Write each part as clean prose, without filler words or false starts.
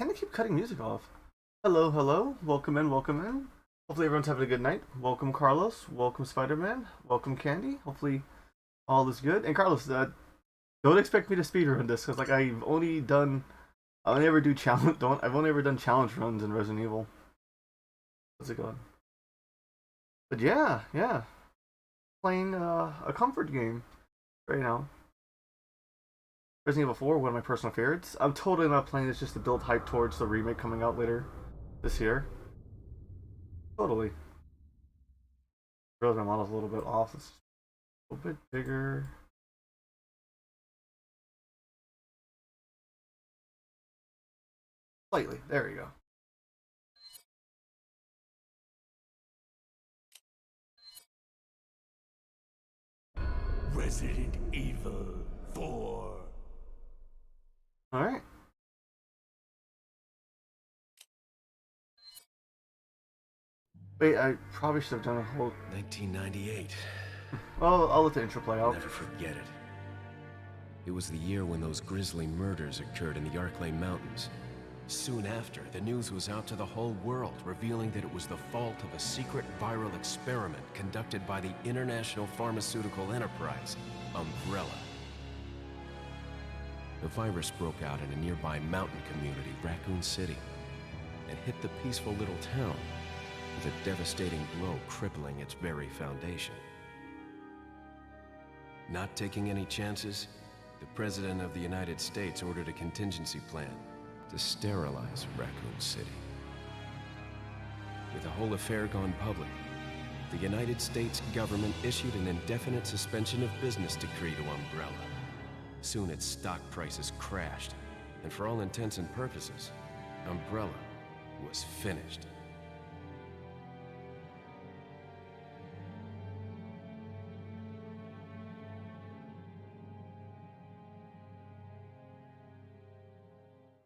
tend to keep cutting music off. Hello, hello. Welcome in, welcome in. Hopefully everyone's having a good night. Welcome, Carlos. Welcome, Spider-Man. Welcome, Candy. Hopefully all is good. And Carlos, don't expect me to speedrun this, because like I've only ever done challenge runs in Resident Evil. How's it going? But yeah. Playing a comfort game right now. Resident Evil 4, one of my personal favorites. I'm totally not playing this just to build hype towards the remake coming out later this year. Totally. Realize my model's a little bit off. It's a little bit bigger. Slightly. There we go. Resident Evil 4. Alright. Wait, I probably should have done a whole... 1998. Well, I'll let the intro play I'll out. never forget it. It was the year when those grisly murders occurred in the Arklay Mountains. Soon after, the news was out to the whole world, revealing that it was the fault of a secret viral experiment conducted by the international pharmaceutical enterprise, Umbrella. The virus broke out in a nearby mountain community, Raccoon City, and hit the peaceful little town with a devastating blow crippling its very foundation. Not taking any chances, the President of the United States ordered a contingency plan to sterilize Raccoon City. With the whole affair gone public, the United States government issued an indefinite suspension of business decree to Umbrella. Soon its stock prices crashed, and for all intents and purposes, Umbrella was finished.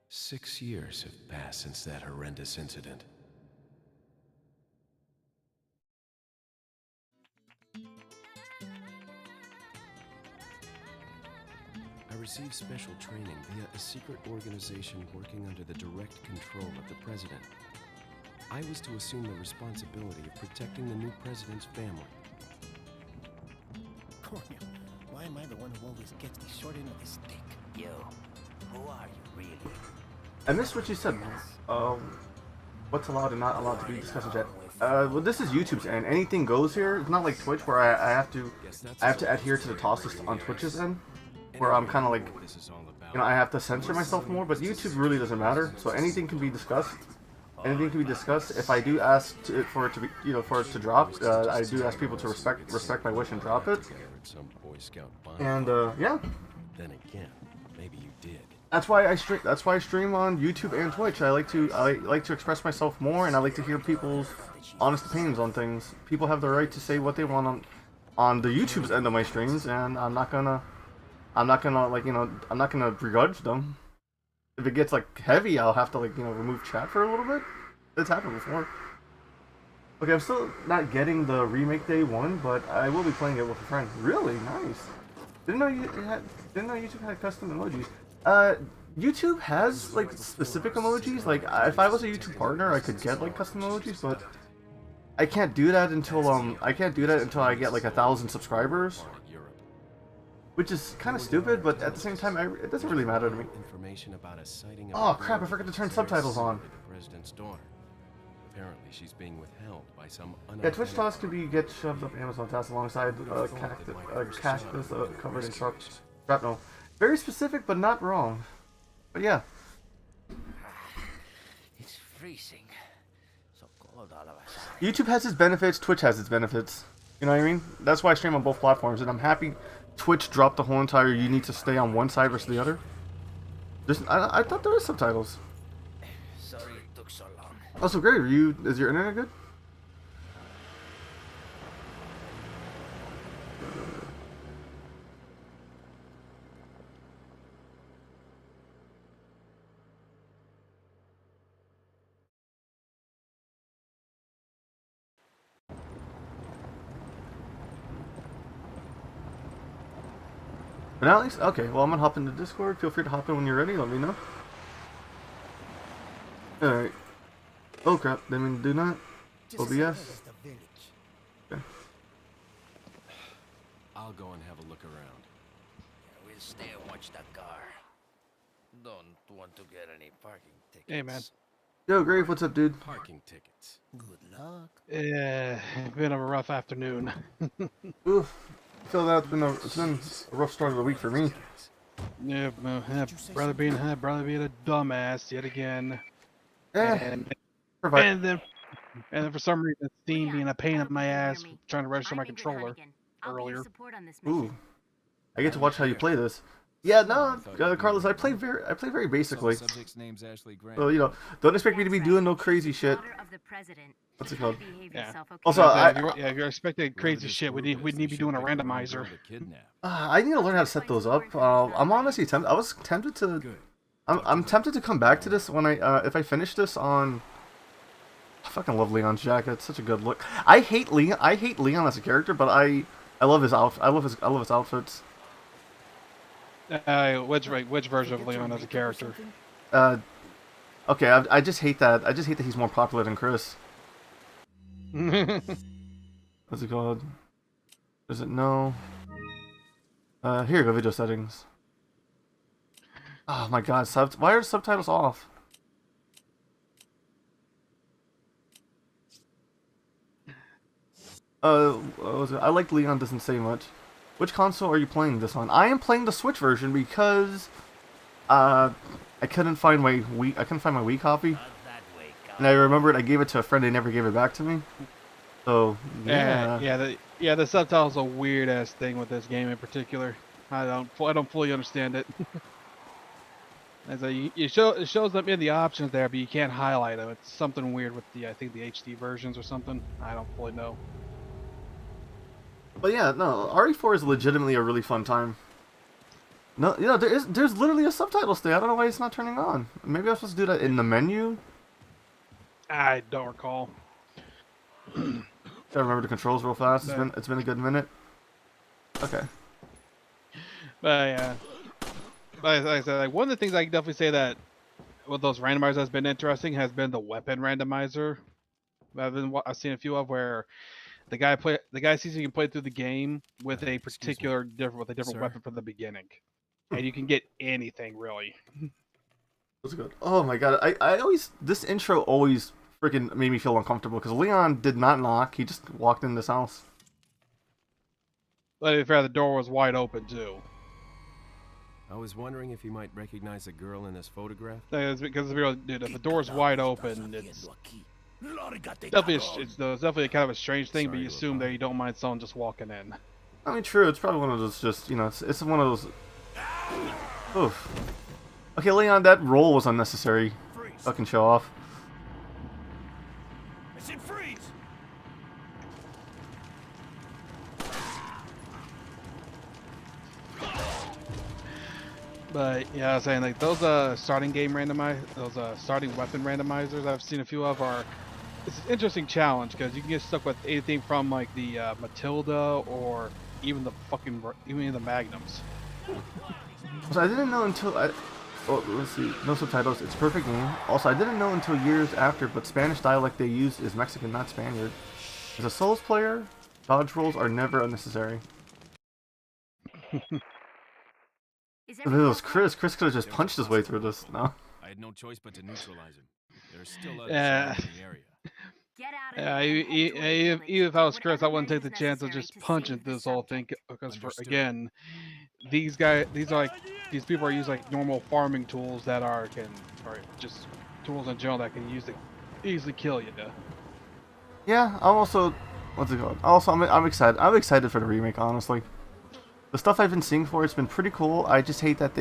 Six years have passed since that horrendous incident. I received special training via a secret organization working under the direct control of the president. I was to assume the responsibility of protecting the new president's family. Cornel, why am I the one who always gets the short end of the stick? Yo, who are you really? I missed what you said. What's allowed and not allowed to be discussed in chat. Well, this is YouTube's end. Anything goes here. It's not like Twitch where I have to adhere to the toss list on Twitch's end, where I'm kind of like, I have to censor myself more. But YouTube really doesn't matter. So anything can be discussed. Anything can be discussed. If I do ask for it to be, for it to drop, I do ask people to respect my wish and drop it. And yeah. Then again, maybe you did. That's why I stream on YouTube and Twitch. I like to express myself more, and I like to hear people's honest opinions on things. People have the right to say what they want on the YouTube's end of my streams, and I'm not gonna begrudge them. If it gets like heavy, I'll have to remove chat for a little bit. It's happened before. Okay, I'm still not getting the remake day one, but I will be playing it with a friend. Really nice. Didn't know YouTube had custom emojis. YouTube has like specific emojis. Like if I was a YouTube partner, I could get like custom emojis, but I can't do that until I get like 1,000 subscribers, which is kind of stupid. But at the same time, it doesn't really matter to me. Oh crap! I forgot to turn subtitles on. Apparently, she's being withheld by some. Yeah, Twitch toss could get shoved up Amazon tasks alongside cactus covered in shrapnel. Very specific, but not wrong. But yeah. It's freezing. So cold all of a sudden. YouTube has its benefits, Twitch has its benefits. You know what I mean? That's why I stream on both platforms, and I'm happy Twitch dropped the whole entire you need to stay on one side versus the other. I thought there was subtitles. Sorry it took so long. Oh, so great. Is your internet good? But at least, okay, well I'm gonna hop into Discord. Feel free to hop in when you're ready, let me know. Alright. Oh crap, didn't mean to do that. Just OBS. as well as the village. I'll go and have a look around. We'll stay and watch the car. Don't want to get any parking tickets. Hey, man. Yo, Grave, what's up, dude? Parking tickets. Good luck. Yeah, been a rough afternoon. Oof. I feel that it's been a rough start of the week for me. Yeah, brother being a dumbass yet again. And Provide. then for some reason, Steam being a pain in my ass trying to register my controller earlier. Ooh. I get to watch how you play this. Yeah, no, Carlos, I play very basically. Subject's name's Ashley Grant. So, you know, don't expect me to be doing no crazy shit. What's it called? Yeah. Also, if you're expecting crazy shit, we'd need to be doing a randomizer. I need to learn how to set those up. I'm honestly tempted. I was tempted to. I'm tempted to come back to this when if I finish this on. I fucking love Leon's jacket. It's such a good look. I hate Leon as a character, but I love his outfit. I love his outfits. Which version of Leon as a character? Okay, I just hate that. I just hate that he's more popular than Chris. What's it called? Is it no? Here you go, video settings. Oh my god, why are the subtitles off? What was it? I like Leon doesn't say much. Which console are you playing this on? I am playing the Switch version because I couldn't find my Wii copy. And I remembered I gave it to a friend, they never gave it back to me. So yeah. The subtitles a weird ass thing with this game in particular. I don't fully understand it. As it shows them in the options there, but you can't highlight them. It's something weird with I think the HD versions or something. I don't fully know. But yeah, no, RE4 is legitimately a really fun time. No, you know, there's literally a subtitle stay. I don't know why it's not turning on. Maybe I'm supposed to do that in the menu. I don't recall. Gotta remember the controls real fast. It's been a good minute. Okay. But yeah, like I said, one of the things I can definitely say that with those randomizers has been interesting has been the weapon randomizer. I've seen a few of where the guy sees you can play through the game with a different weapon from the beginning, and you can get anything really. That's good. Oh my god, I always this intro always freaking made me feel uncomfortable because Leon did not knock. He just walked in this house. But to be fair, the door was wide open too. I was wondering if you might recognize a girl in this photograph. It's because dude, if the door's wide open, it's definitely kind of a strange thing, but you assume that you don't mind someone just walking in. I mean, true. It's probably one of those just, you know, it's one of those. Oof. Okay, Leon, that roll was unnecessary. Fucking show off. I said freeze. But yeah, I was saying like those starting weapon randomizers I've seen a few of it's an interesting challenge because you can get stuck with anything from like the Matilda or even the Magnums. So I didn't know until let's see, no subtitles. It's a perfect game. Also, I didn't know until years after, but Spanish dialect they use is Mexican, not Spaniard. As a Souls player, dodge rolls are never unnecessary. If it was Chris could have just punched his way through this. No. I had no choice but to neutralize him. There's still others in the area. Even if I was Chris, I wouldn't take the chance of just punching this whole thing because again, these people are using like normal farming tools that or just tools in general that can easily kill you. Yeah, I'm also what's it called? Also, I'm excited. I'm excited for the remake. Honestly, the stuff I've been seeing for it's been pretty cool. I just hate that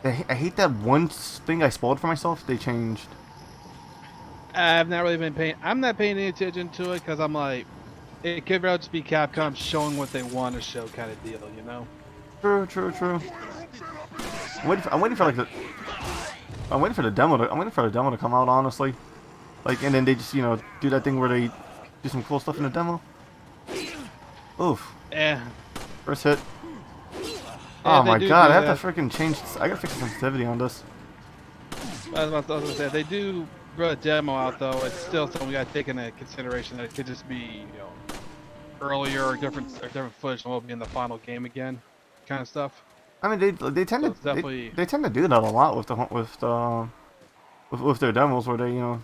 I hate that one thing I spoiled for myself. They changed. I'm not paying any attention to it because I'm like, it could very well just be Capcom showing what they want to show kind of deal, you know? True. I'm waiting for the demo to come out, honestly. Like, and then they just, you know, do that thing where they do some cool stuff in the demo. Oof. Yeah. First hit. Oh my god, I have to freaking change. I gotta fix the sensitivity on this. I was about to say, they do bring a demo out though. It's still something we got to take into consideration that it could just be, you know, earlier or different footage than what will be in the final game again, kind of stuff. I mean, they tend So to it's definitely they tend to do that a lot with their demos where they, you know,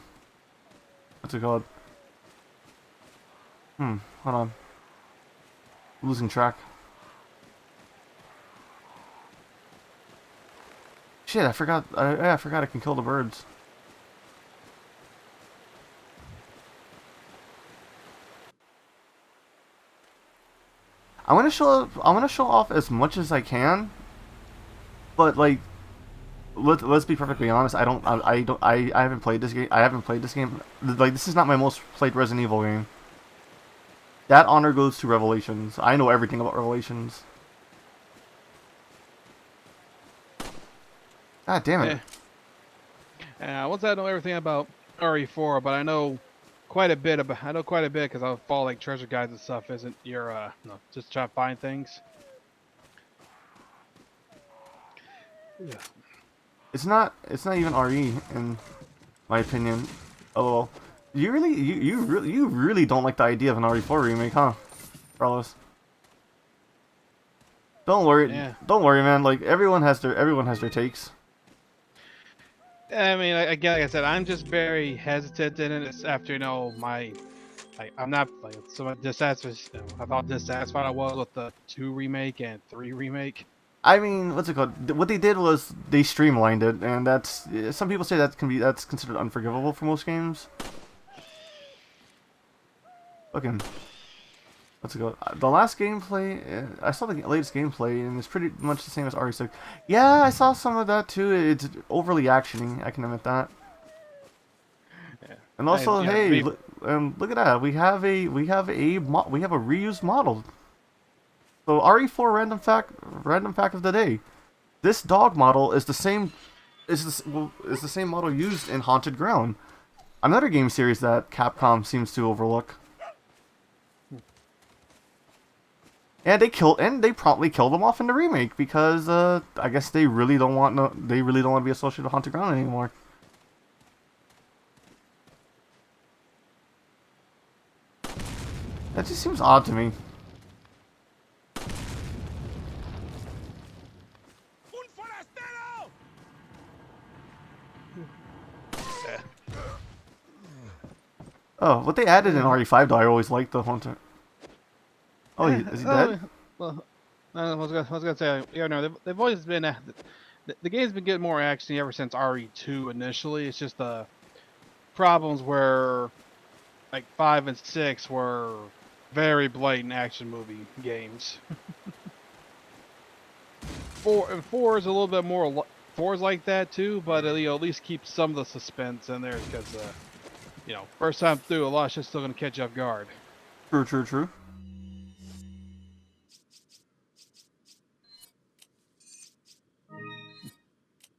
what's it called? Hold on. Losing track. Shit, I forgot. I forgot I can kill the birds. I want to show off as much as I can, but like, let's be perfectly honest. I haven't played this game. I haven't played this game. Like, this is not my most played Resident Evil game. That honor goes to Revelations. I know everything about Revelations. God damn it. Once I know everything about RE4, but I know quite a bit because I'll follow like treasure guides and stuff. Isn't your no, just try to find things. Yeah. It's not even RE in my opinion. Oh, you really don't like the idea of an RE4 remake, huh, Carlos? Don't worry, man. Like, everyone has their takes. I mean, again, like I said, I'm just very hesitant in it. It's after, you know, I'm not like so dissatisfied. I thought dissatisfied I was with the 2 remake and 3 remake. I mean, what's it called? What they did was they streamlined it, and that's, some people say that's considered unforgivable for most games. Fucking, what's it called? The last gameplay, I saw the latest gameplay, and it's pretty much the same as RE6. Yeah, I saw some of that too. It's overly actiony. I can admit that. Yeah. And also, hey, look at that. We have a reused model. So RE4 random fact of the day. This dog model is the same model used in Haunted Ground, another game series that Capcom seems to overlook. And they promptly killed them off in the remake because I guess they really don't want to be associated with Haunted Ground anymore. That just seems odd to me. Oh, what they added in RE5 though, I always liked the Haunter. Oh, is he dead? Well, I was gonna say, yeah, no, they've always been. The game's been getting more action ever since RE2 initially. It's just the problems where, like 5 and 6 were very blatant action movie games. 4 is a little bit more. 4 is like that too, but you know, at least keep some of the suspense in there because, you know, first time through, a lot of shit's still gonna catch you off guard. True.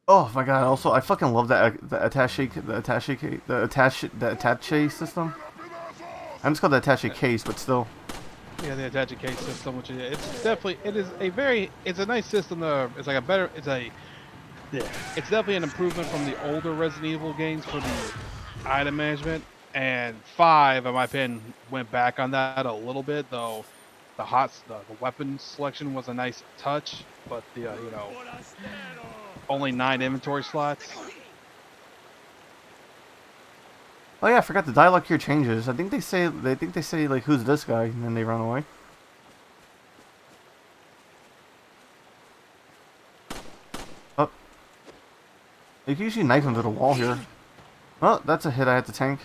Oh my god! Also, I fucking love that the attaché system. I'm just called the attaché case, but still. Yeah, the attaché case system, which it's a nice system. It's definitely an improvement from the older Resident Evil games for the item management. And 5, in my opinion, went back on that a little bit, though. The weapon selection was a nice touch, but the you know, only 9 inventory slots. Oh yeah, I forgot the dialogue here changes. I think they say like, who's this guy, and then they run away. Oh, you can usually knife him to the wall here. Oh, that's a hit I had to tank.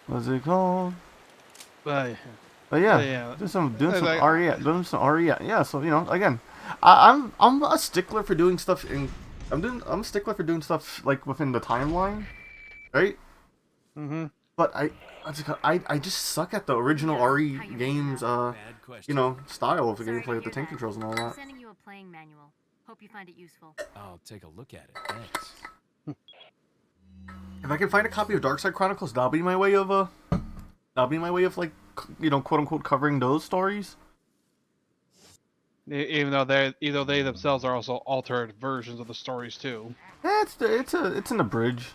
What's it called? But yeah, doing some RE. Yeah, so you know, again, I'm a stickler for doing stuff I'm a stickler for doing stuff like within the timeline, right? But I just suck at the original RE games, you know, style of the gameplay with the tank controls and all that. Sending you a playing manual. Hope you find it useful. I'll take a look at it. Thanks. If I can find a copy of Darkside Chronicles, that'll be my way of like, you know, quote unquote covering those stories. Even though they themselves are also altered versions of the stories too. Yeah, it's an abridged.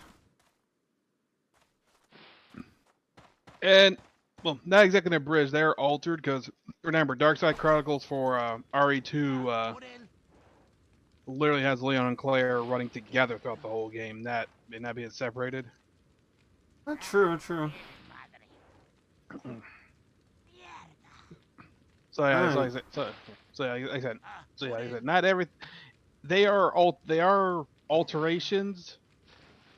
And well, not exactly an abridged. They're altered because remember, Darkside Chronicles for RE2 literally has Leon and Claire running together throughout the whole game. Not being separated. True. So yeah, like I said, not every. They are alterations,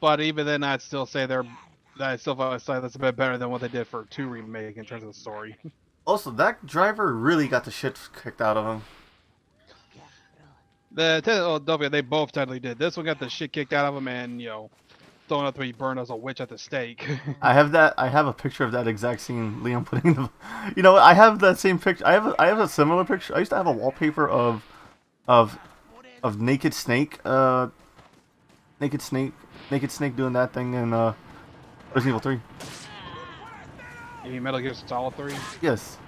but even then, I'd still say that's a bit better than what they did for 2 remake in terms of the story. Also, that driver really got the shit kicked out of him. They both technically did. This one got the shit kicked out of him, and you know, thrown up to be burned as a witch at the stake. I have a picture of that exact scene. Liam putting the, you know, I have that same picture. I have a similar picture. I used to have a wallpaper of Naked Snake, Naked Snake doing that thing in Resident Evil 3. You mean Metal Gear Solid 3? Yes.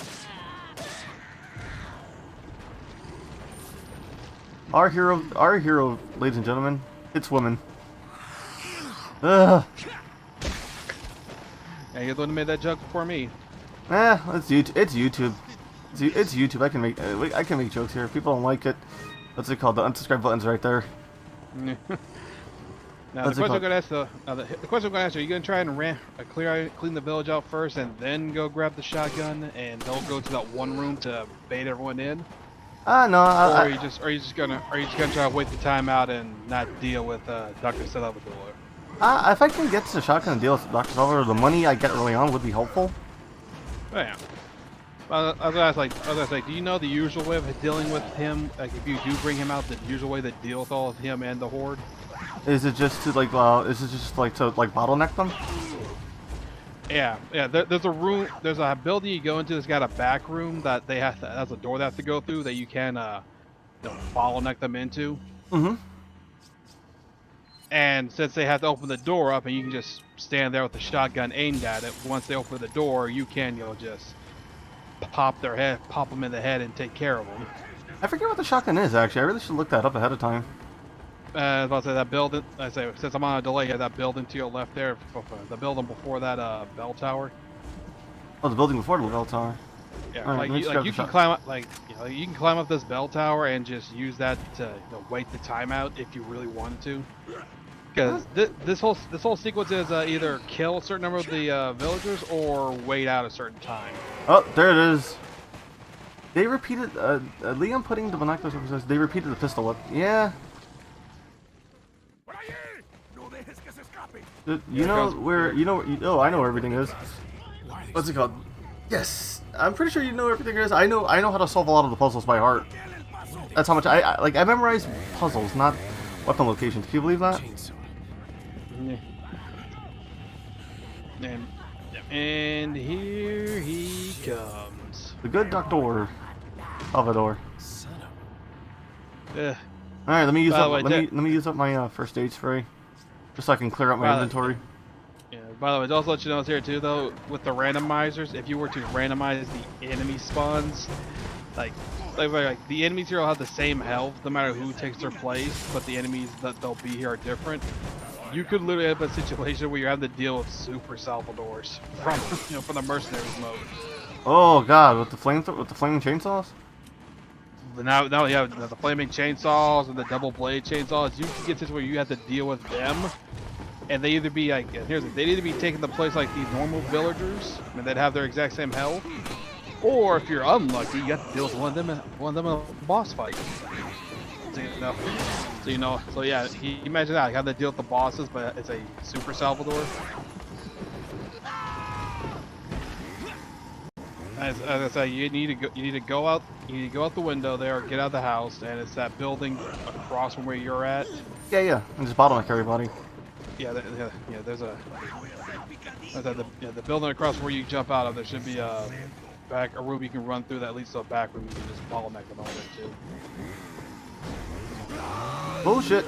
Our hero, ladies and gentlemen, it's women. Ugh. Yeah, you're the one who made that joke before me. It's YouTube. It's YouTube. It's YouTube. I can make jokes here. If people don't like it, what's it called? The unsubscribe button's right there. Now the question I'm gonna ask are you gonna try and clean the village out first, and then go grab the shotgun, and don't go to that one room to bait everyone in? No. Are you just gonna try to wait the time out and not deal with Dr. Salvador? If I can get to the shotgun and deal with Dr. Salvador, the money I get early on would be helpful. Oh, yeah. I was gonna say, do you know the usual way of dealing with him? Like, if you do bring him out, the usual way to deal with all of him and the Horde? Is it just to like bottleneck them? Yeah. There's a room. There's a building you go into that's got a back room that has a door they have to go through that you can bottleneck them into. Mm-hmm. And since they have to open the door up, and you can just stand there with the shotgun aimed at it, once they open the door, you can just pop them in the head, and take care of them. I forget what the shotgun is actually. I really should look that up ahead of time. I was about to say that building. Since I'm on a delay, that building to your left there, the building before that bell tower. Oh, the building before the bell tower. Yeah, right, you can climb up, you can climb up this bell tower and just use that to wait the time out if you really wanted to. Because this whole sequence is either kill a certain number of the villagers or wait out a certain time. Oh, there it is. They repeated. Liam putting the binoculars over says they repeated the pistol whip. Yeah. You know where? I know where everything is. What's it called? Yes, I'm pretty sure you know where everything is. I know how to solve a lot of the puzzles by heart. That's how much I memorize puzzles, not weapon locations. Can you believe that? And here he comes. The good Dr. Salvador. All right, let me use up my first aid spray, just so I can clear out my inventory. Yeah. By the way, also let you know here too, though, with the randomizers, if you were to randomize the enemy spawns, like the enemies here will have the same health no matter who takes their place, but the enemies that they'll be here are different. You could literally have a situation where you have to deal with Super Salvadors from the mercenaries mode. Oh God, with the flaming chainsaws. But now you have the flaming chainsaws and the double blade chainsaws. You can get to where you have to deal with them, and they either be they'd either be taking the place like these normal villagers, and they'd have their exact same health, or if you're unlucky, you have to deal with one of them in a boss fight. So yeah, you imagine that, you have to deal with the bosses, but it's a Super Salvador. As I say, you need to go out the window there, or get out of the house, and it's that building across from where you're at. Yeah, and just bottleneck everybody. Yeah, there's the building across where you jump out of. There should be a room you can run through that leads to a back room. You can just bottleneck them over there too. Bullshit.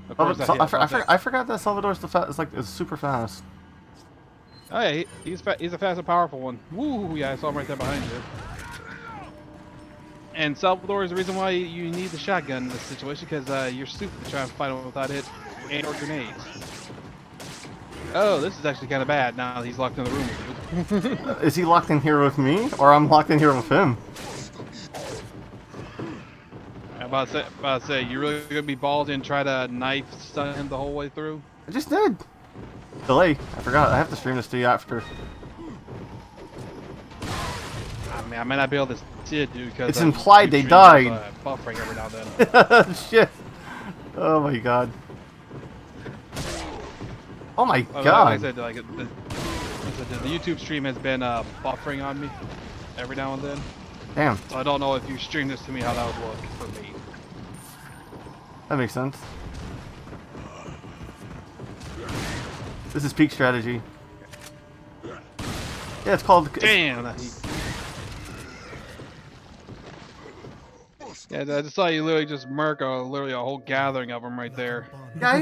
Of Oh, course, but yeah, I forgot that Salvador's the fast. It's super fast. oh yeah, he's a fast and powerful one. Woo! Yeah, I saw him right there behind you. And Salvador is the reason why you need the shotgun in this situation, because you're stupid to try and fight him without it and or grenades. Oh, this is actually kind of bad. Now he's locked in the room with you. Is he locked in here with me, or I'm locked in here with him? I'm about to say, you really gonna be ballsy and try to knife stun him the whole way through? I just did. Delay. I forgot. I have to stream this to you after. I mean, I may not be able to see it, dude, because It's implied they died. Buffering every now and then. Shit. Oh my god. Oh my Like god. I said, the YouTube stream has been buffering on me every now and then. Damn. So I don't know if you stream this to me how that would look for me. That makes sense. This is peak strategy. Yeah, it's called. Damn. Yeah, I just saw you literally just murk literally a whole gathering of them right there. Yeah,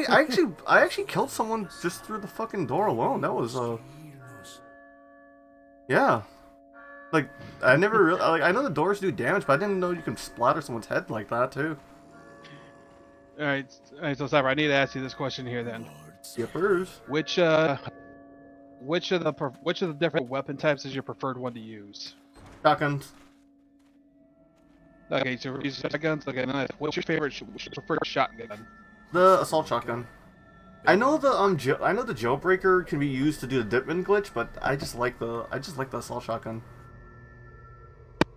I actually killed someone just through the fucking door alone. That was yeah. Like I never really I know the doors do damage, but I didn't know you can splatter someone's head like that too. All right. So Cyber, I need to ask you this question here then. Skippers. Which of the different weapon types is your preferred one to use? Shotguns. Okay, so we're using shotguns. Okay, nice. What's your preferred shotgun? The assault shotgun. I know the I know the jailbreaker can be used to do the Dipman glitch, but I just like the assault shotgun.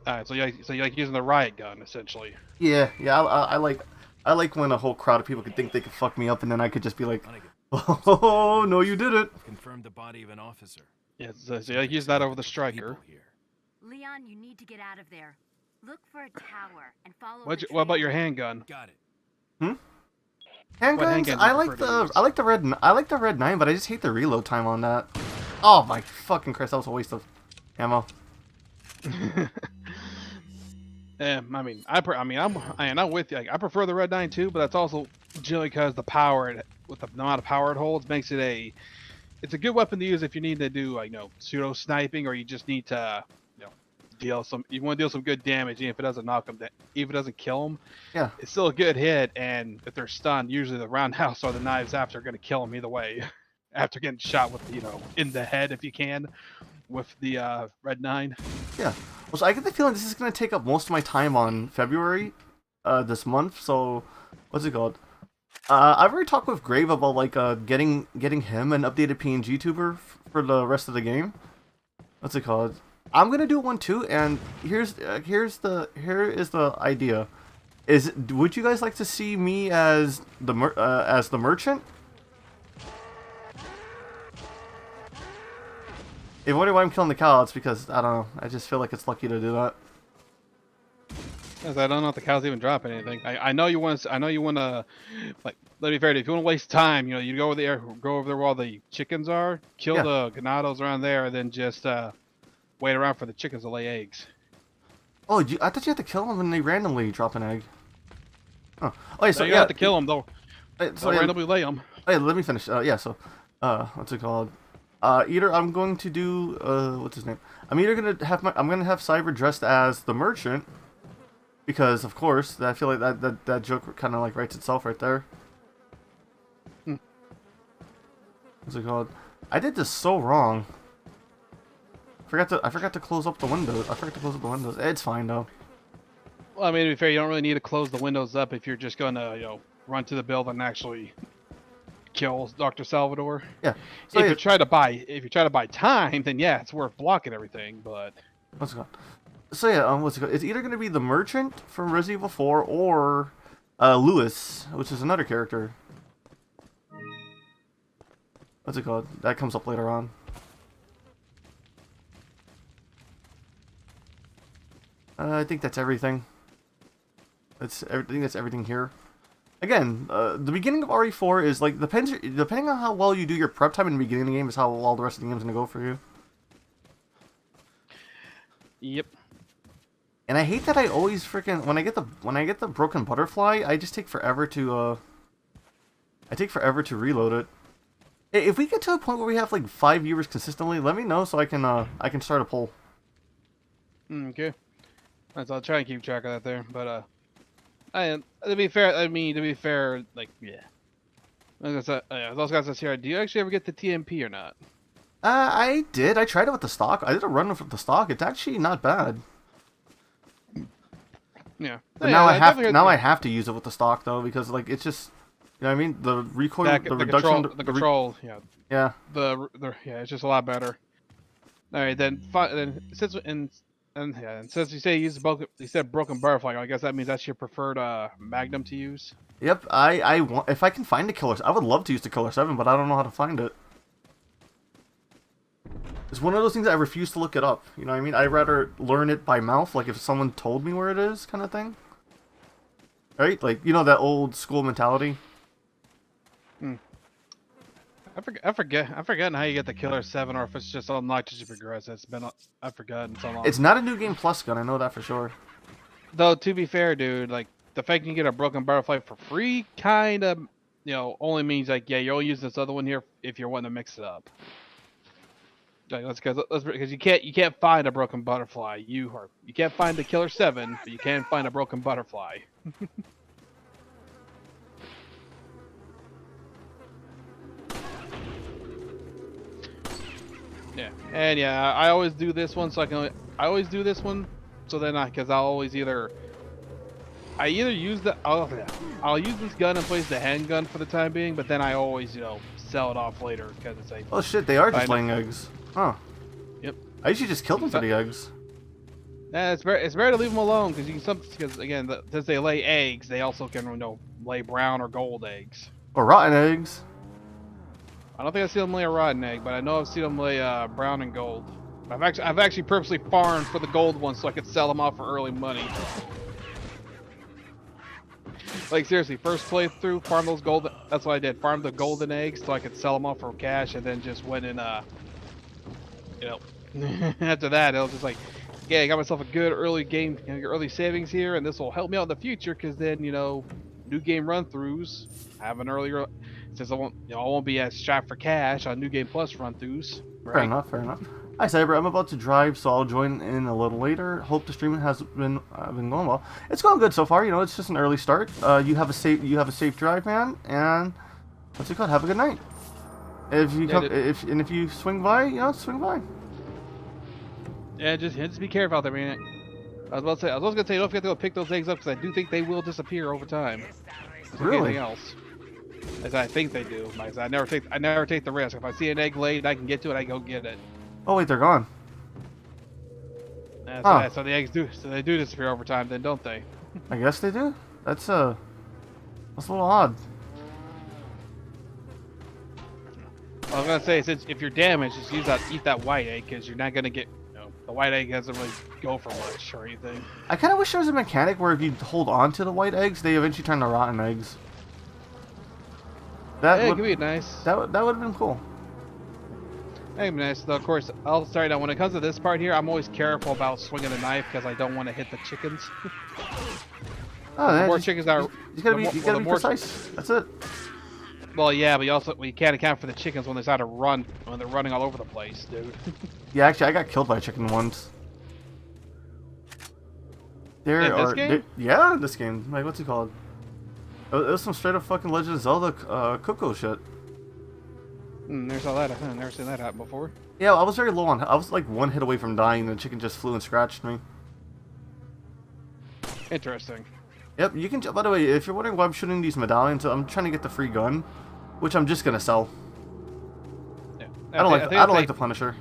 All right, so you like using the riot gun essentially. Yeah, I like when a whole crowd of people could think they could fuck me up, and then I could just be like, oh no, you didn't. Confirmed the body of an officer. Yeah, so you like using that over the striker. Leon, you need to get out of there. Look for a tower and follow. What about your handgun? Got it. Handguns? handgun I you like prefer to use? I like the red 9, but I just hate the reload time on that. Oh my fucking Christ, that was a waste of ammo. Yeah, I'm with you. I prefer the red 9 too, but that's also generally because the power with the amount of power it holds makes it it's a good weapon to use if you need to do pseudo sniping, or you just need to you want to deal some good damage, even if it doesn't knock them down, even if it doesn't kill them. Yeah, it's still a good hit, and if they're stunned, usually the roundhouse or the knives after are going to kill them either way. After getting shot with in the head if you can with the red 9. Yeah. Well, so I get the feeling this is going to take up most of my time on February, this month. So, what's it called? I've already talked with Grave about getting him an updated Pngtuber for the rest of the game. What's it called? I'm gonna do one too, and here is the idea. Would you guys like to see me as the merchant? If you wonder why I'm killing the cow, it's because I don't know. I just feel like it's lucky to do that. Because I don't know if the cows even drop anything. I know you want to, like, let me be fair. If you want to waste time, you go over there where all the chickens are, kill the ganados around there, and then just wait around for the chickens to lay eggs. Oh, I thought you had to kill them when they randomly drop an egg. Oh, okay, so you have to kill them though. So randomly lay them. Hey, let me finish. What's it called? Either I'm going to do what's his name? I'm gonna have Cyber dressed as the merchant, because of course I feel like that joke kind of like writes itself right there. What's it called? I did this so wrong. I forgot to close up the windows. It's fine though. Well, I mean, to be fair, you don't really need to close the windows up if you're just gonna run to the building and actually kill Dr. Salvador. Yeah. So if you try to buy time, then yeah, it's worth blocking everything. But what's it called? So yeah, what's it called? It's either gonna be the merchant from Resident Evil 4 or Lewis, which is another character. What's it called? That comes up later on. I think that's everything. I think that's everything here. Again, the beginning of RE4 is like depending on how well you do your prep time in the beginning of the game is how well the rest of the game is gonna go for you. Yep. And I hate that I always freaking when I get the broken butterfly, I just take forever to reload it. If we get to a point where we have like 5 viewers consistently, let me know so I can start a poll. Okay. I'll try and keep track of that there, but to be fair, like yeah. Those guys that's here. Do you actually ever get the TMP or not? I did. I tried it with the stock. I did a run with the stock. It's actually not bad. Yeah. But now I have to use it with the stock though because like it's just you know what I mean the recoil the reduction control yeah. Yeah. Yeah, it's just a lot better. All right, then since you say you said broken butterfly, I guess that means that's your preferred magnum to use. Yep, I want if I can find a killer. I would love to use the killer 7, but I don't know how to find it. It's one of those things that I refuse to look it up. You know what I mean? I'd rather learn it by mouth, like if someone told me where it is, kind of thing. Right? Like you know that old school mentality. I've forgotten how you get the killer 7, or if it's just unlocked as you progress. I've forgotten so long. It's not a new game plus gun. I know that for sure. Though to be fair, dude, like the fact you can get a broken butterfly for free, kind of, only means like yeah, you're only using this other one here if you're wanting to mix it up. Like, because you can't find a broken butterfly. You can't find the killer 7, but you can find a broken butterfly. Yeah, and yeah, I always do this one so I'll always either use I'll use this gun in place of the handgun for the time being, but then I always sell it off later because it's a. Oh shit! They are just laying eggs. Huh. Yep. I usually just kill them for the eggs. Yeah, it's better to leave them alone because again, since they lay eggs, they also can lay brown or gold eggs. Or rotten eggs. I don't think I've seen them lay a rotten egg, but I know I've seen them lay brown and gold. I've actually purposely farmed for the gold ones so I could sell them off for early money. Like seriously, first playthrough, farm those gold. That's what I did. Farm the golden eggs so I could sell them off for cash, and then just went in. After that, it was just like, yeah, I got myself a good early savings here, and this will help me out in the future because then new game run-throughs have an earlier. Since I won't be as strapped for cash on New Game Plus run-throughs. Right? Fair enough. Hi Cyber, I'm about to drive, so I'll join in a little later. Hope the streaming has been going well. It's going good so far. It's just an early start. You have a safe drive, man, and what's it called? Have a good night. If you swing by, swing by. Yeah, just be careful out there, man. I was gonna say don't forget to go pick those eggs up because I do think they will disappear over time. Really? Anything else? As I think they do. Like, I never take the risk. If I see an egg laid, I can get to it. I go get it. Oh wait, they're gone. So the eggs do disappear over time, then don't they? I guess they do. That's a little odd. I was gonna say, since if you're damaged, just eat that white egg because you're not gonna get. The white egg doesn't really go for much or anything. I kind of wish there was a mechanic where if you hold on to the white eggs, they eventually turn to rotten eggs. It could be nice. That would have been cool. Hey, nice. Though, of course, I'll start now. When it comes to this part here, I'm always careful about swinging the knife because I don't want to hit the chickens. Oh, more chickens are. You gotta be precise. That's it. Well, yeah, but we can't account for the chickens when they start to run when they're running all over the place, dude. Yeah, actually, I got killed by a chicken once. Yeah, in this game. Like, what's it called? It was some straight up fucking Legend of Zelda Coco shit. Never saw that. I've never seen that happen before. Yeah, I was very low on. I was like one hit away from dying, and the chicken just flew and scratched me. Interesting. Yep, you can. By the way, if you're wondering why I'm shooting these medallions, I'm trying to get the free gun, which I'm just gonna sell. Yeah. I don't like the Punisher.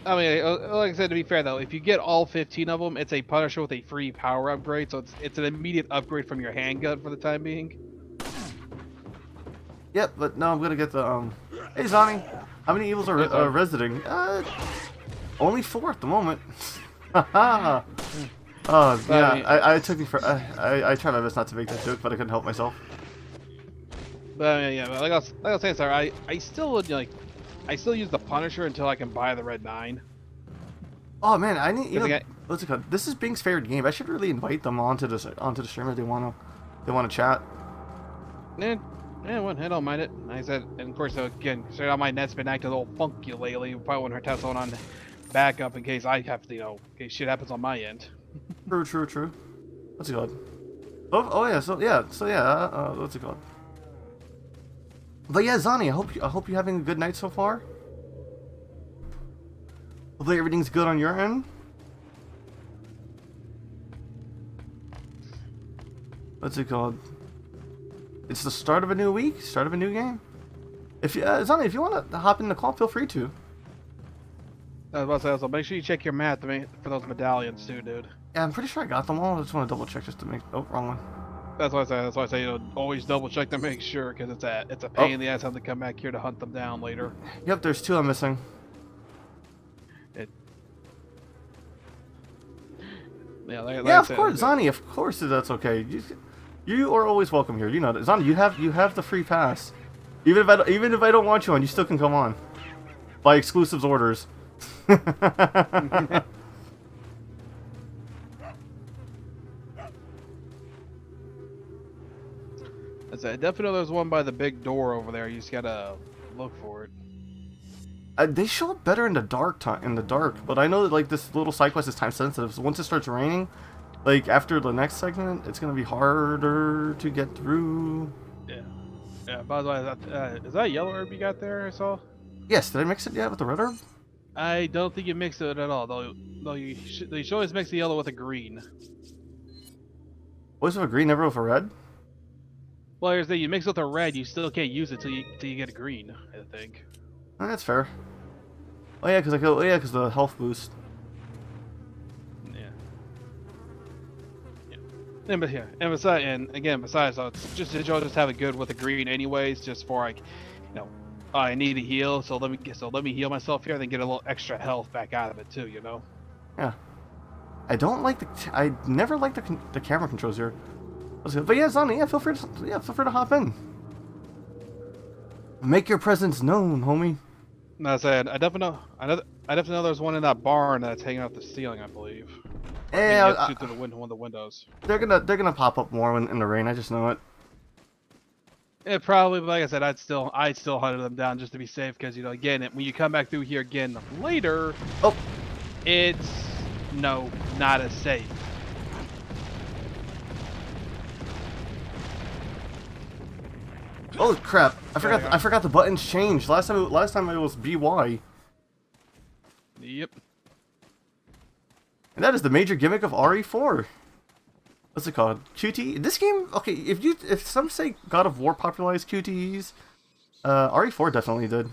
I mean, like I said, to be fair though, if you get all 15 of them, it's a Punisher with a free power upgrade, so it's an immediate upgrade from your handgun for the time being. Yep, but no, I'm gonna get the Hey Zani, how many evils are residing? Only 4 at the moment. Haha. Oh yeah, I took me for I tried my best not to make that joke, but I couldn't help myself. But yeah, but like I was saying, sorry, I still would I still use the Punisher until I can buy the Red 9. Oh man, I need What's it called? This is Bing's favorite game. I should really invite them onto the stream if they wanna chat. Yeah, well, I don't mind it. Like I said, and of course, again, straight out my net's been acting a little funky lately. Probably want her test on backup in case I have to, in case shit happens on my end. True. What's it called? Oh yeah, so yeah, what's it called? But yeah, Zani, I hope you're having a good night so far. Hopefully everything's good on your end. What's it called? It's the start of a new week, start of a new game. If you, Zani, if you want to hop in the call, feel free to. I was about to say also, make sure you check your math for those medallions too, dude. Yeah, I'm pretty sure I got them all. I just want to double check just to make. Oh, wrong one. That's why I say, always double check to make sure, because it's a pain in the ass having to come back here to hunt them down later. Yep, there's 2 I'm missing. Yeah, of course, Zani. Of course, that's okay. You are always welcome here. You know that, Zani. You have the free pass. Even if I don't want you on, you still can come on. By exclusives orders. I definitely know there's one by the big door over there. You just gotta look for it. They show up better in the dark, but I know that like this little side quest is time sensitive. So once it starts raining, like after the next segment, it's gonna be harder to get through. Yeah. By the way, is that yellow herb you got there? I saw. Yes. Did I mix it yet with the red herb? I don't think you mixed it at all. Though you should always mix the yellow with the green. Always with a green, never with a red. Well, here's the you mix it with a red, you still can't use it till you get a green. I think. That's fair. Oh yeah, because the health boost. And besides, it's just just have it good with the green, anyways. Just for like, I need to heal, so let me heal myself here, and then get a little extra health back out of it too. Yeah. I never liked the camera controls here. But yeah, Zani, feel free to hop in. Make your presence known, homie. No, I said I definitely know there's one in that barn that's hanging out the ceiling, I believe. Yeah, through one of the windows. They're gonna pop up more in the rain. I just know it. Yeah, probably. But like I said, I'd still hunted them down just to be safe, because again, when you come back through here again later, it's not as safe. Oh crap! I forgot the buttons changed. Last time it was BY. Yep. And that is the major gimmick of RE4. What's it called? QTE? This game, okay, if some say God of War popularized QTEs, RE4 definitely did.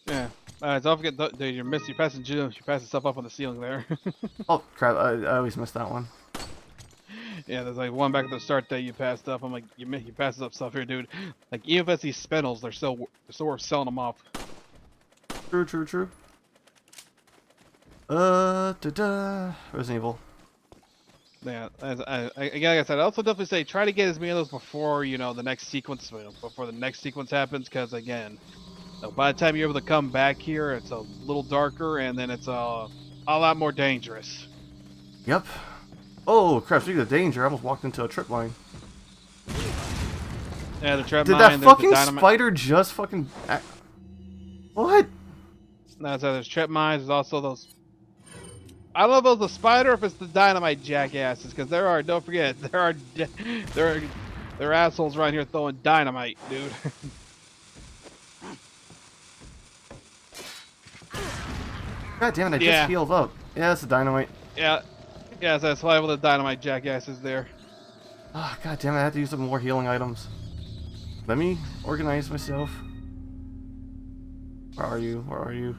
Yeah. Alright, don't forget, dude, you're passing stuff up on the ceiling there. Oh crap, I always miss that one. Yeah, there's like one back at the start that you passed up. I'm like, you passed up stuff here, dude. Like, even if it's these spindles, they're still worth selling them off. True. Resident Evil. Yeah, like I said, I also definitely say try to get as many of those before the next sequence, before the next sequence happens, because again, by the time you're able to come back here, it's a little darker, and then it's a lot more dangerous. Yep. Oh crap! Speaking of danger, I almost walked into a trip line. Yeah, the trap Did mine. that fucking spider just fucking? What? No, so there's trip mines. There's also those. I don't know if it's the spider or if it's the dynamite jackasses, because don't forget, there are assholes around here throwing dynamite, dude. God damn it, I just healed up. Yeah, that's the dynamite. Yeah, so that's why the dynamite jackasses there. Ah, god damn it, I have to use some more healing items. Let me organize myself. Where are you?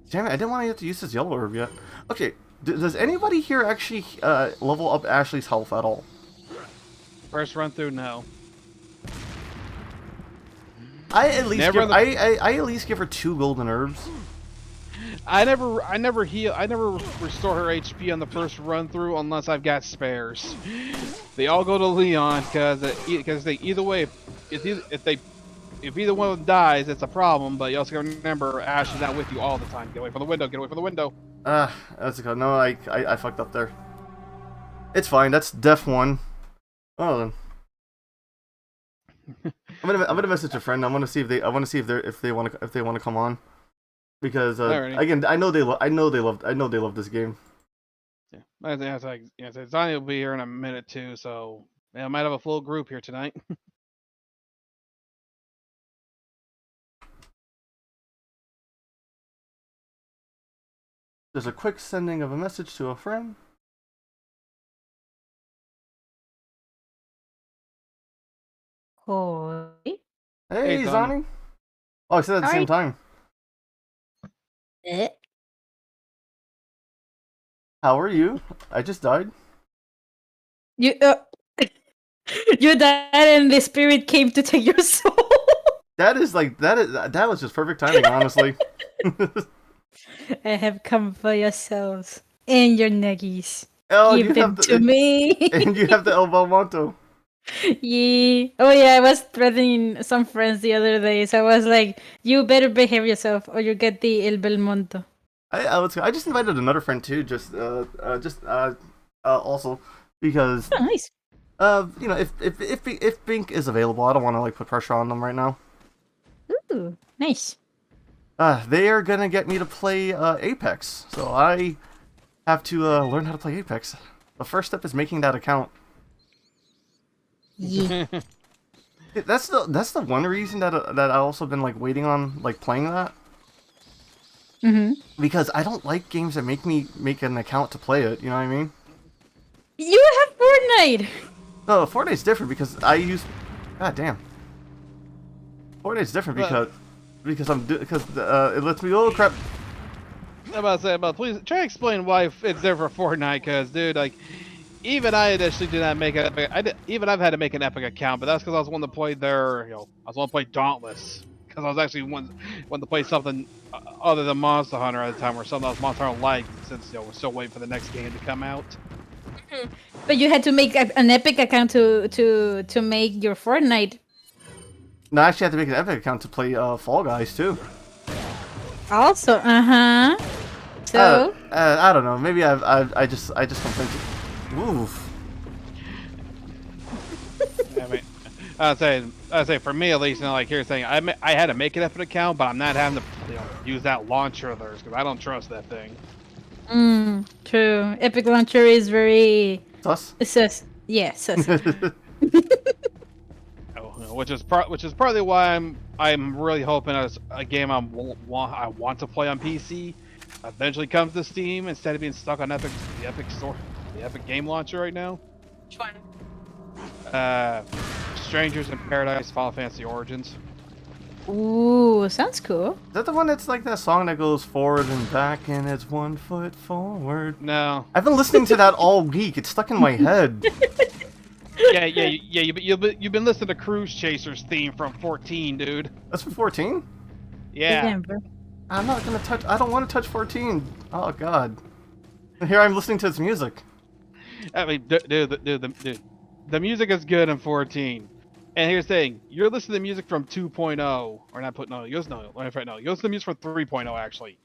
Damn it, I didn't want to have to use this yellow herb yet. Okay, does anybody here actually level up Ashley's health at all? First run through, no. I at least give her 2 golden herbs. I never restore her HP on the first run through unless I've got spares. They all go to Leon because they either way, if either one of them dies, it's a problem. But you also gotta remember Ash is not with you all the time. Get away from the window. That's okay. No, I fucked up there. It's fine. That's Def 1. Oh, then. I'm gonna message a friend. I want to see if they want to come on, because again I know they love this game. Yeah, I think that's like Zonny will be here in a minute too, so yeah, I might have a full group here tonight. There's a quick sending of a message to a friend. Hoy. Hey, Hey, Zonny. Oh, I said it at the Hi. same time. Eh? How are you? I just died. You you died and the spirit came to take your soul. That was just perfect timing, honestly. I have come for yourselves and your nuggies. Oh, Give them to me. and you have the El Belmonto. Yeah. Oh yeah, I was threatening some friends the other day, so I was like, "You better behave yourself, or you get the El Belmonto." I just invited another friend too, also because Oh, nice. you know, if Bink is available, I don't want to like put pressure on them right now. Ooh, nice. They are gonna get me to play Apex, so I have to learn how to play Apex. The first step is making that account. Yeah. That's the one reason that I also been like waiting on like playing that. Because I don't like games that make me make an account to play it. You know what I mean? You have Fortnite. No, Fortnite's different because I use. God damn. Fortnite's different because it lets me. Oh crap! I'm about to say, please try to explain why it's there for Fortnite, because dude, like, even I initially did not make it. Even I've had to make an Epic account, but that's because I was wanting to play I was wanting to play Dauntless, because I was actually wanting to play something other than Monster Hunter at the time, or something else Monster Hunter like, since we're still waiting for the next game to come out. But you had to make an Epic account to make your Fortnite. No, I actually have to make an Epic account to play Fall Guys too. Also, So I don't know. Maybe I just don't think. Oof. I mean, I'd say for me at least, like here's the thing, I had to make an Epic account, but I'm not having to use that launcher of theirs, because I don't trust that thing. True. Epic Launcher is very Sus. sus. Yeah, sus. Which is partly why I'm really hoping as a game I want to play on PC eventually comes to Steam instead of being stuck on the Epic Store, the Epic Game Launcher right now. Which one? Strangers in Paradise, Final Fantasy Origins. Ooh, sounds cool. Is that the one that's like that song that goes forward and back and it's 1 foot forward? No. I've been listening to that all week. It's stuck in my head. Yeah. You've been listening to Cruise Chaser's theme from 14, dude. That's from 14? Yeah. Damn, bro. I'm not gonna touch. I don't want to touch 14. Oh god. Here I'm listening to its music. I mean, dude, the music is good in 14. And here's the thing: you're listening to music from 2.0, or not put no. You're listening to music from 3.0 actually.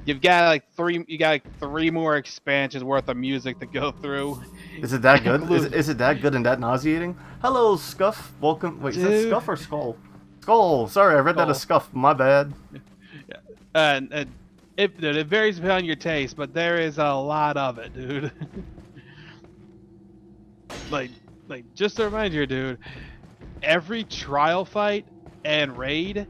You got three more expansions worth of music to go through. Is it that good? Is it that good and that nauseating? Hello, Scuff. Welcome. Wait, is that Scuff or Skull? Skull. Sorry, I read that as Scuff. My bad. And it varies depending on your taste, but there is a lot of it, dude. like just to remind you, dude. Every trial fight and raid,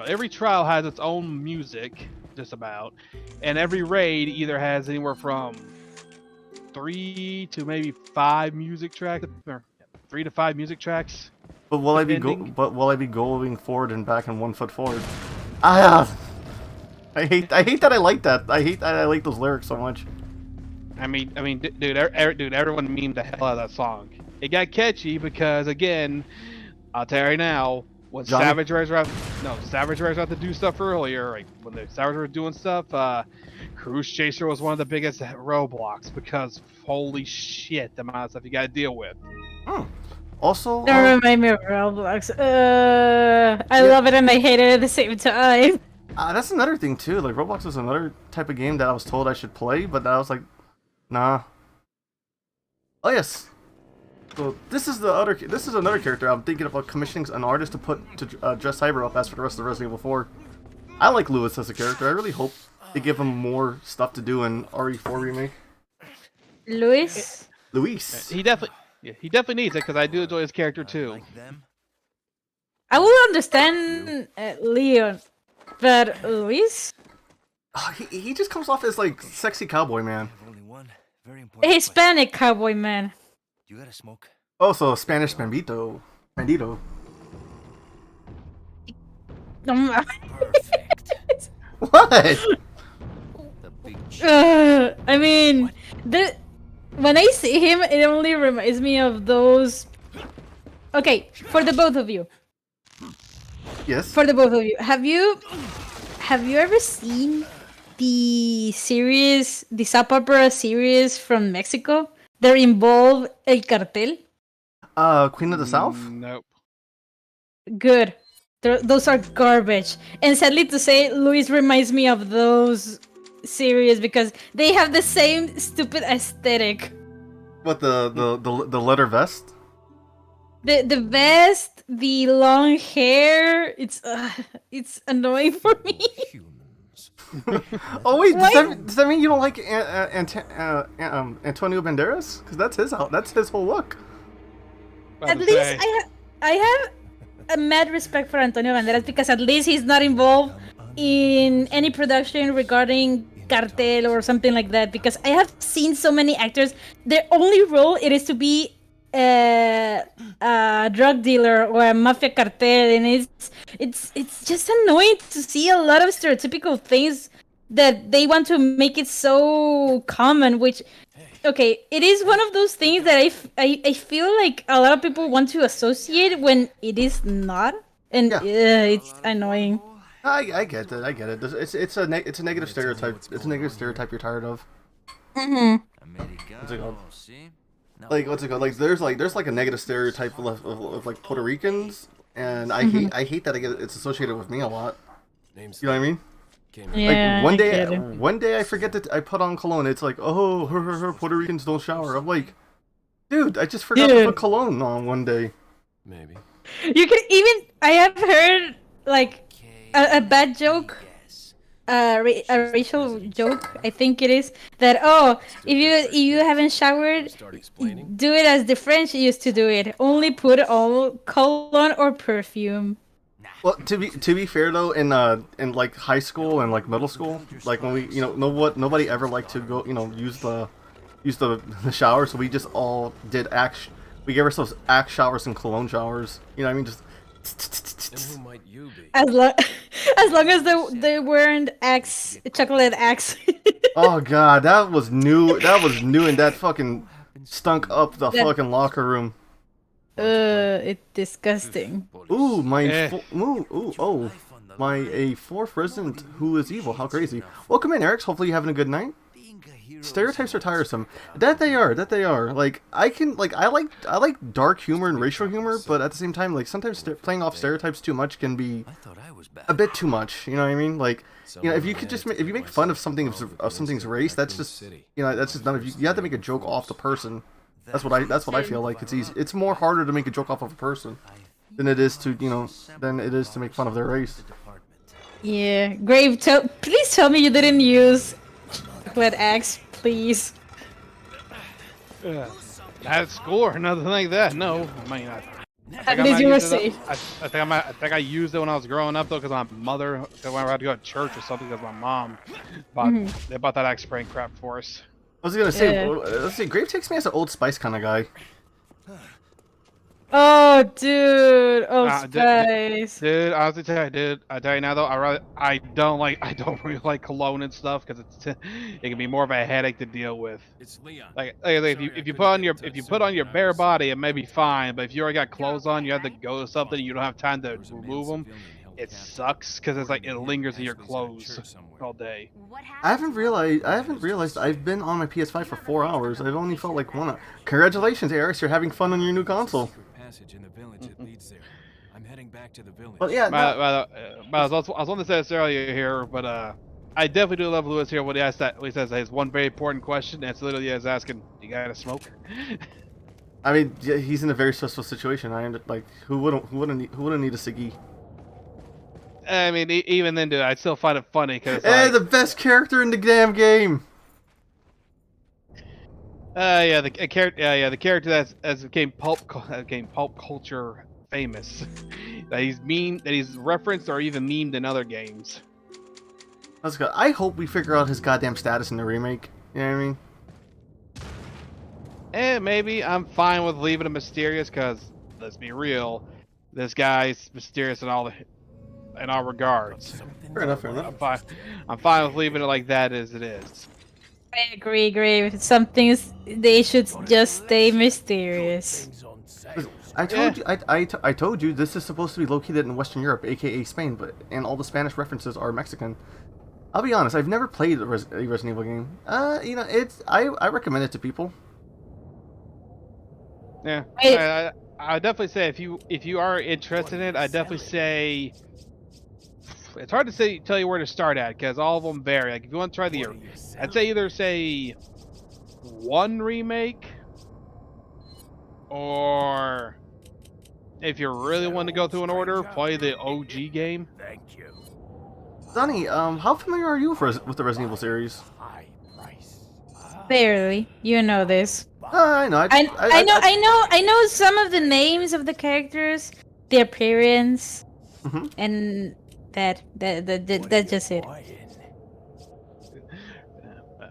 every trial has its own music, just about, and every raid either has anywhere from 3 to maybe 5 music tracks, or 3 to 5 music tracks. But will I be going forward and back and 1 foot forward? I hate that I like that. I hate that I like those lyrics so much. I mean, dude, everyone memed the hell out of that song. It got catchy because, again, I'll tell you right now, when Savage Rays were out to do stuff earlier, like when the Savage were doing stuff, Cruise Chaser was one of the biggest roadblocks because holy shit, the amount of stuff you gotta deal with. Also, Don't remind me of Roblox. I love it and I hate it at the same time. That's another thing too. Like Roblox was another type of game that I was told I should play, but I was like, nah. Oh yes. So this is another character I'm thinking about commissioning an artist to put to dress Cyber up as for the rest of Resident Evil 4. I like Lewis as a character. I really hope they give him more stuff to do in RE4 remake. Luis? Luis. He definitely needs it because I do enjoy his character too. I will understand Leon, but Luis? He just comes off as like sexy cowboy man. Hispanic cowboy man. You gotta smoke. Oh, so Spanish bandito. Bandito. Perfect. What? The big I mean, when I see him, it only reminds me of those. Okay, for the both of you. Yes. For the both of you, have you ever seen the series, the soap opera series from Mexico that involve El Cartel? Queen of the South? Nope. Good. Those are garbage. And sadly to say, Luis reminds me of those series because they have the same stupid aesthetic. What the leather vest? The vest, the long hair, it's annoying for me. Oh wait, Why? does that mean you don't like Antonio Banderas? Because that's his whole look. At least I have a mad respect for Antonio Banderas because at least he's not involved in any production regarding cartel or something like that. Because I have seen so many actors, their only role it is to be a drug dealer or a mafia cartel, and it's just annoying to see a lot of stereotypical things that they want to make it so common, which okay, it is one of those things that I feel like a lot of people want to associate when it is not, and it's annoying. I get it. I get it. It's a negative stereotype. It's a negative stereotype you're tired of. What's it called? Like what's it called? Like there's like a negative stereotype of like Puerto Ricans, and I hate that it's associated with me a lot. You know what I mean? Yeah, like one day I forget that I put on cologne. It's like, oh, her Puerto Ricans don't shower. I'm like, dude, I just forgot to put cologne on one day. Maybe. You can even I have heard like a bad joke, a racial joke. I think it is that if you haven't showered, do it as the French used to do it. Only put on cologne or perfume. Well, to be fair though, in like high school and like middle school, like when we nobody ever liked to go use the shower, so we just all did we gave ourselves Axe showers and cologne showers. You know what I mean? Just. And who might you be? As long as they weren't chocolate Axe. Oh god, that was new. That was new, and that fucking stunk up the fucking locker room. It's disgusting. Ooh, my fourth resident who is evil. How crazy! Welcome in, Eric. Hopefully you're having a good night. Stereotypes are tiresome. That they are. Like I like dark humor and racial humor, but at the same time, like sometimes playing off stereotypes too much can be a bit too much. You know what I mean? Like if you make fun of something's race, that's just none of you. You have to make a joke off the person. That's what I feel like. It's easy. It's more harder to make a joke off of a person than it is to make fun of their race. Yeah, Grave. Please tell me you didn't use chocolate Axe, please. At school or nothing like that. No, I mean, At least you were safe. I think I used it when I was growing up though, because my mother, because when I had to go to church or something, because my mom they bought that Axe spraying crap for us. I was gonna say, let's see. Grave takes me as an Old Spice kind of guy. Oh, dude, Spice. Dude, honestly, I tell you now though, I don't really like cologne and stuff because it can be more of a headache to deal with. It's Leon. Like if you put on your bare body, it may be fine, but if you already got clothes on, you have to go to something, you don't have time to remove them. It sucks because it's like it lingers in your clothes all day. I haven't realized I've been on my PS5 for 4 hours. I've only felt like 1 hour. Congratulations, Eric! You're having fun on your new console. I'm heading back to the village. But yeah, no, I was on to say this earlier here, but I definitely do love Lewis here when he says his one very important question, and it's literally is asking, "You got to smoke?" I mean, yeah, he's in a very stressful situation. Who wouldn't need a ciggy? I mean, even then, dude, I still find it funny because The best character in the damn game. the character that's became pulp culture famous. that he's referenced or even memed in other games. That's good. I hope we figure out his goddamn status in the remake. You know what I mean? And maybe I'm fine with leaving it mysterious because, let's be real, this guy's mysterious in all regards. Fair enough. I'm fine with leaving it like that as it is. I agree. Some things they should just stay mysterious. I told you. I told you this is supposed to be located in Western Europe, aka Spain, and all the Spanish references are Mexican. I'll be honest. I've never played a Resident Evil game. I recommend it to people. Yeah, I definitely say if you are interested in it, I definitely say it's hard to tell you where to start at because all of them vary. Like if you want to try I'd say either say 1 remake, or if you really want to go through an order, play the OG game. Thank you. Donnie, how familiar are you with the Resident Evil series? Barely, you know this. I know. I know some of the names of the characters, the appearance, and that's just it.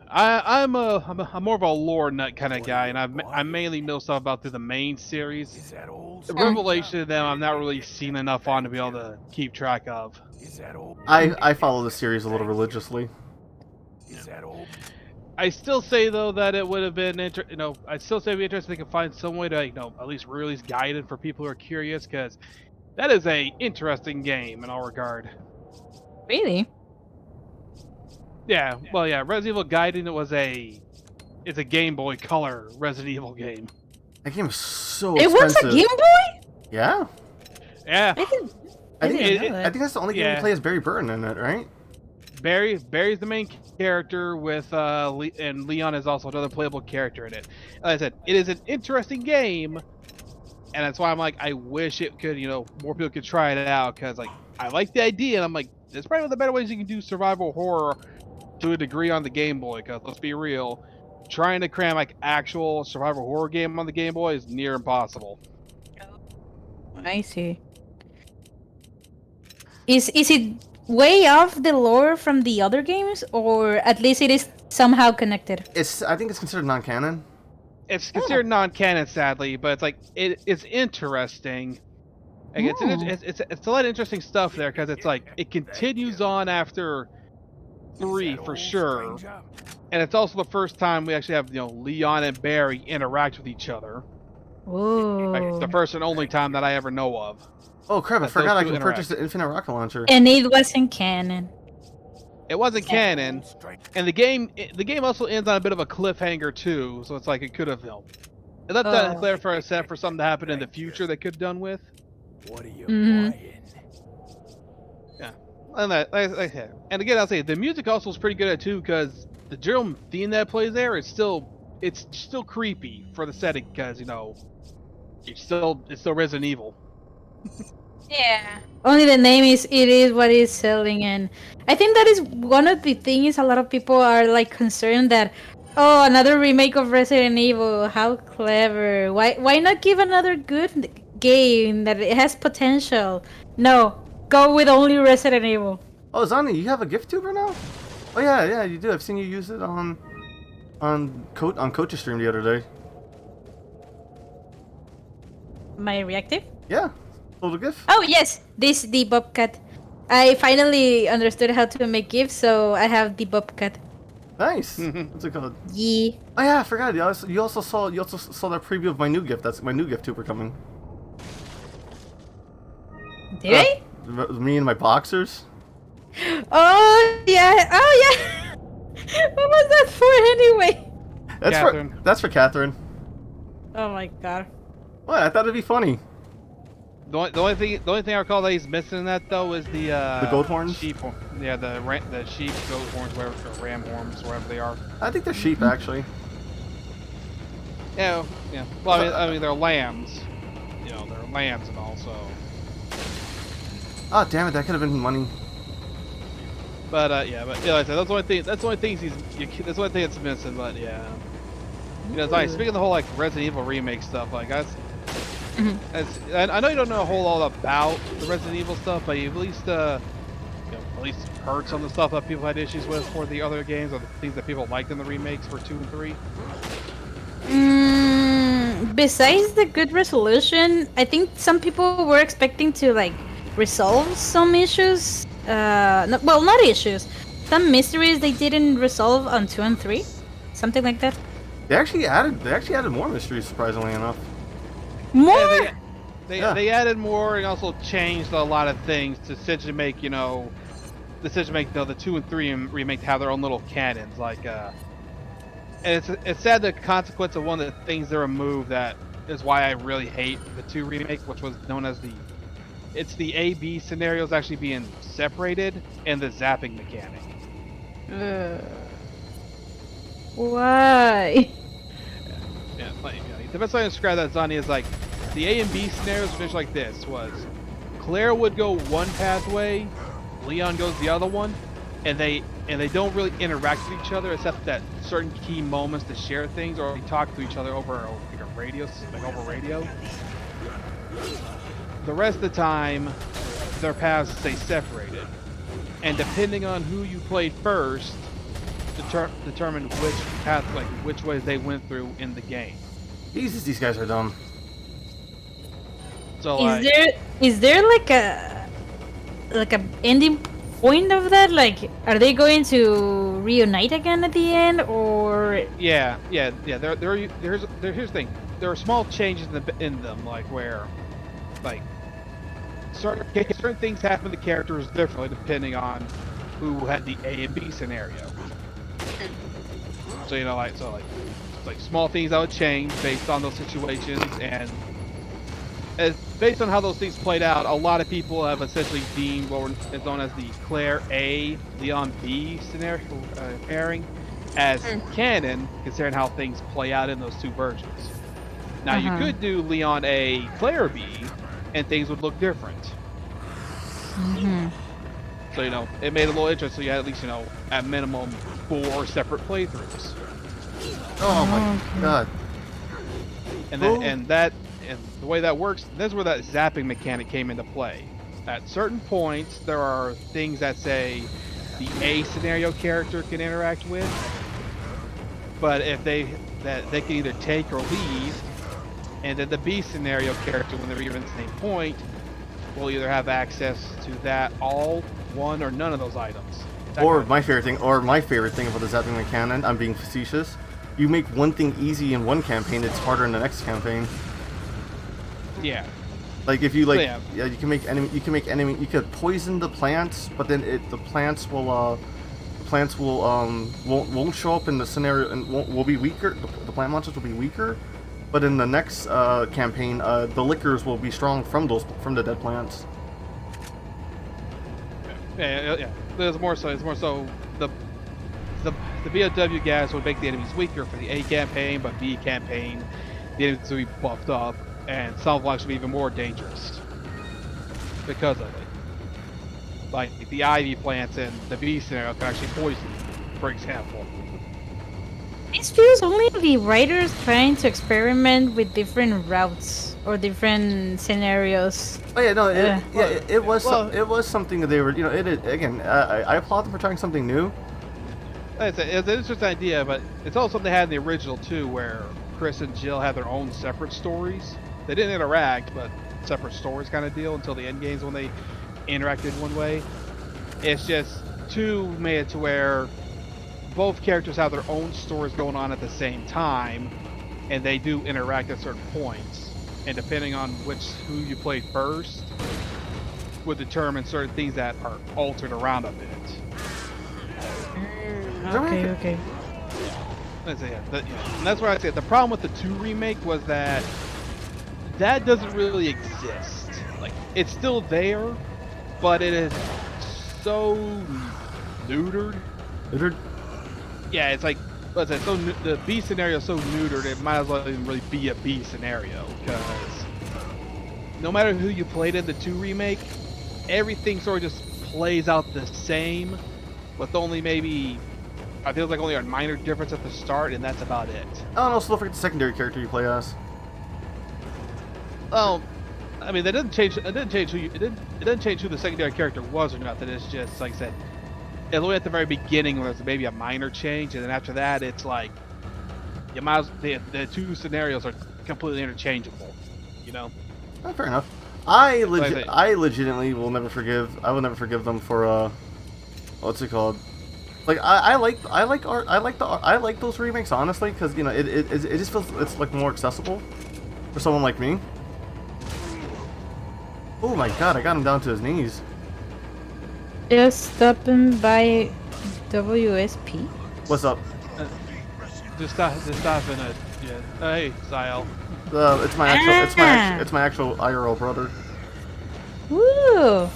I'm more of a lore nut kind of guy, and I mainly know stuff about through the main series. The Revelation of them, I'm not really seen enough on to be able to keep track of. I follow the series a little religiously. I still say though that it would have been I still say it'd be interesting to find some way to at least release guidance for people who are curious, because that is a interesting game in all regard. Really? Yeah, well, yeah, Resident Evil Gaiden it's a Game Boy Color Resident Evil game. That game is so expensive. It was a Game Boy? Yeah. Yeah. I think that's the only game you play as Barry Burton in it, right? Barry's the main character with and Leon is also another playable character in it. Like I said, it is an interesting game, and that's why I'm like, I wish it could, more people could try it out, because I like the idea, and I'm like, there's probably one of the better ways you can do survival horror to a degree on the Game Boy, because let's be real, trying to cram actual survival horror game on the Game Boy is near impossible. I see. Is it way off the lore from the other games, or at least it is somehow connected? I think it's considered non-canon. It's considered non-canon, sadly, but it's interesting. It's a lot of interesting stuff there, because it continues on after 3 for sure, and it's also the first time we actually have Leon and Barry interact with each other. Ooh. It's the first and only time that I ever know of. Oh crap! I forgot I can purchase the Infinite Rocket Launcher. And it wasn't canon. It wasn't canon, and the game also ends on a bit of a cliffhanger too. So it's it could have it left that clear for something to happen in the future they could have done with. What are you buying? Yeah, and and again, I'll say the music also is pretty good at too, because the general theme that plays there is still creepy for the setting, because it's still Resident Evil. Yeah. Only the name is what is selling, and I think that is one of the things a lot of people are concerned that, oh, another remake of Resident Evil, how clever. Why not give another good game that it has potential? No, go with only Resident Evil. Oh, Zani, you have a Pngtuber now? Oh yeah, you do. I've seen you use it on Coach's stream the other day. My reactive? Yeah. Little GIF. Oh yes, the Bobcat. I finally understood how to make GIFs, so I have the Bobcat. Nice. What's it called? Yeah. Oh yeah, I forgot. You also saw that preview of my new GIF. That's my new Pngtuber coming. Did I? Me and my boxers. Oh yeah. Oh yeah. What was that for anyway? That's for Catherine. Oh my god. What? I thought it'd be funny. The only thing I recall that he's missing in that though is the goat horns? sheep. Yeah, the sheep, goat horns, whatever, or ram horns, whatever they are. I think they're sheep actually. Yeah, yeah. Well, I mean they're lambs. You know, they're lambs and all. So. Oh damn it! That could have been money. But yeah, like I said, that's the only thing. That's the only thing that's the only thing that's missing. But yeah, you know, it's like speaking of the whole like Resident Evil remake stuff, like I know you don't know a whole lot about the Resident Evil stuff, but you at least at least heard some of the stuff that people had issues with for the other games, or the things that people liked in the remakes for 2 and 3. Besides the good resolution, I think some people were expecting to like resolve some issues. Well, not issues. Some mysteries they didn't resolve on 2 and 3, something like that. They actually added more mysteries, surprisingly enough. More. Yeah, they added more and also changed a lot of things to essentially make the 2 and 3 remake have their own little canons. Like, and it's sad the consequence of one of the things they removed that is why I really hate the 2 remake, which was known as the A-B scenarios actually being separated and the zapping mechanic. Why? Yeah, the best way to describe that, Zani, is like the A and B scenarios finished like this: was Claire would go one pathway, Leon goes the other one, and they don't really interact with each other except at certain key moments to share things, or they talk to each other over like a radio, over radio. The rest of the time, their paths stay separated, and depending on who you played first, determine which path, like which ways they went through in the game. Jesus, these guys are dumb. So is there like a ending point of that? Like, are they going to reunite again at the end, or? Yeah. Here's the thing. There are small changes in them, like where, like certain things happen to characters differently depending on who had the A and B scenario. So like small things that would change based on those situations, and based on how those things played out, a lot of people have essentially deemed what is known as the Claire A, Leon B scenario pairing as canon, considering how things play out in those 2 versions. Now you could do Leon A, Claire B, and things would look different. So it made it a little interesting. So you had at least at minimum 4 separate playthroughs. Oh my god. And the way that works, that's where that zapping mechanic came into play. At certain points, there are things that say the A scenario character can interact with, but if they can either take or leave, and then the B scenario character, when they're even at the same point, will either have access to that all, one, or none of those items. My favorite thing about the zapping mechanic, I'm being facetious. You make one thing easy in one campaign, it's harder in the next campaign. Yeah. Like if you you could poison the plants, but then the plants won't show up in the scenario and will be weaker. The plant monsters will be weaker, but in the next campaign, the lickers will be strong from the dead plants. Yeah. It's more so the BOW guys would make the enemies weaker for the A campaign, but B campaign, the enemies will be buffed up, and some will actually be even more dangerous because of it. Like the ivy plants in the B scenario can actually poison you, for example. It feels only the writers trying to experiment with different routes or different scenarios. Oh yeah, no, it was something that they were, I applaud them for trying something new. It's an interesting idea, but it's also something they had in the original too, where Chris and Jill had their own separate stories. They didn't interact, but separate stories kind of deal until the end games when they interacted one way. It's just 2 made it to where both characters have their own stories going on at the same time, and they do interact at certain points. And depending on who you played first, would determine certain things that are altered around a bit. Okay. That's why I say the problem with the 2 remake was that doesn't really exist. it's still there, but it is so neutered. Neutered? Yeah, it's like, what's it? So the B scenario is so neutered, it might as well even really be a B scenario, because no matter who you played in the 2 remake, everything sort of just plays out the same, with only maybe, I feel like only a minor difference at the start, and that's about it. Oh, and also don't forget the secondary character you play as. Well, I mean, that didn't change. It didn't change who it didn't change who the secondary character was or nothing. It's just like I said, it's only at the very beginning where there's maybe a minor change, and then after that, it's like you might as, the 2 scenarios are completely interchangeable. You know. Oh, fair enough. I legitimately will never forgive. I will never forgive them for what's it called? Like I like those remakes honestly, because you know it just feels it's like more accessible for someone like me. Oh my god, I got him down to his knees. Just stopping by WSP. What's up? Just stop in a yeah. Hey, Zyle. It's my actual IRL brother. Woo!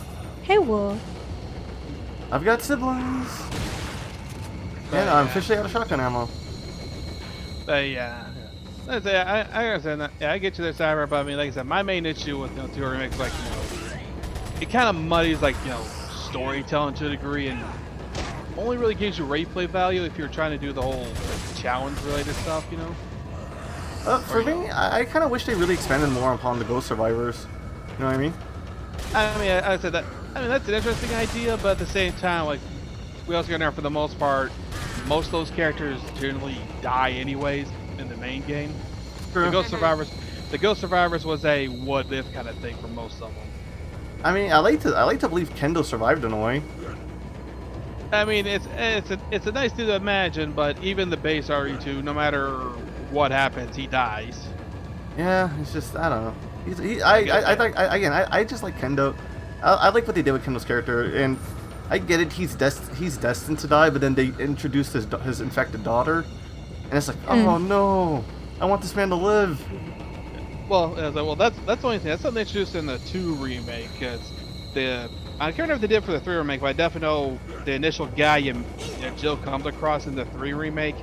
Hey, Wolf. I've got siblings. And I'm officially out of shotgun ammo. Yeah. I understand that. Yeah, I get you there, Cyber, but I mean, like I said, my main issue with 2 remakes, like, you know, it kind of muddies, like, you know, storytelling to a degree, and only really gives you replay value if you're trying to do the whole like, challenge-related stuff, you know? For me, I kind of wish they really expanded more upon the ghost survivors. You know what I mean? I mean, I said that. I mean, that's an interesting idea, but at the same time, like, we also got there for the most part, most of those characters generally die anyways in the main game. True. The Ghost Survivors was a what-if kind of thing for most of them. I mean, I like to believe Kendo survived in a way. I mean, it's a nice thing to imagine, but even the base RE2, no matter what happens, he dies. Yeah, it's just I don't know. I just like Kendo. I like what they did with Kendo's character, and I get it. He's destined to die, but then they introduced his infected daughter, and it's like, oh no, I want this man to live. Well, that's the only thing. That's something they introduced in the 2 remake, because I can't remember if they did for the 3 remake, but I definitely know the initial guy Jill comes across in the 3 remake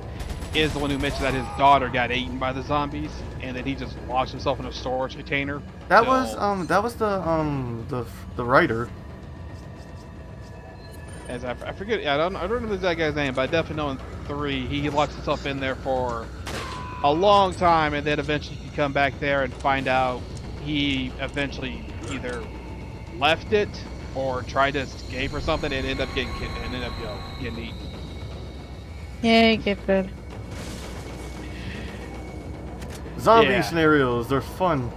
is the one who mentioned that his daughter got eaten by the zombies, and then he just locks himself in a storage container. That was the writer. As I forget, I don't know that guy's name, but I definitely know in 3 he locks himself in there for a long time, and then eventually you can come back there and find out he eventually either left it or tried to escape or something, and ended up getting eaten. Yeah, I get that. Zombie scenarios, they're fun.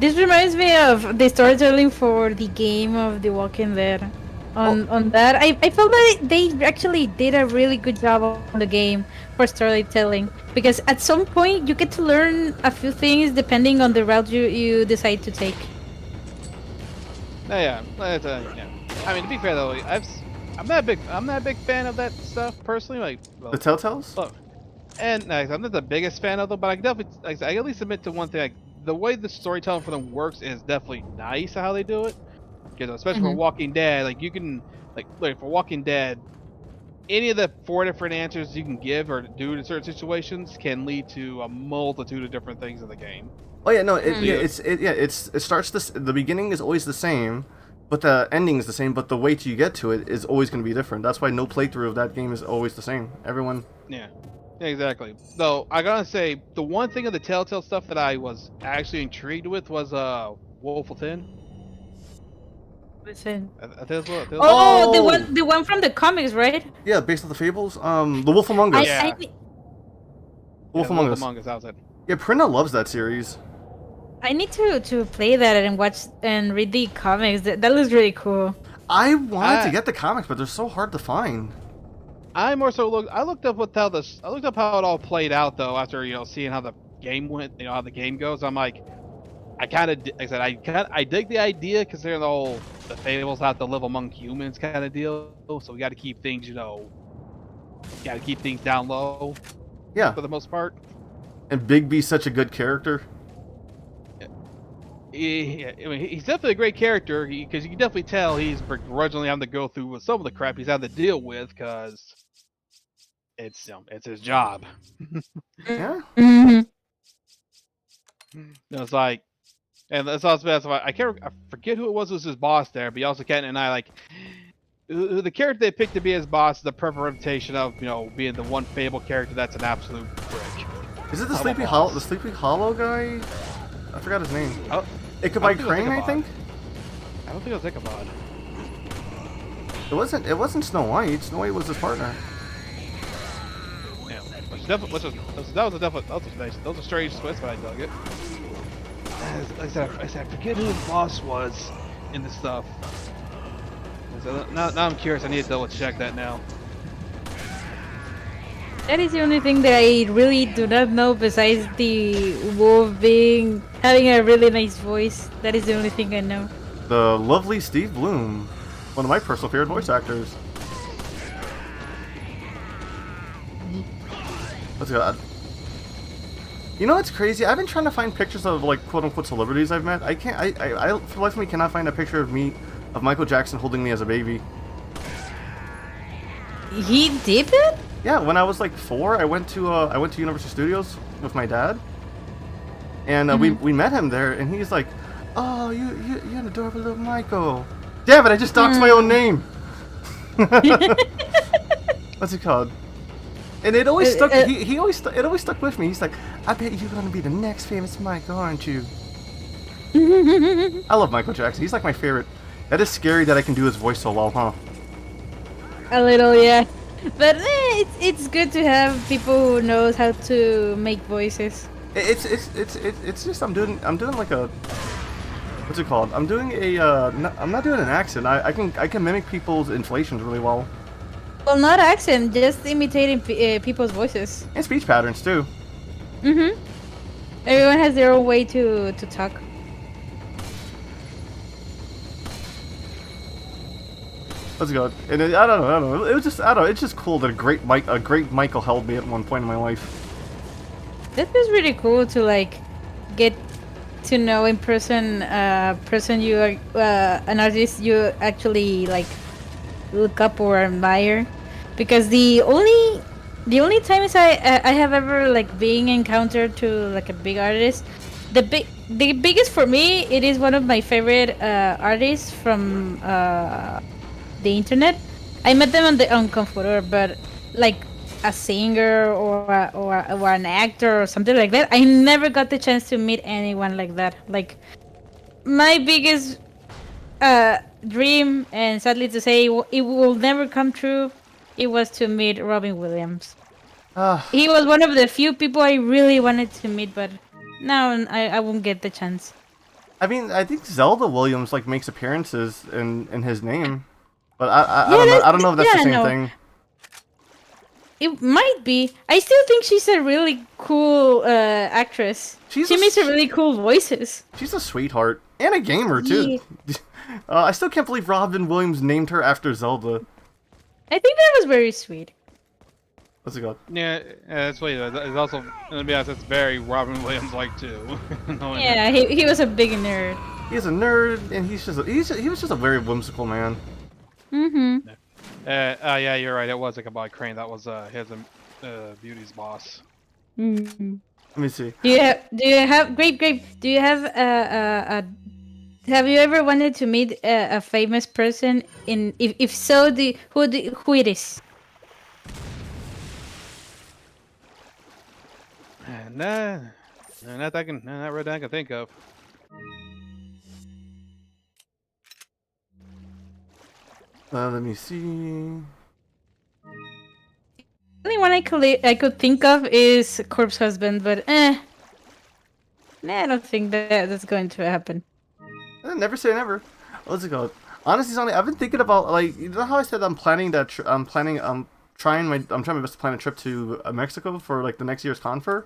This reminds me of the storytelling for the game of The Walking Dead. On that, I felt that they actually did a really good job on the game for storytelling, because at some point you get to learn a few things depending on the route you decide to take. Yeah. I mean, to be fair though, I'm not a big fan of that stuff personally. Like The Telltales. Look, and I'm not the biggest fan of them, but I can definitely, I can at least admit to one thing: like, the way the storytelling for them works is definitely nice. How they do it, because especially for Walking Dead, like you can, like for Walking Dead, any of the 4 different answers you can give or do in certain situations can lead to a multitude of different things in the game. Oh yeah, no, it starts the beginning is always the same, but the ending is the same, but the way you get to it is always going to be different. That's why no playthrough of that game is always the same. Everyone. Yeah, exactly. Though I gotta say, the one thing of the Telltale stuff that I was actually intrigued with was Wolfenstein. Listen. Oh, the one from the comics, right? Yeah, based on the fables. The Wolf Among Us. Wolf Among Us. How's it? Yeah, Prinna loves that series. I need to play that and watch and read the comics. That looks really cool. I wanted to get the comics, but they're so hard to find. I looked up how it all played out though after seeing how the game went, how the game goes. I'm like, I dig the idea considering the fables have to live among humans kind of deal. So we got to keep things down low. Yeah. For the most part. And Bigby's such a good character. I mean, he's definitely a great character because you can definitely tell he's begrudgingly having to go through with some of the crap he's had to deal with because it's his job. Yeah. Mhm. It's like, and that's also bad. I forget who it was his boss there, but he also can't deny like the character they picked to be his boss is the perfect representation of being the one Fable character that's an absolute prick. Is it the Sleepy Hollow guy? I forgot his name. Oh, Ichabod Crane, I think. I don't think it was Ichabod. It wasn't Snow White. Snow White was his partner. Yeah, that was nice. That was a strange twist, but I dug it. Like I said, I forget who his boss was in this stuff. So now I'm curious. I need to double check that now. That is the only thing that I really do not know besides the wolf having a really nice voice. That is the only thing I know. The lovely Steve Bloom, one of my personal favorite voice actors. Let's go. You know what's crazy? I've been trying to find pictures of like quote unquote celebrities I've met. I can't. I for the life of me cannot find a picture of Michael Jackson holding me as a baby. He did that? Yeah, when I was like 4, I went to Universal Studios with my dad, and we met him there, and he's like, "Oh, you're an adorable little Michael." Damn it! I just doxed my own name. What's it called? And it always stuck. It always stuck with me. He's like, "I bet you're gonna be the next famous Michael, aren't you?" I love Michael Jackson. He's like my favorite. That is scary that I can do his voice so well, huh? A little, yeah. But it's good to have people who knows how to make voices. It's just I'm doing like a what's it called? I'm doing I'm not doing an accent. I can mimic people's inflections really well. Well, not accent, just imitating people's voices. And speech patterns too. Mhm. Everyone has their own way to talk. Let's go. And I don't know. It was just It's just cool that a great Michael held me at one point in my life. That was really cool to like get to know in person person you an artist you actually like look up or admire, because the only times I have ever like being encountered to like a big artist, the biggest for me, it is one of my favorite artists from the internet. I met them on Pngtuber, but like a singer or an actor or something like that, I never got the chance to meet anyone like that. Like my biggest dream, and sadly to say, it will never come true. It was to meet Robin Williams. He was one of the few people I really wanted to meet, but now I won't get the chance. I mean, I think Zelda Williams like makes appearances in his name, but I don't know if that's the same thing. It might be. I still think she's a really cool actress. She makes a really cool voices. She's a sweetheart and a gamer too. Yeah. I still can't believe Robin Williams named her after Zelda. I think that was very sweet. What's it called? Yeah, that's what it's also. To be honest, it's very Robin Williams like too. Yeah, he was a big nerd. He's a nerd, and he was just a very whimsical man. Mm-hmm. Yeah, you're right. It was like a Ichabod Crane. That was his Beauty's boss. Mm-hmm. Let me see. Do you have Grape? Do you have have you ever wanted to meet a famous person? If so, who it is? Nah, not really that I can think of. Let me see. The only one I could think of is Corpse Husband, but nah, I don't think that's going to happen. Never say never. What's it called? Honestly, Sonny, I've been thinking about, like, you know how I said I'm trying my best to plan a trip to Mexico for like the next year's confer.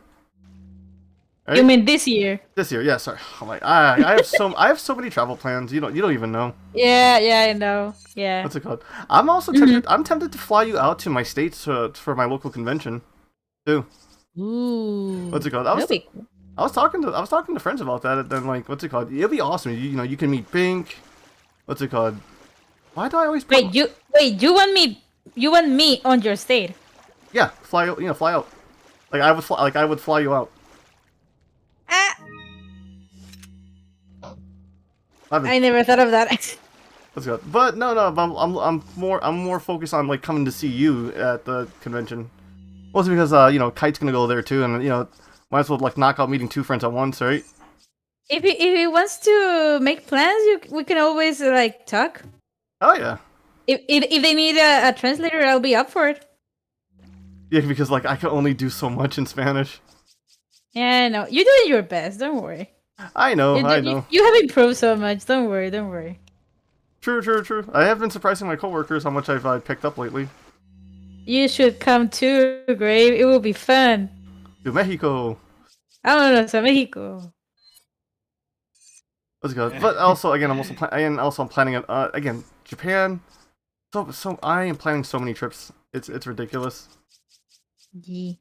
Right? You mean this year? This year, yeah. Sorry, I'm like, I have so many travel plans. You don't even know. Yeah, I know. Yeah. What's it called? I'm also tempted. I'm tempted to fly you out to my states for my local convention, too. Ooh. What's it called? I I was talking to friends about that. And then like, what's it called? It'll be awesome. You know, you can meet Pink. What's it called? Why do I always Wait, you want me on your state? Yeah, fly out. Like I would fly you out. Ah, I've been- I never thought of that. Let's go. But no, but I'm more focused on like coming to see you at the convention. Mostly because you know, Kite's gonna go there too, and you know, might as well like knock out meeting 2 friends at once, right? If he wants to make plans, we can always like talk. Oh yeah. If they need a translator, I'll be up for it. Yeah, because like I can only do so much in Spanish. Yeah, I know. You're doing your best. Don't worry. I know. You have improved so much. Don't worry. True. I have been surprising my coworkers how much I've picked up lately. You should come too, Grave. It will be fun. To Mexico. Vámonos a Mexico. Let's go. But also, again, I'm planning it. Again, Japan. So I am planning so many trips. It's ridiculous. Yeah.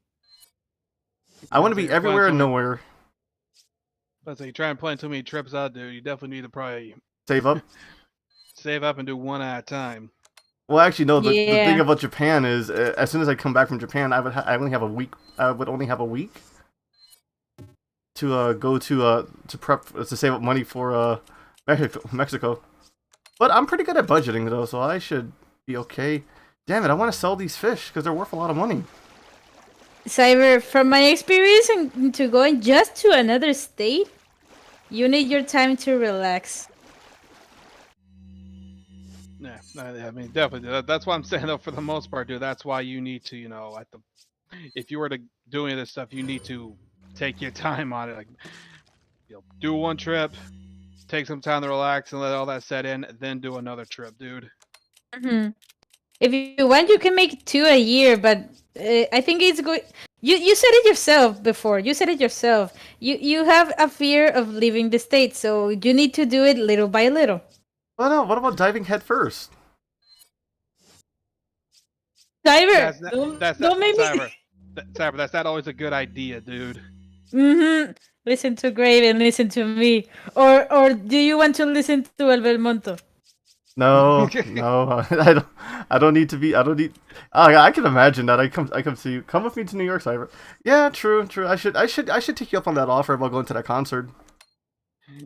I want to be everywhere and nowhere. Let's say you try and plan too many trips out, dude. You definitely need to probably Save up. save up and do one at a time. Well, actually, no. The Yeah. thing about Japan is, as soon as I come back from Japan, I only have a week. I would only have a week to go to prep to save up money for Mexico. But I'm pretty good at budgeting though, so I should be okay. Damn it! I want to sell these fish because they're worth a lot of money. Cyber, from my experience into going just to another state, you need your time to relax. Yeah, I mean, definitely. That's why I'm saying though. For the most part, dude, that's why you need to, you know, if you were to do any of this stuff, you need to take your time on it. Like, you know, do one trip, take some time to relax and let all that set in, then do another trip, dude. Mm-hmm. If you want, you can make 2 a year, but I think it's going. You said it yourself before. You said it yourself. You have a fear of leaving the state, so you need to do it little by little. Oh no! What about diving head first? Cyber, Don't make me. Cyber, that's not always a good idea, dude. Mm-hmm. Listen to Grave and listen to me, or do you want to listen to El Belmonto? No, I don't need to be. I don't need. I can imagine that. I come to you. Come with me to New York, Cyber. Yeah, true. I should take you up on that offer about going to that concert.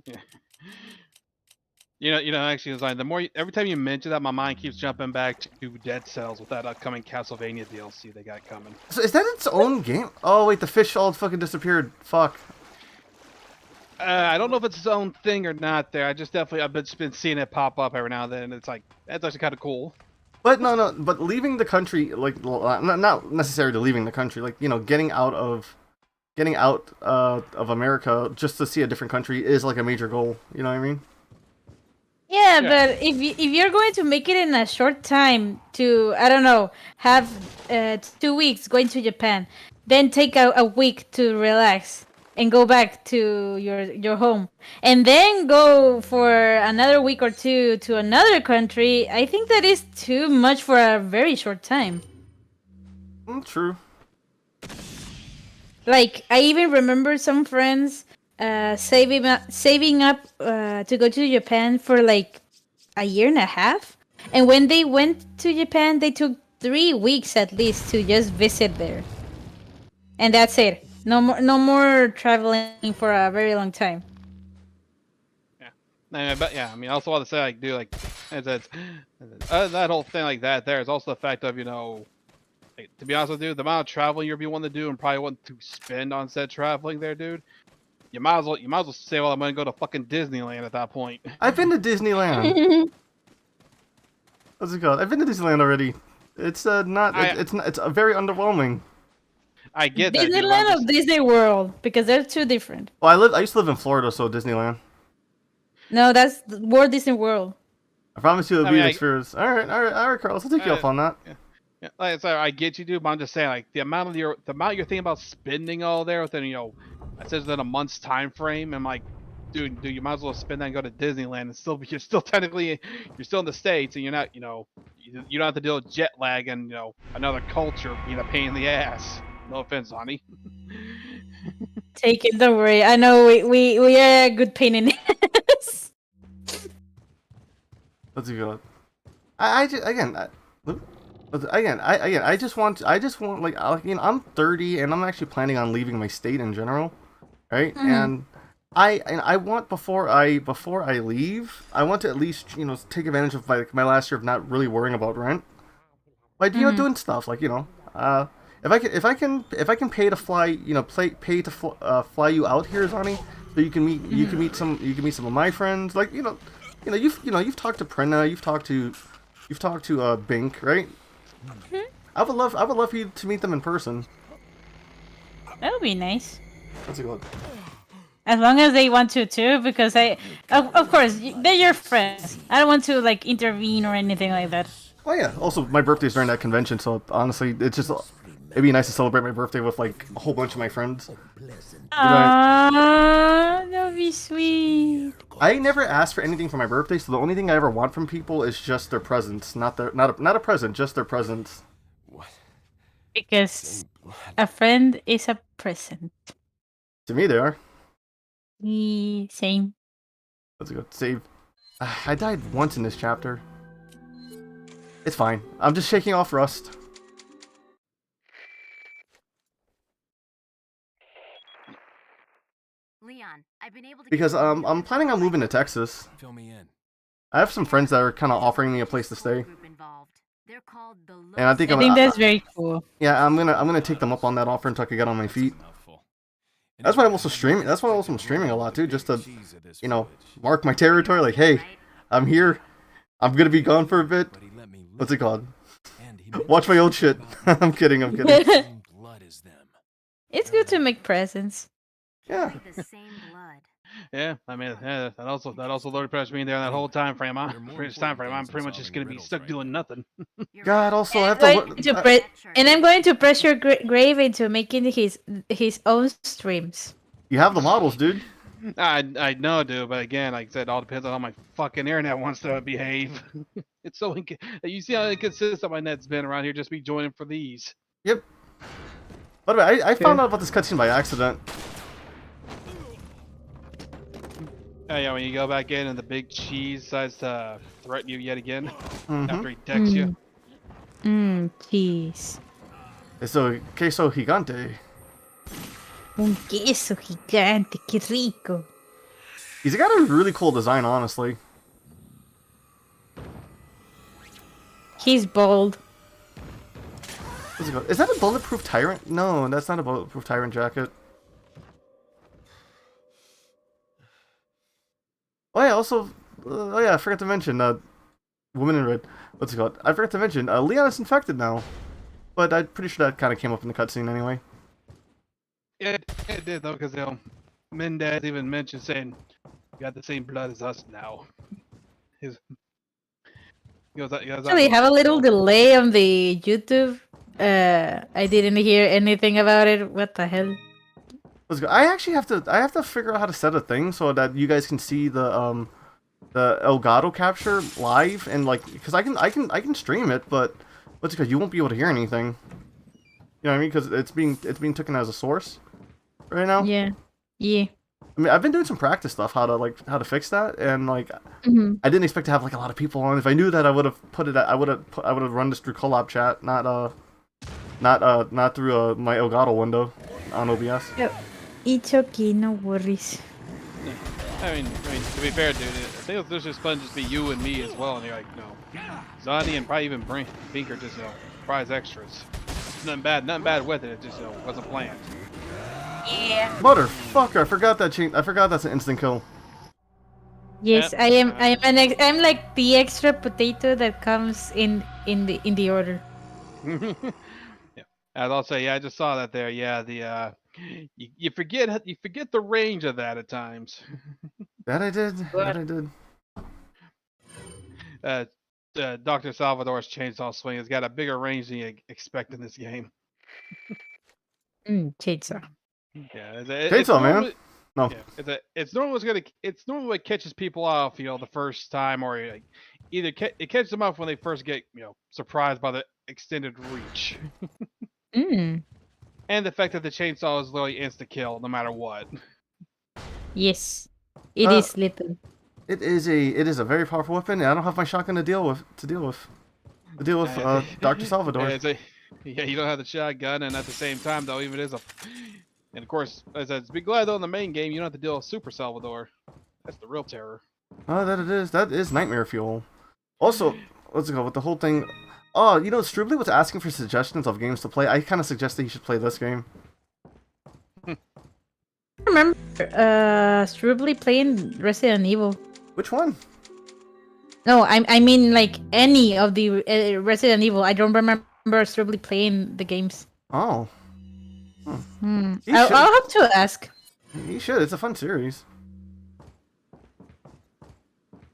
Yeah. You know, actually, it's like every time you mention that, my mind keeps jumping back to Dead Cells with that upcoming Castlevania DLC they got coming. So is that its own game? Oh wait, the fish all fucking disappeared. Fuck. I don't know if it's its own thing or not. I've just been seeing it pop up every now and then. And it's like that's actually kind of cool. But no. But leaving the country, like not necessarily leaving the country, like you know, getting out of America just to see a different country is like a major goal. You know what I mean? Yeah, but if you're going to make it in a short time to, I don't know, have 2 weeks going to Japan, then take a week to relax and go back to your home, and then go for another week or 2 to another country, I think that is too much for a very short time. True. Like, I even remember some friends saving up to go to Japan for like a year and a half, and when they went to Japan, they took 3 weeks at least to just visit there, and that's it. No more traveling for a very long time. Yeah, but yeah, I mean, I also want to say, like, dude, like, that whole thing like that. There is also the fact of, you know, like, to be honest with you, the amount of traveling you'll be wanting to do and probably want to spend on said traveling there, dude. You might as well say, well, I'm gonna go to fucking Disneyland at that point. I've been to Disneyland. What's it called? I've been to Disneyland already. It's it's very underwhelming. I get that. Disneyland or Disney World, because they're two different. Well, I used to live in Florida, so Disneyland. No, that's Walt Disney World. I promise you it'll be an experience. All right, Carlos, I'll take you up on that. Yeah, like, so I get you, dude. But I'm just saying, like, the amount you're thinking about spending all there within, you know, it says within a month's time frame. I'm like, dude, you might as well spend that and go to Disneyland and you're still technically in the States, and you're not, you know, you don't have to deal with jet lag and, you know, another culture being a pain in the ass. No offense, honey. Take it. Don't worry. I know we are a good pain in the ass. Let's go. I just like I'm 30 and I'm actually planning on leaving my state in general, right? And I want before I leave, I want to at least take advantage of my last year of not really worrying about rent, like doing stuff like if I can pay to fly fly you out here, Zani, so you can meet some of my friends, like you've talked to Prina, you've talked to Bink, right? I would love for you to meet them in person. That would be nice. That's a good. As long as they want to too, because of course, they're your friends. I don't want to like intervene or anything like that. Oh yeah. Also, my birthday's during that convention, so honestly, it'd be nice to celebrate my birthday with like a whole bunch of my friends. Aww, that would be sweet. I never ask for anything for my birthday, so the only thing I ever want from people is just their presence, not a present, just their presence. Because a friend is a present. To me, they are. Same. Let's go save. I died once in this chapter. It's fine. I'm just shaking off rust. Leon, I've been able to Because I'm planning on moving to Texas. Fill me in. I have some friends that are kind of offering me a place to stay, They're called the and I think that's very cool. Yeah, I'm gonna take them up on that offer until I can get on my feet. That's why I'm also streaming. That's why I'm streaming a lot too, just to mark my territory. Like, hey, I'm here. I'm gonna be gone for a bit. What's it called? Watch my old shit. I'm kidding. It's good to make presents. Yeah. the same blood. Yeah, I mean, that also loaded pressure me in there that whole time frame. I'm pretty much just gonna be stuck doing nothing. God, also I have And I'm going to pressure Grave into making his own streams. You have the models, dude. I know, dude, but again, like I said, it all depends on how my fucking internet wants to behave. It's so you see how inconsistent my net's been around here. Just be joining for these. Yep. By the way, I found out about this cutscene by accident. Yeah, when you go back in and the big cheese decides to threaten you yet again after he texts you. Cheese. Es un queso gigante. Un queso gigante, qué rico. He's got a really cool design, honestly. He's bold. What's it called? Is that a bulletproof tyrant? No, that's not a bulletproof tyrant jacket. Oh yeah, also, I forgot to mention, Woman in Red. What's it called? I forgot to mention, Leon is infected now. But I'm pretty sure that kind of came up in the cutscene anyway. It did though, because Mendez even mentioned saying, "You got the same blood as us now." Actually, have a little delay on the YouTube. I didn't hear anything about it. What the hell? I actually have to figure out how to set a thing so that you guys can see the Elgato capture live, and like, because I can stream it, but what's it called? You won't be able to hear anything. You know what I mean? Because it's being taken as a source right now. Yeah. I mean, I've been doing some practice stuff how to fix that, and like, I didn't expect to have like a lot of people on. If I knew that, I would have put it. I would have run this through collab chat, not through my Elgato window on OBS. Yep. It's okay, no worries. I mean, to be fair, dude, I think there's just fun just be you and me as well, and you're like, no, Zani and probably even Bink are just prize extras. Nothing bad with it. It just wasn't planned. Yeah. Motherfucker! I forgot that's an instant kill. Yes, I am. I'm like the extra potato that comes in the order. Yeah, as I'll say, I just saw that there. Yeah, you forget the range of that at times. That I did. Dr. Salvador's chainsaw swing has got a bigger range than you expect in this game. Chainsaw. Yeah, chainsaw, man. No. Yeah, it's normally what catches people off, the first time, or like, either it catches them off when they first get surprised by the extended reach. And the fact that the chainsaw is literally insta kill no matter what. Yes, it is little. It is a very powerful weapon, and I don't have my shotgun to deal with Dr. Salvador. Yeah, you don't have the shotgun, and at the same time, though, even is a, and of course, as I be glad though in the main game, you don't have to deal with Super Salvador. That's the real terror. Oh, that is nightmare fuel. Also, let's go with the whole thing. Oh, you know, Strubley was asking for suggestions of games to play. I kind of suggested he should play this game. I remember Strubley playing Resident Evil. Which one? No, I mean like any of the Resident Evil. I don't remember Strubley playing the games. Oh. I'll have to ask. He should. It's a fun series.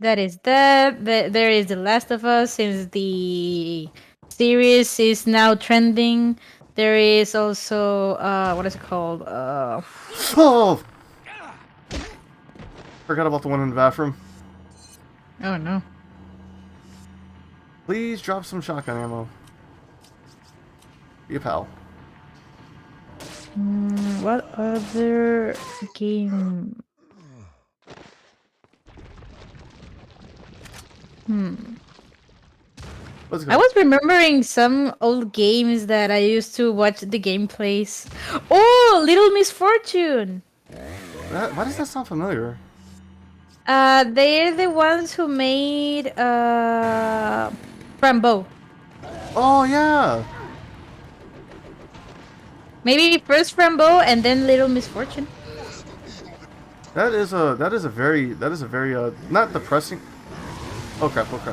That is that. There is The Last of Us, since the series is now trending. There is also what is it called? Oh! Forgot about the one in the bathroom. Oh no. Please drop some shotgun ammo. Be a pal. What other game? Let's go. I was remembering some old games that I used to watch the gameplays. Oh, Little Misfortune! Why does that sound familiar? They're the ones who made Rambo. Oh yeah. Maybe first Rambo and then Little Misfortune. That is a very not depressing. Oh crap! Oops.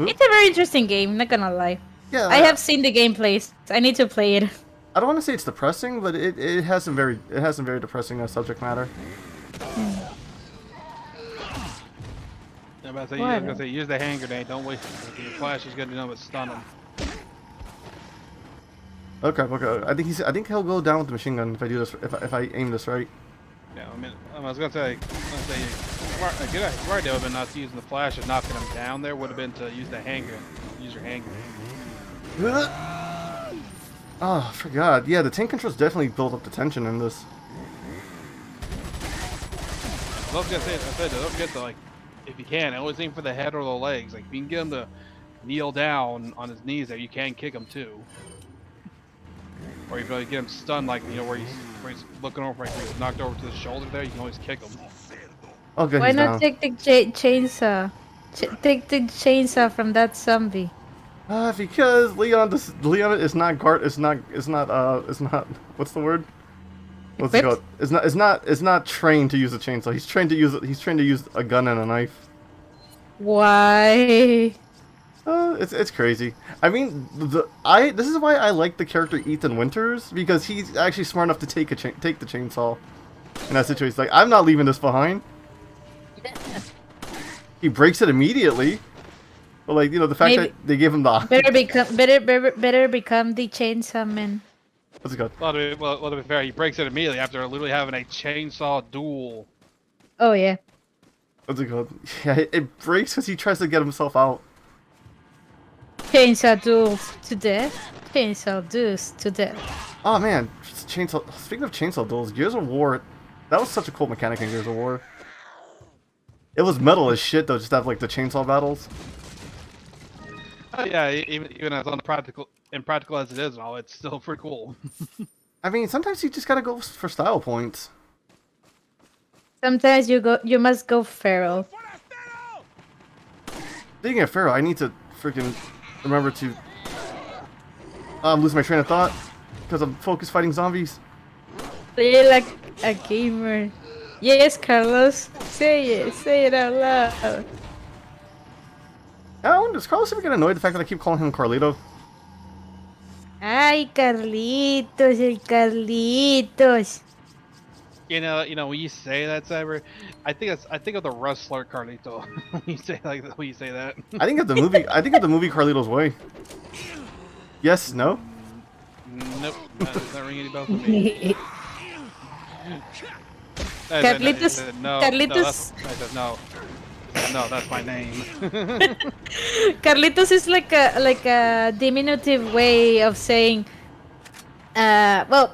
It's a very interesting game, not gonna lie. Yeah. I have seen the gameplays. I need to play it. I don't want to say it's depressing, but it has some very depressing subject matter. I'm about to say, use the hand grenade. Don't wait. Your flash is good enough to stun him. Okay. I think he'll go down with the machine gun if I do this. If I aim this right. Yeah, I mean, I was gonna say, a good idea would have been not to using the flash and knocking him down. There would have been to use the hand grenade. Use your hand grenade. Oh, I forgot. Yeah, the tank controls definitely build up the tension in this. I was gonna say, don't forget to, like, if you can, always aim for the head or the legs. Like, if you can get him to kneel down on his knees there, you can kick him too. Or if you get him stunned, like, you know, where he's looking over, like, he's knocked over to the shoulder there, you can always kick him. Okay, Why not take the chainsaw? Take the chainsaw from that zombie. Because Leon is not what's the word? What's it called? It's not trained to use a chainsaw. He's trained to use a gun and a knife. Why? It's crazy. I mean, this is why I like the character Ethan Winters, because he's actually smart enough to take the chainsaw in that situation. He's like, I'm not leaving this behind. He breaks it immediately. But, like, you know, the fact that they gave him the better become the chainsaw man. What's it called? Well, to be fair, he breaks it immediately after literally having a chainsaw duel. Oh yeah. What's it called? Yeah, it breaks because he tries to get himself out. Chainsaw duels to death. Chainsaw duels to death. Oh man, chainsaw. Speaking of chainsaw duels, Gears of War, that was such a cool mechanic in Gears of War. It was metal as shit though, just to have like the chainsaw battles. Oh yeah, even as impractical as it is and all, it's still pretty cool. I mean, sometimes you just gotta go for style points. Sometimes you must go feral. Speaking of feral, I need to freaking remember to. I'm losing my train of thought because I'm focused fighting zombies. Play like a gamer. Yes, Carlos. Say it out loud. Does Carlos ever get annoyed at the fact that I keep calling him Carlito? Ay, Carlitos, el Carlitos. You know, when you say that, Cyber, I think of the wrestler Carlito. When you say that. I think of the movie. I think of the movie Carlito's Way. Yes. No. Nope. Not ringing any bells with me. Carlitos. No. Carlitos. No, that's my name. Carlitos is like a diminutive way of saying Well,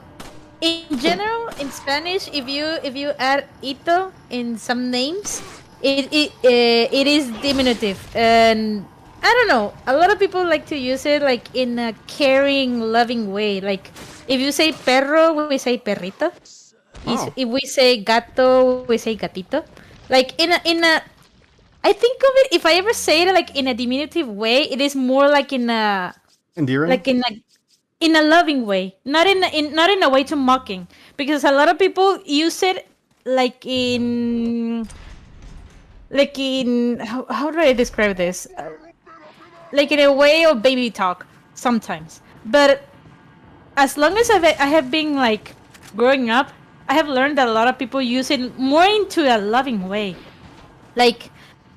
in general, in Spanish, if you add ito in some names, it is diminutive, and I don't know. A lot of people like to use it like in a caring, loving way. Like if you say perro, we say perrito. Oh. If we say gato, we say gatito. Like in a. I think of it, if I ever say it like in a diminutive way, it is more like in a Endearing? like in a loving way, not not in a way to mocking, because a lot of people use it like in how do I describe this, like in a way of baby talk sometimes. But as long as I have been like growing up, I have learned that a lot of people use it more into a loving way. Like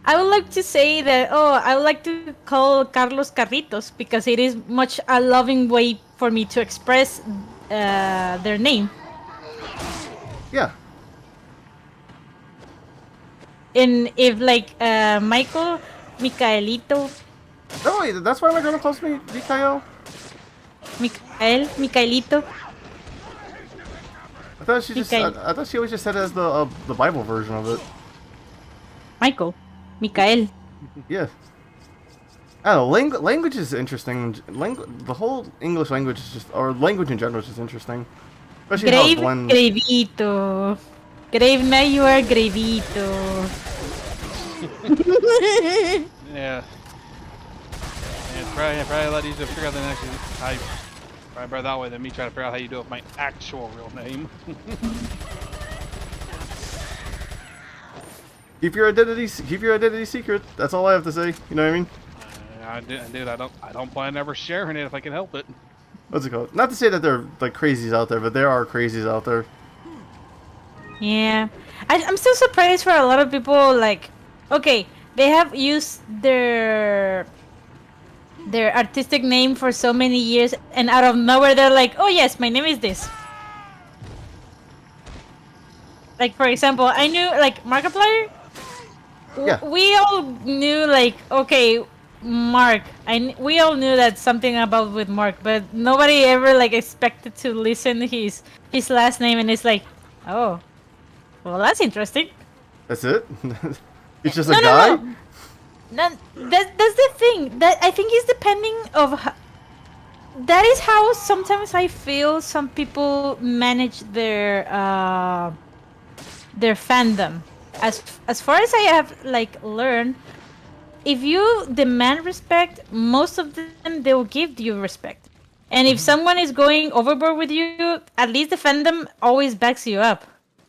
I would like to say that, I would like to call Carlos Carritos because it is much a loving way for me to express their name. Yeah. And if like Michael, Micaelito, Oh, wait, that's why my grandma calls me Mikael? Micaelito. I thought she just. Mikael. I thought she always just said it as the Bible version of it. Michael, Micael. Yeah. I don't know. Language is interesting. The whole English language is just, or language in general is just interesting. Especially how it Grave, blends. Gravito. Grave Mayor, Gravito. Yeah. And probably a lot easier to figure out than actually type. Probably better that way than me trying to figure out how you do it with my actual real name. Keep your identity secret. That's all I have to say. You know what I mean? Dude, I don't plan on ever sharing it if I can help it. What's it called? Not to say that they're like crazies out there, but there are crazies out there. Yeah, I'm still surprised for a lot of people. Like, okay, they have used their artistic name for so many years, and out of nowhere they're like, "Oh yes, my name is this." Like for example, I knew like Markiplier. Yeah. We all knew like, okay, Mark. We all knew that something about with Mark, but nobody ever like expected to listen to his last name, and it's like, oh. Well, that's interesting. That's it. It's just a guy. No, that's the thing. That I think is depending of. That is how sometimes I feel some people manage their fandom. As far as I have like learned, if you demand respect, most of them they will give you respect. And if someone is going overboard with you, at least the fandom always backs you up.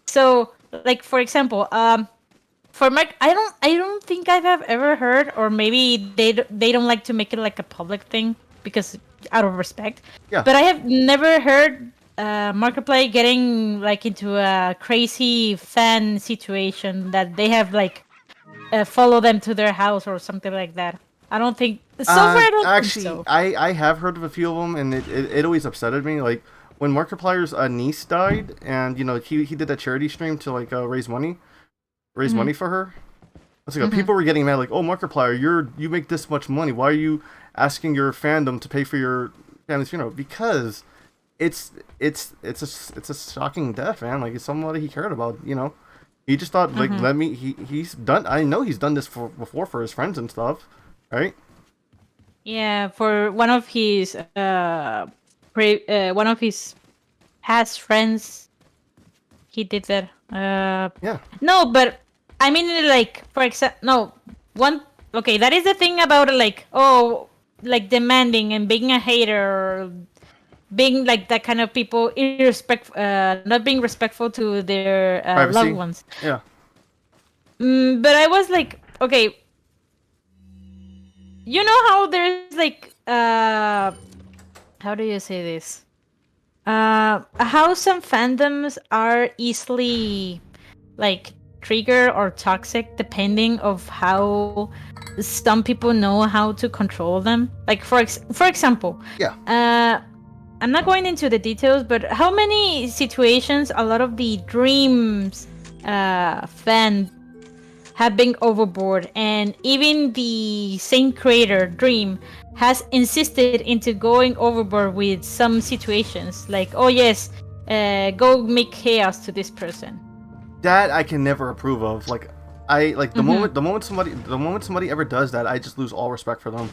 So, like for example, for Mike, I don't think I have ever heard, or maybe they don't like to make it like a public thing because out of respect. Yeah. But I have never heard Markiplier getting like into a crazy fan situation that they have like follow them to their house or something like that. I don't think so far. I don't Actually, think so. I have heard of a few of them, and it always upsetted me. Like when Markiplier's niece died, and you know he did that charity stream to like raise money for her. That's like people were getting mad, like, "Oh, Markiplier, you make this much money. Why are you asking your fandom to pay for your family's funeral?" Because it's a shocking death, man. Like it's somebody he cared about. You know, he just thought like he's done. I know he's done this before for his friends and stuff, right? Yeah, for one of his past friends, he did that. Yeah. No, but I mean, like, for example, no one. Okay, that is the thing about like, like demanding and being a hater, or being like that kind of people, not being respectful to their Privacy. loved ones. Yeah. But I was like, okay, you know how there's like, how do you say this? How some fandoms are easily like trigger or toxic depending of how some people know how to control them. Like for example, Yeah. I'm not going into the details, but how many situations a lot of the Dreams fan have been overboard, and even the same creator Dream has insisted into going overboard with some situations, like, oh yes, go make chaos to this person. That I can never approve of. Like, the moment somebody ever does that, I just lose all respect for them.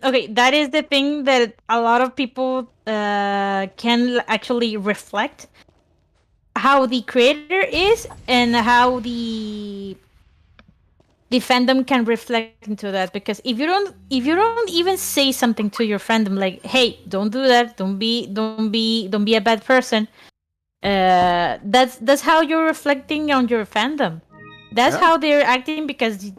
Okay, that is the thing that a lot of people can actually reflect how the creator is and how the fandom can reflect into that. Because if you don't even say something to your fandom like, hey, don't do that, don't be a bad person, that's how you're reflecting on your fandom. That's how they're acting, because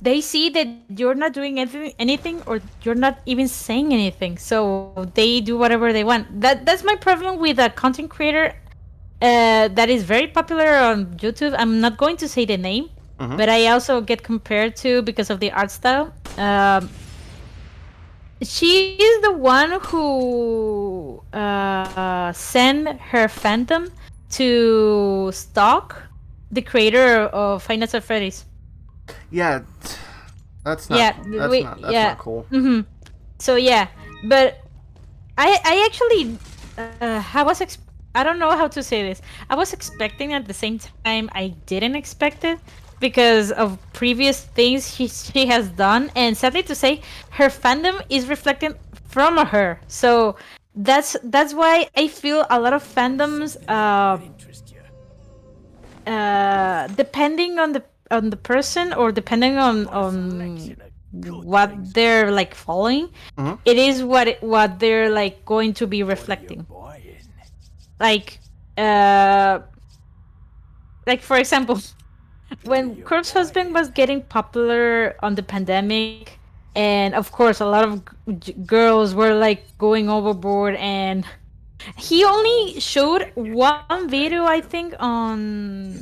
they see that you're not doing anything, or you're not even saying anything, so they do whatever they want. That's my problem with a content creator that is very popular on YouTube. I'm not going to say the name, but I also get compared to because of the art style. She is the one who sent her fandom to stalk the creator of Five Nights at Freddy's. Yeah, that's not cool. So yeah, but I actually I don't know how to say this. I was expecting at the same time I didn't expect it, because of previous things she has done, and sadly to say, her fandom is reflecting from her. So that's why I feel a lot of fandoms depending on the person, or depending on what they're like following, it is what they're like going to be reflecting. Like for example, when Corpse Husband was getting popular on the pandemic, and of course a lot of girls were like going overboard, and he only showed one video, I think, on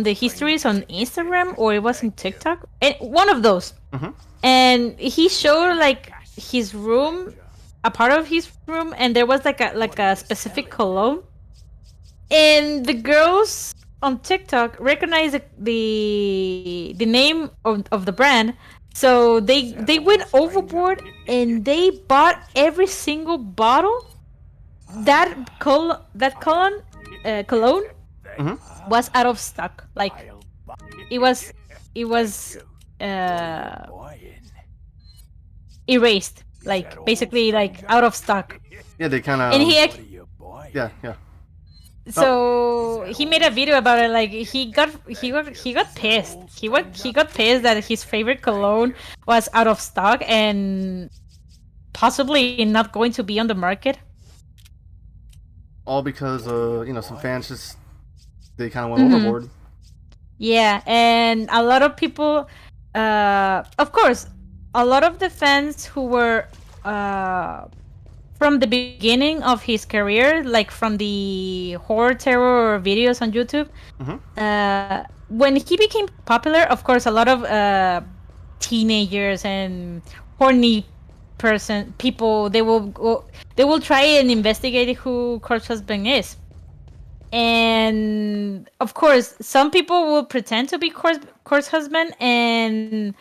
the histories on Instagram, or it was in TikTok, and one of those. And he showed like his room, a part of his room, and there was like a specific cologne, and the girls on TikTok recognized the name of the brand, so they went overboard and they bought every single bottle. That cologne was out of stock. Like it was erased, like basically like out of stock. Yeah, they kind of. And he yeah. So he made a video about it. Like he got pissed. He got pissed that his favorite cologne was out of stock and possibly not going to be on the market. All because some fans just they kind of went overboard. Yeah, and a lot of people, of course, a lot of the fans who were from the beginning of his career, like from the horror terror videos on YouTube, when he became popular, of course, a lot of teenagers and horny people, they will try and investigate who Corpse Husband is. And of course, some people will pretend to be Corpse Husband, and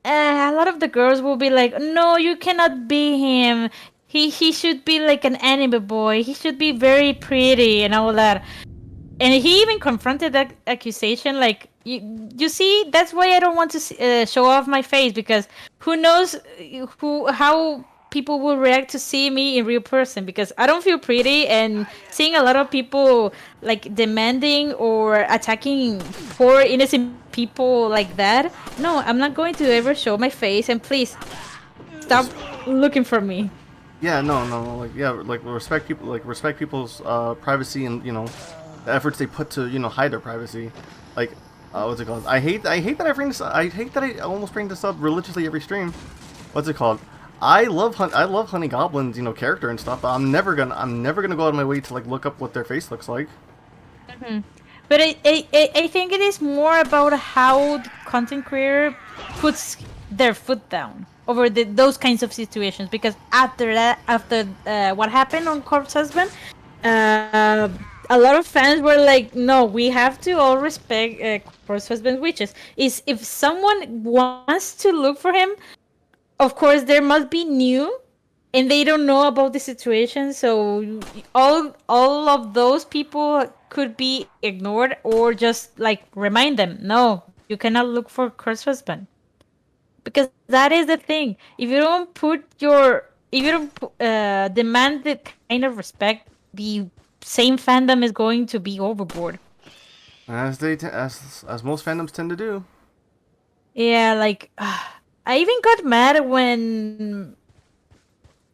a lot of the girls will be like, no, you cannot be him. He should be like an anime boy. He should be very pretty and all that. And he even confronted that accusation. Like, you see, that's why I don't want to show off my face, because who knows how people will react to see me in real person, because I don't feel pretty, and seeing a lot of people like demanding or attacking poor innocent people like that, no, I'm not going to ever show my face, and please stop looking for me. Yeah, no, respect people's privacy, and the efforts they put to hide their privacy. Like, what's it called? I hate that I almost bring this up religiously every stream. What's it called? I love Honey Goblin's character and stuff, but I'm never gonna go out of my way to like look up what their face looks like. But I think it is more about how the content creator puts their foot down over those kinds of situations, because after what happened on Corpse Husband, a lot of fans were like, no, we have to all respect Corpse Husband witches. If someone wants to look for him, of course, there must be new, and they don't know about the situation. So all of those people could be ignored, or just like remind them, no, you cannot look for cursed husband, because that is the thing. If you don't demand the kind of respect, the same fandom is going to be overboard. As as most fandoms tend to do. Yeah, like I even got mad when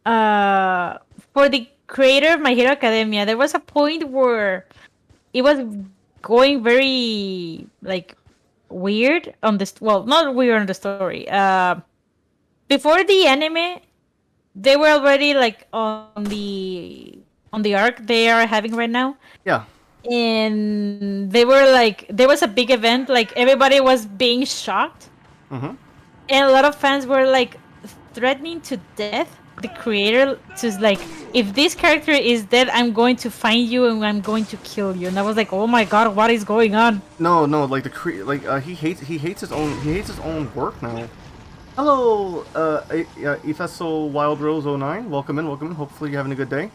uh for the creator of My Hero Academia, there was a point where it was going very like weird on this. Well, not weird on the story. Before the anime, they were already like on the arc they are having right now, Yeah. and they were like there was a big event, like everybody was being shocked, Mm-hmm. and a lot of fans were like threatening to death the creator, to like, if this character is dead, I'm going to find you and I'm going to kill you. And I was like, oh my god, what is going on? No, like he hates his own work now. Hello, Ifeso Wild Rose 09. Welcome in, welcome in. Hopefully you're having a good day.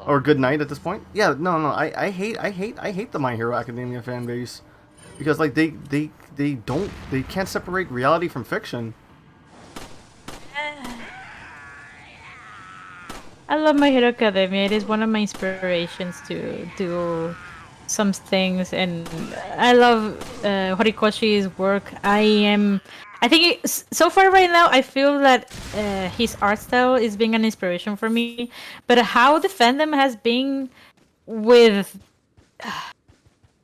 Or good night at this point. Yeah, no, I hate the My Hero Academia fan base. Because like they can't separate reality from fiction. I love My Hero Academia. It is one of my inspirations to do some things, and I love Horikoshi's work. I think so far right now, I feel that his art style is being an inspiration for me. But how the fandom has been with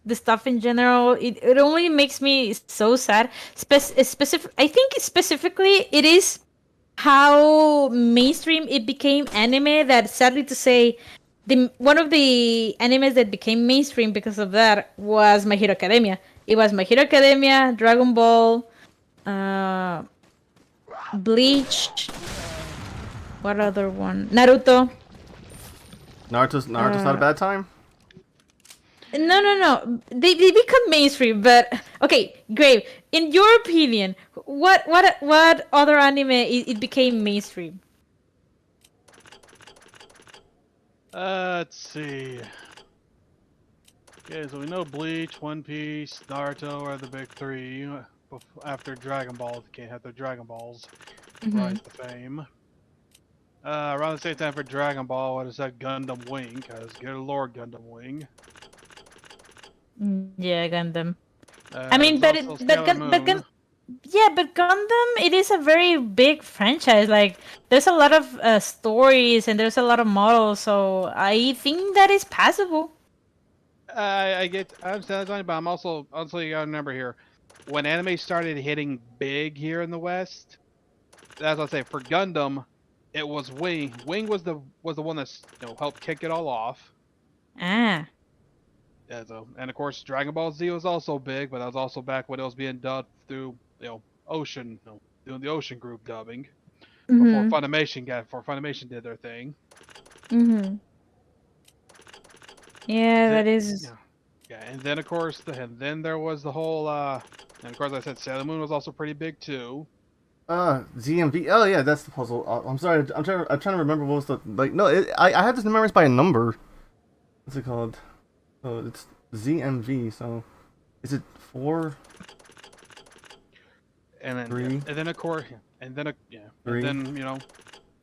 the stuff in general, it only makes me so sad. I think specifically it is how mainstream it became anime, that sadly to say, the one of the animes that became mainstream because of that was My Hero Academia. It was My Hero Academia, Dragon Ball, Bleach. What other one? Naruto. Naruto's not a bad time. No. They become mainstream, but okay, Grave. In your opinion, what other anime it became mainstream? Let's see. Okay, so we know Bleach, One Piece, Naruto are the big three. After Dragon Ball, they can't have their Dragon Balls. Rise to fame. Around the same time for Dragon Ball, what is that? Gundam Wing, because good lord, Gundam Wing. Yeah, Gundam. I mean, but Gundam, it is a very big franchise. Like, there's a lot of stories and there's a lot of models, so I think that is passable. I understand that, but I'm also you gotta remember here, when anime started hitting big here in the West, as I say, for Gundam, it was Wing. Wing was the one that helped kick it all off. Ah. Yeah, and of course Dragon Ball Z was also big, but that was also back when it was being dubbed through Ocean, doing the Ocean Group dubbing before Funimation did their thing. Yeah, that is. Yeah, and then of course there was the whole and of course I said Sailor Moon was also pretty big too. ZMV. Oh yeah, that's the puzzle. I'm sorry. I'm trying to remember what was the like. No, I have this memorized by a number. What's it called? So it's ZMV. So is it 4? And then 3? and then of course and then 3? and then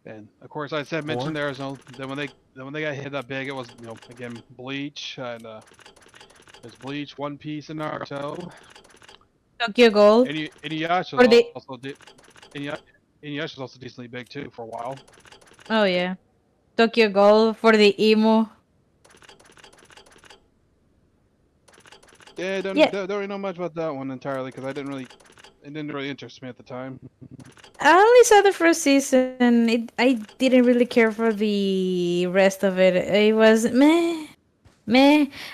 and of course I said 4? mentioned there so then when they got hit that big, it was again Bleach, and there's Bleach, One Piece, and Naruto. Tokyo Ghoul. Inuyasha also did. Inuyasha's also decently big too for a while. Oh yeah, Tokyo Ghoul for the emo. Yeah, don't really know much about that one entirely because it didn't really interest me at the time. I only saw the first season. I didn't really care for the rest of it. It was meh.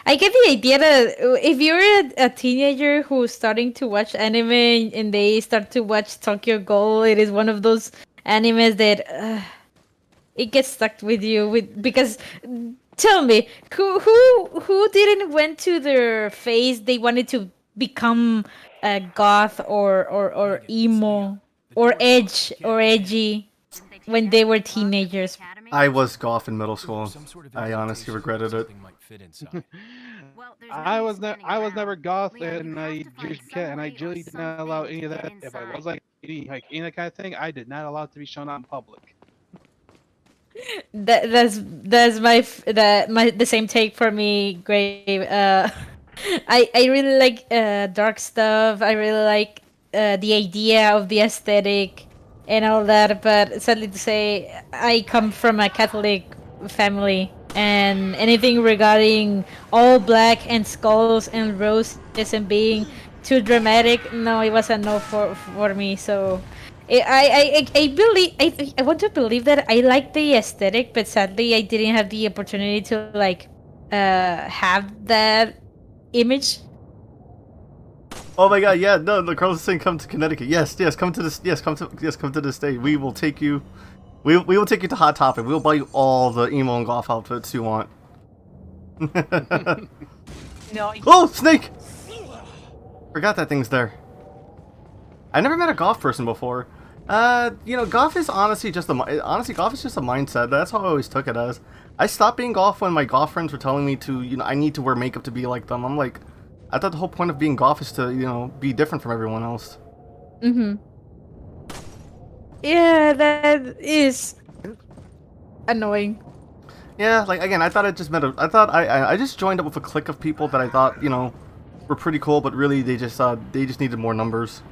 I get the idea that if you're a teenager who's starting to watch anime and they start to watch Tokyo Ghoul, it is one of those animes that it gets stuck with you because. Tell me, who didn't went to their phase? They wanted to become a goth or emo or edgy when they were teenagers. I was goth in middle school. I honestly regretted it. I was never goth, and I generally did not allow any of that. If I was like any that kind of thing, I did not allow it to be shown out in public. That's the same take for me, Grave. I really like dark stuff. I really like the idea of the aesthetic and all that. But sadly to say, I come from a Catholic family, and anything regarding all black and skulls and roses and being too dramatic, no, it was a no for me. So I want to believe that I like the aesthetic, but sadly I didn't have the opportunity to like have that image. Oh my god, yeah, no, the girls are saying come to Connecticut. Yes, come to this come to this state. We will take you we will take you to Hot Topic. We'll buy you all the emo and golf outfits you want. No. Oh, snake! Forgot that thing's there. I never met a golf person before. You know, golf is honestly just golf is just a mindset. That's how I always took it as. I stopped being golf when my golf friends were telling me to, you know, I need to wear makeup to be like them. I'm like, I thought the whole point of being golf is to, you know, be different from everyone else. Yeah, that is annoying. Yeah, like again, I thought it just meant I just joined up with a clique of people that I thought, you know, were pretty cool, but really they just needed more numbers.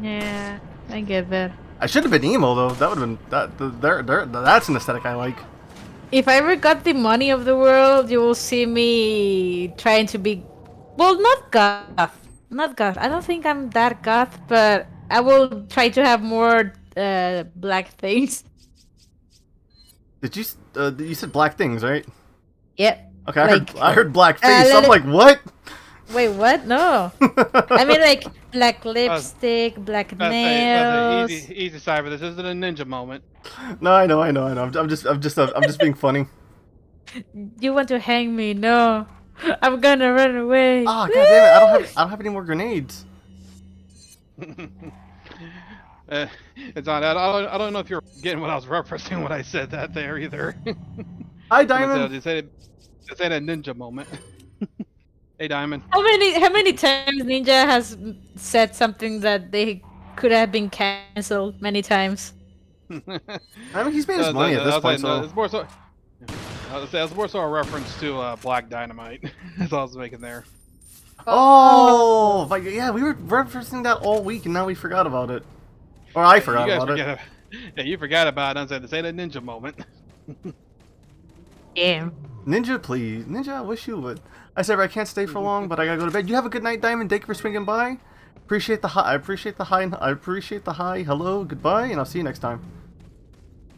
Yeah, I get that. I should have been emo though. That would have been that's an aesthetic I like. If I ever got the money of the world, you will see me trying to be, well, not goth. I don't think I'm that goth, but I will try to have more black things. Did you said black things, right? Yep. Okay, I heard black face. I'm like, what? Wait, what? No. I mean, like black lipstick, black nails. Easy, Cyber. This isn't a ninja moment. No, I know. I'm just being funny. You want to hang me? No. I'm gonna run away. Oh, god damn it! I don't have any more grenades. It's on. I don't know if you're getting what I was referencing when I said that there either. Hi, Diamond. Just say a ninja moment. Hey, Diamond. How many times Ninja has said something that they could have been cancelled many times? I mean, he's made his money at this point, so. It's more so. It's more so a reference to Black Dynamite. That's all I was making there. Oh, but yeah, we were referencing that all week, and now we forgot about it. Or I forgot about it. Yeah, you forgot about it. I said, this ain't a ninja moment. Yeah. Ninja, please. Ninja, I wish you would. I said I can't stay for long, but I gotta go to bed. You have a good night, Diamond. Thank you for swinging by. Appreciate the hi. I appreciate the hi. Hello, goodbye, and I'll see you next time.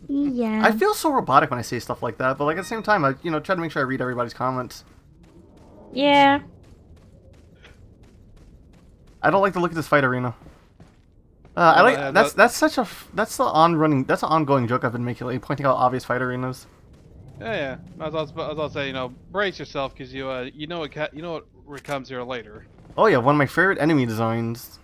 Yeah. I feel so robotic when I say stuff like that, but like at the same time, I try to make sure I read everybody's comments. Yeah. I don't like the look at this fight arena. I like that's an ongoing joke I've been making lately, pointing out obvious fight arenas. Yeah. I was also saying, brace yourself because you know what comes here later. Oh yeah, one of my favorite enemy designs.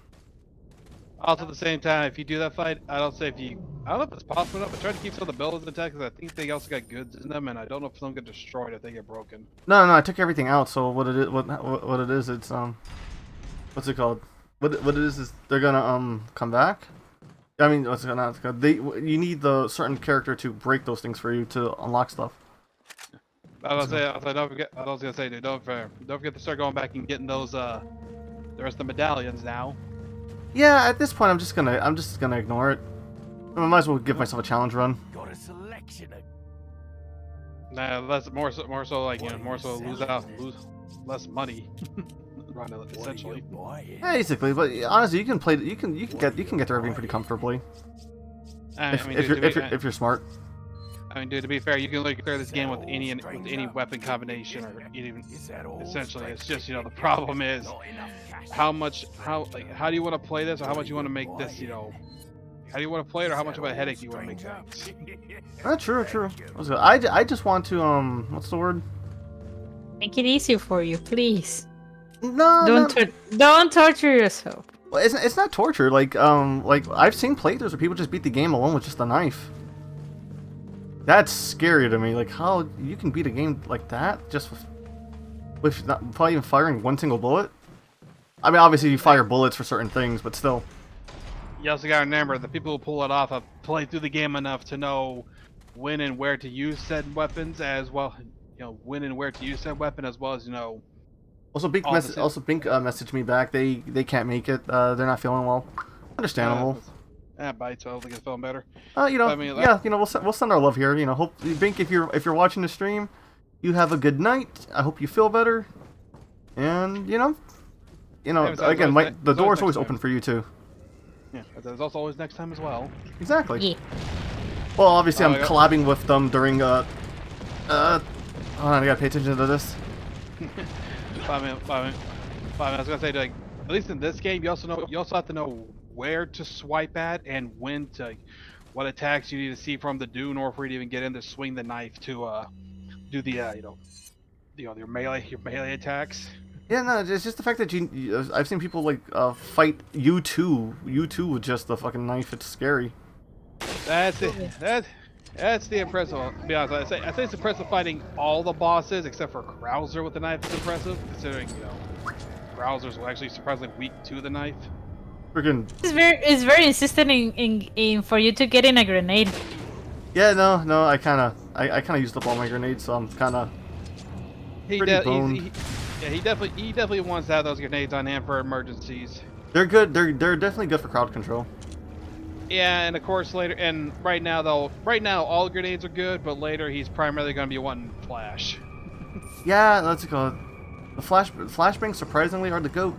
Also, at the same time, if you do that fight, I don't know if it's possible enough, but try to keep some of the buildings intact because I think they also got goods in them, and I don't know if some get destroyed if they get broken. No, I took everything out. So what it is, it's what's it called? What it is they're gonna come back. I mean, you need the certain character to break those things for you to unlock stuff. Don't forget, dude, don't forget to start going back and getting those the rest of the medallions now. Yeah, at this point, I'm just gonna ignore it. I might as well give myself a challenge run. Got a selection of... Nah, less more so lose less money. Run it, essentially. Basically, but honestly, you can get to everything pretty comfortably. If you're smart. I mean, dude, to be fair, you can clear this game with any weapon combination, or even essentially, it's just the problem is how do you want to play this, or how much you want to make this, how do you want to play it, or how much of a headache you want to make things. True. I just want to what's the word? Make it easier for you, please. No. Don't torture yourself. Well, it's not torture. Like I've seen playthroughs where people just beat the game alone with just a knife. That's scary to me. Like how you can beat a game like that just with not probably even firing one single bullet. I mean, obviously you fire bullets for certain things, but still. You also gotta remember the people who pull it off have played through the game enough to know when and where to use said weapons, as well. You know, when and where to use said weapon, as well as Also, Bink messaged me back. They can't make it. They're not feeling well. Understandable. Bites. So I don't think it's feeling better. You know, I mean, yeah, you know, we'll send our love here. You know, hope Bink, if you're watching the stream, you have a good night. I hope you feel better. And you know, again, the door's always open for you too. Yeah, there's also always next time as well. Exactly. Yeah. Well, obviously, I'm collabing with them during hold on, I gotta pay attention to this. 5 minutes. I was gonna say, like, at least in this game, you also have to know where to swipe at and when to, what attacks you need to see from the Toon, or if we even get in to swing the knife to do the your melee attacks. Yeah, no, it's just the fact that I've seen people like fight U2 with just the fucking knife. It's scary. That's it. That's the impressive. To be honest, I say it's impressive fighting all the bosses except for Krauser with the knife is impressive, considering Krauser's actually surprisingly weak to the knife. Freaking. It's very insistent in for you to get in a grenade. Yeah, no, I kind of used up all my grenades, so I'm kind of pretty boned. He definitely wants to have those grenades on hand for emergencies. They're good. They're definitely good for crowd control. Yeah, and of course later, and right now all grenades are good, but later he's primarily going to be wanting flash. Yeah, that's good. The flashbangs surprisingly are the GOAT.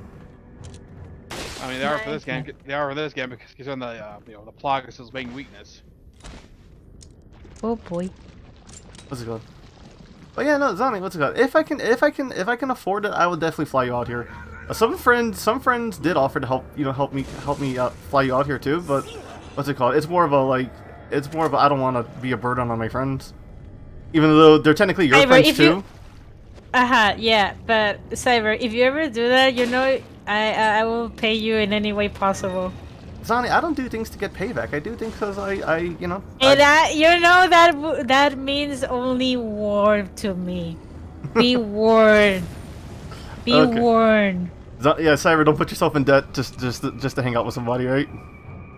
I mean, they are for this game. They are for this game because he's on the the Plagas' is main weakness. Oh boy. What's it called? But yeah, no, Zani, what's it called? If I can afford it, I would definitely fly you out here. Some friends did offer to help me fly you out here too. But what's it called? It's more of a I don't want to be a burden on my friends, even though they're technically your friends too. Yeah, but Cyber, if you ever do that, I will pay you in any way possible. Zani, I don't do things to get payback. I do things because I. And that means only warned to me. Be warned. Be warned. Yeah, Cyber, don't put yourself in debt just to hang out with somebody, right?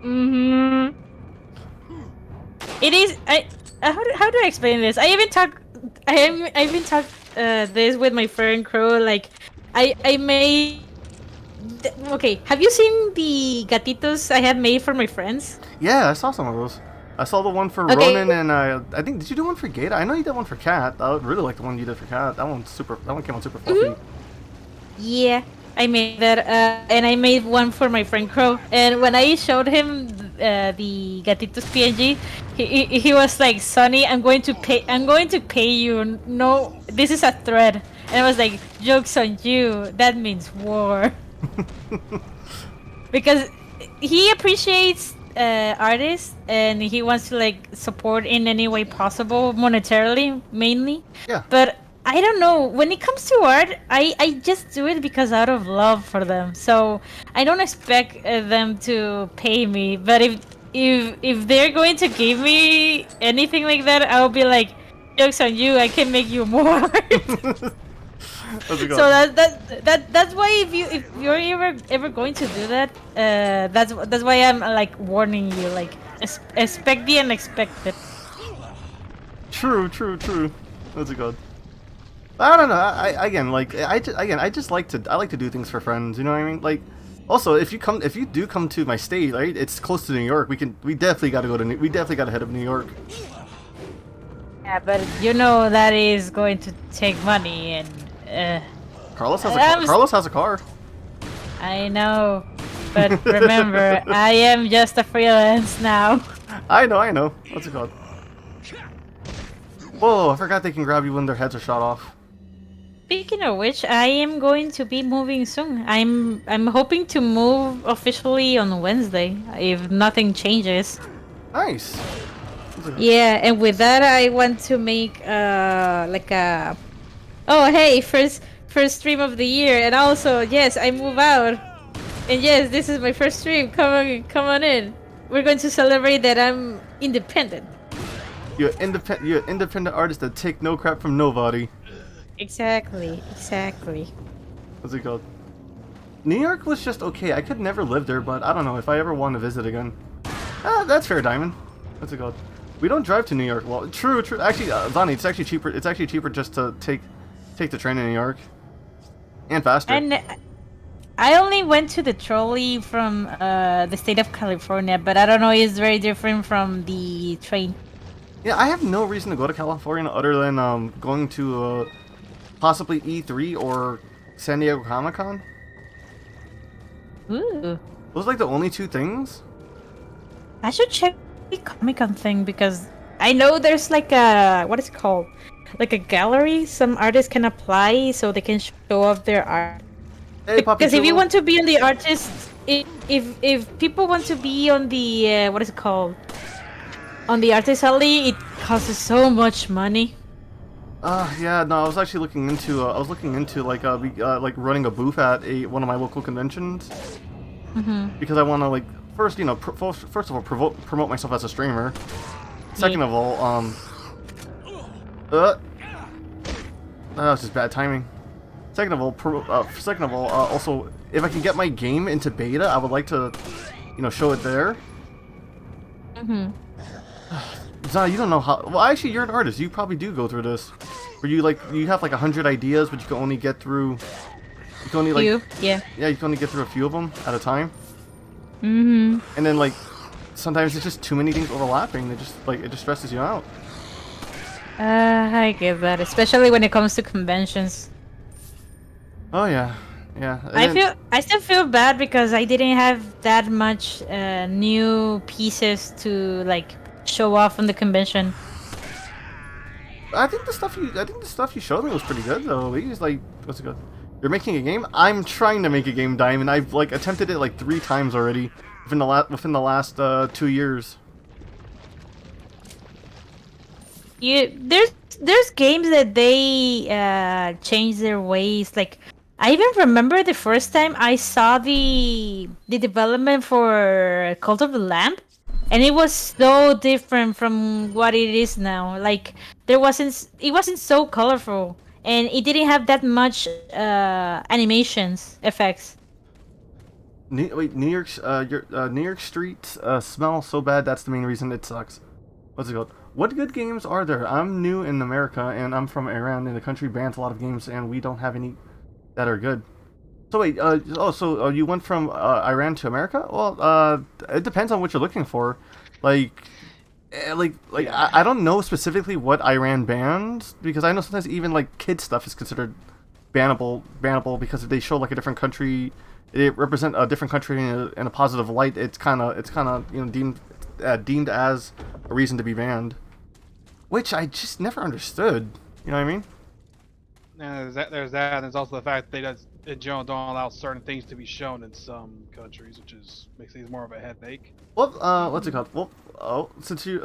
Mm-hmm. It is. How do I explain this? I even talked this with my friend Crow. Like, I made. Okay, have you seen the gatitos I had made for my friends? Yeah, I saw some of those. I saw the one for Ronan, and I think, did you do one for Gata? I know you did one for Cat. I would really like the one you did for Cat. That one came out super fluffy. Yeah, I made that, and I made one for my friend Crow. And when I showed him the gatitos PNG, he was like, "Sonny, I'm going to pay you. No, this is a threat." And I was like, "Joke's on you. That means war." Because he appreciates artists and he wants to like support in any way possible, monetarily mainly. Yeah. But I don't know, when it comes to art, I just do it because out of love for them. So I don't expect them to pay me. But if they're going to give me anything like that, I'll be like, "Joke's on you, I can make you more." So that's why if you're ever going to do that, that's why I'm like warning you, like expect the unexpected. True. That's a good. I don't know. I like to do things for friends. You know what I mean? Like, also if you do come to my state, right? It's close to New York. We definitely got to head up New York. Yeah, but that is going to take money and. Carlos has a car. I know, but remember, I am just a freelance now. I know. What's it called? Whoa, I forgot they can grab you when their heads are shot off. Speaking of which, I am going to be moving soon. I'm hoping to move officially on Wednesday, if nothing changes. Nice. Yeah, and with that, I want to make like a. Oh hey, first stream of the year, and also yes, I move out. And yes, this is my first stream. Come on in. We're going to celebrate that I'm independent. You're an independent artist that take no crap from nobody. Exactly. What's it called? New York was just okay. I could never live there, but I don't know if I ever want to visit again. That's fair, Diamond. What's it called? We don't drive to New York. Well, true. Actually, Zani, it's actually cheaper. It's actually cheaper just to take the train in New York, and faster. And I only went to the trolley from the state of California, but I don't know. It's very different from the train. Yeah, I have no reason to go to California other than going to possibly E3 or San Diego Comic-Con. Ooh. Those are like the only two things. I should check the Comic-Con thing because I know there's like a what is it called? Like a gallery some artists can apply so they can show off their art. Hey, Because if you want to be on the artist, if people want to be on the what is it called? On the artist alley, it costs so much money. Yeah, no, I was actually looking into like running a booth at one of my local conventions. Because I want to like first of all promote myself as a streamer. Second of all, that was just bad timing. Second of all, also if I can get my game into beta, I would like to, show it there. Zana, you don't know how. Well, actually, you're an artist. You probably do go through this, where you have like 100 ideas, but you can only get through. You can only like. Yeah, you can only get through a few of them at a time. And then like, sometimes it's just too many things overlapping. It just stresses you out. I get that, especially when it comes to conventions. Oh yeah. I still feel bad because I didn't have that much new pieces to like show off on the convention. I think the stuff you showed me was pretty good though. He's like, what's it called? You're making a game? I'm trying to make a game, Diamond. I've like attempted it like 3 times already within the last 2 years. There's games that they change their ways. Like I even remember the first time I saw the development for Cult of the Lamb, and it was so different from what it is now. Like it wasn't so colorful, and it didn't have that much animations effects. New York streets smell so bad. That's the main reason it sucks. What's it called? What good games are there? I'm new in America, and I'm from Iran, and the country bans a lot of games, and we don't have any that are good. So wait, you went from Iran to America? Well, it depends on what you're looking for. I don't know specifically what Iran bans, because I know sometimes even like kid stuff is considered bannable because if they show like a different country, it represent a different country in a positive light. It's kind of deemed as a reason to be banned, which I just never understood. You know what I mean? Yeah, there's that, and there's also the fact that they in general don't allow certain things to be shown in some countries, which makes things more of a headache. Well, what's it called? Well, since you